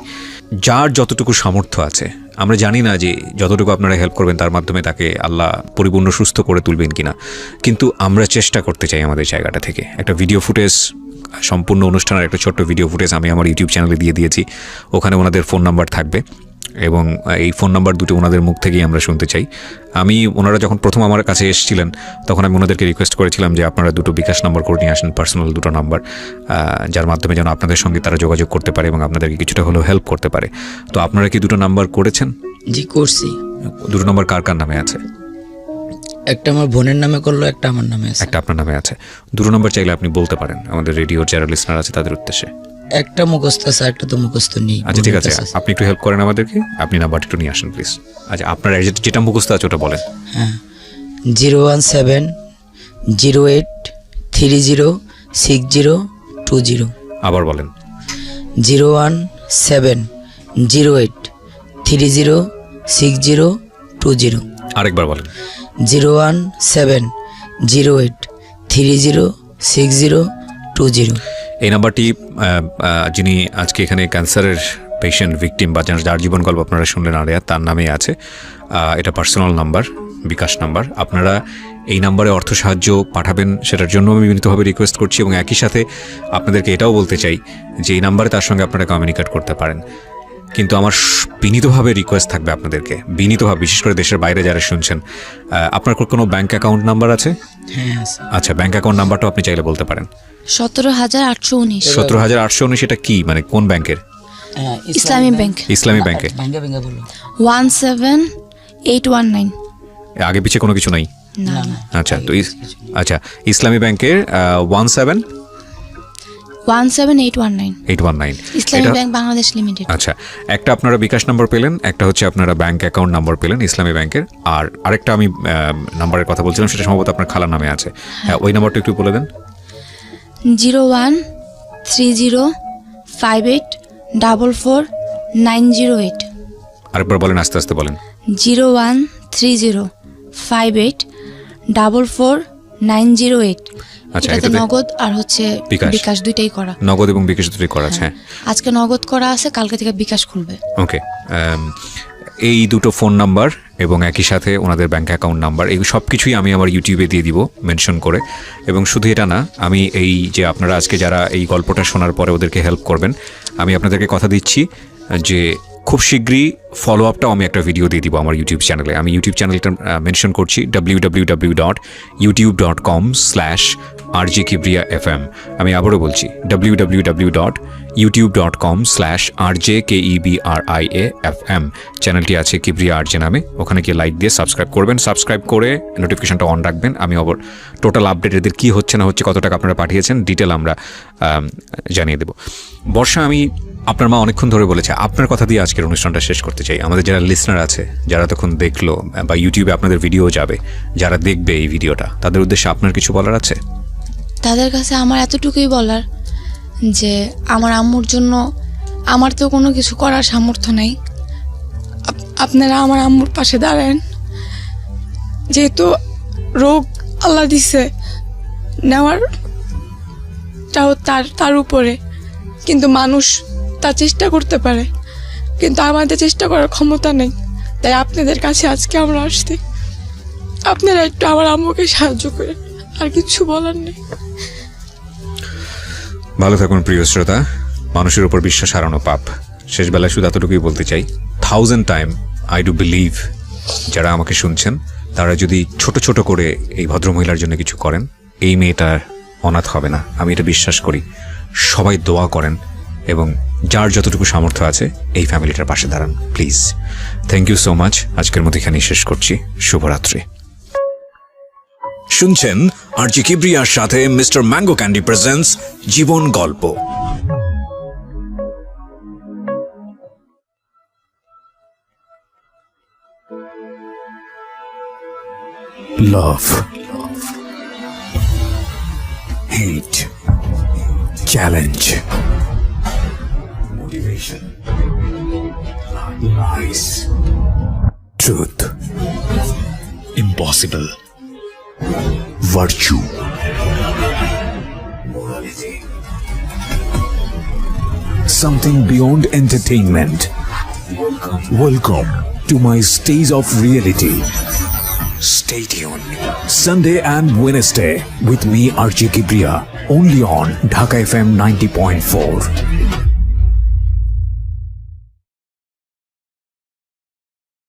যার যতটুকু সামর্থ্য আছে, আমরা জানি না যে যতটুকু আপনারা হেল্প করবেন তার মাধ্যমে তাকে আল্লাহ পরিপূর্ণ সুস্থ করে তুলবেন কিনা, কিন্তু আমরা চেষ্টা করতে চাই আমাদের জায়গাটা থেকে। একটা ভিডিও ফুটেজ, সম্পূর্ণ অনুষ্ঠানের একটা ছোট্ট ভিডিও ফুটেজ আমি আমার ইউটিউব চ্যানেলে দিয়ে দিয়েছি। ওখানে ওনাদের ফোন নাম্বার থাকবে, এবং এই ফোন নাম্বার দুটো ওনাদের মুখ থেকেই আমরা শুনতে চাই। ওনারা যখন প্রথম আমার কাছে এসেছিলেন তখন আমি ওনাদেরকে রিকোয়েস্ট করেছিলাম যে আপনারা দুটো বিকাশ নাম্বার করে নিয়ে আসেন, পার্সোনাল দুটো নাম্বার, যার মাধ্যমে যেন আপনাদের সঙ্গে তারা যোগাযোগ করতে পারে এবং আপনাদেরকে কিছুটা হলেও হেল্প করতে পারে। তো আপনারা কি দুটো নাম্বার করেছেন? জি করছি। দুটো নাম্বার কার কার নামে আছে? একটা আমার বোনের নামে করলো, একটা আমার নামে আছে। একটা আপনার নামে আছে। দুটো নাম্বার চাইলে আপনি বলতে পারেন আমাদের রেডিওর যারা লিসনার আছে তাদের উদ্দেশ্যে। একটা মুখস্থ আছে, একটা তো মুখস্থ নেই। আচ্ছা ঠিক আছে, আপনি একটু হেল্প করেন আমাদেরকে, আপনি নাম্বারটা একটু নিয়ে আসেন প্লিজ। আচ্ছা আপনার যেটা মুখস্থ আছে ওটা বলেন। হ্যাঁ, 01708306020। আবার বলেন। 01708306020। আরেকবার বলেন। 01708306020। এই নাম্বারটি যিনি আজকে এখানে ক্যান্সারের পেশেন্ট, ভিকটিম, বা যার জীবন গল্প আপনারা শুনলেন আলেয়া, তার নামে আছে। এটা পার্সোনাল নাম্বার, বিকাশ নাম্বার। আপনারা এই নাম্বারে অর্থ সাহায্য পাঠাবেন, সেটার জন্য আমি বিনীতভাবে রিকোয়েস্ট করছি। এবং একই সাথে আপনাদেরকে এটাও বলতে চাই যে এই নাম্বারে তার সঙ্গে আপনারা কমিউনিকেট করতে পারেন, কিন্তু আমার বিনীতভাবে রিকোয়েস্ট থাকবে আপনাদেরকে, বিনীতভাবে, বিশেষ করে দেশের বাইরে যারা শুনছেন, আপনার কোনো ব্যাংক অ্যাকাউন্ট নাম্বার আছে? হ্যাঁ আছে। আচ্ছা, ব্যাংক অ্যাকাউন্ট নাম্বারটাও আপনি চাইলে বলতে পারেন। 17,819। 17,819। এটা কি মানে কোন ব্যাংকের? ইসলামী ব্যাংক। ইসলামী ব্যাংকে। ভাঙ্গা ভাঙ্গা বলো। 17819। আগে পিছে কোনো কিছু নাই? না না। আচ্ছা, তো আচ্ছা, ইসলামী ব্যাংকের 17819। ইসলামী ব্যাংক বাংলাদেশ লিমিটেড। আচ্ছা, একটা আপনারা বিকাশ নাম্বার পেলেন, একটা হচ্ছে আপনারা ব্যাংক অ্যাকাউন্ট নাম্বার পেলেন ইসলামী ব্যাংকের, আর আরেকটা আমি নাম্বারের কথা বলছিলাম সেটা সম্ভবত আপনার খালার নামে আছে। হ্যাঁ, ওই নাম্বারটা একটু বলে দেন। 013058444908। আরেকবার বলেন, আস্তে আস্তে বলেন। 013058444908। আচ্ছা, এটাতে নগদ আর হচ্ছে বিকাশ দুইটাই করা। নগদ এবং বিকাশ দুটোই করা আছে। আজকে নগদ করা আছে, কালকে থেকে বিকাশ খুলবে। ওকে, এই দুটো ফোন নাম্বার এবং একই সাথে ওনাদের ব্যাংক অ্যাকাউন্ট নাম্বার, এই সব কিছুই আমি আমার ইউটিউবে দিয়ে দিব মেনশন করে। এবং শুধু এটা না, আমি এই যে আপনারা আজকে যারা এই গল্পটা শোনার পরে ওদেরকে হেল্প করবেন, আমি আপনাদেরকে কথা দিচ্ছি যে খুব শীঘ্রই ফলো আপটাও আমি একটা ভিডিও দিয়ে দিব আমার ইউটিউব চ্যানেলে। আমি ইউটিউব চ্যানেলটা মেনশন করছি, www.youtube.com/RJKibriya.fm। আমি আবারও বলছি, www.youtube.com/RJKEBRIA.FM। চ্যানেলটি আছে কিবরিয়া আরজে নামে, ওখানে গিয়ে লাইক দিয়ে সাবস্ক্রাইব করবেন। সাবস্ক্রাইব করে নোটিফিকেশনটা অন রাখবেন। আমি আবার টোটাল আপডেট, এদের কী হচ্ছে না হচ্ছে, কত টাকা আপনারা পাঠিয়েছেন, ডিটেল আমরা জানিয়ে দেব। বর্ষা, আমি আপনার মা অনেকক্ষণ ধরে বলেছে, আপনার কথা দিয়ে আজকের অনুষ্ঠানটা শেষ করতে চাই। আমাদের যারা লিসনার আছে, যারা তখন দেখলো বা ইউটিউবে আপনাদের ভিডিও যাবে, যারা দেখবে এই ভিডিওটা, তাদের উদ্দেশ্যে আপনার কিছু বলার আছে? তাদের কাছে আমার এতটুকুই বলার যে আমার আম্মুর জন্য আমার তো কোনো কিছু করার সামর্থ্য নেই, আপনারা আমার আম্মুর পাশে দাঁড়ান। যেহেতু রোগ আল্লাহ দিছে, নেওয়ার দায়িত্বটাও তার উপরে, কিন্তু মানুষ তার চেষ্টা করতে পারে, কিন্তু আমাদের চেষ্টা করার ক্ষমতা নেই। তাই আপনাদের কাছে আজকে আমরা আসছি, আপনারা একটু আমার আম্মুকে সাহায্য করে, আর কিছু বলার নেই। ভালো থাকুন প্রিয় শ্রোতা। মানুষের উপর বিশ্বাস হারানো পাপ। শেষ বেলায় শুধু এতটুকুই বলতে চাই, 1000 টাইম আই ডু বিলিভ যারা আমাকে শুনছেন তারা যদি ছোট ছোট করে এই ভদ্রমহিলার জন্য কিছু করেন, এই মেয়েটার অনাথ হবে না। আমি এটা বিশ্বাস করি। সবাই দোয়া করেন এবং যার যতটুকু সামর্থ্য আছে এই ফ্যামিলিটার পাশে দাঁড়ান please. Thank you so much. আজকের মতো এখানেই শেষ করছি। শুভরাত্রি। শুনছেন আরজি কিবরিয়ার সাথে মিস্টার ম্যাঙ্গো ক্যান্ডি প্রেজেন্টস জীবন গল্প। Love, hate, challenge, motivation, lies, truth, impossible, virtue, morality, something beyond entertainment. Welcome to my stage of reality. Stay tuned. Sunday and Wednesday with me, Archie Kibriya, only on Dhaka FM 90.4.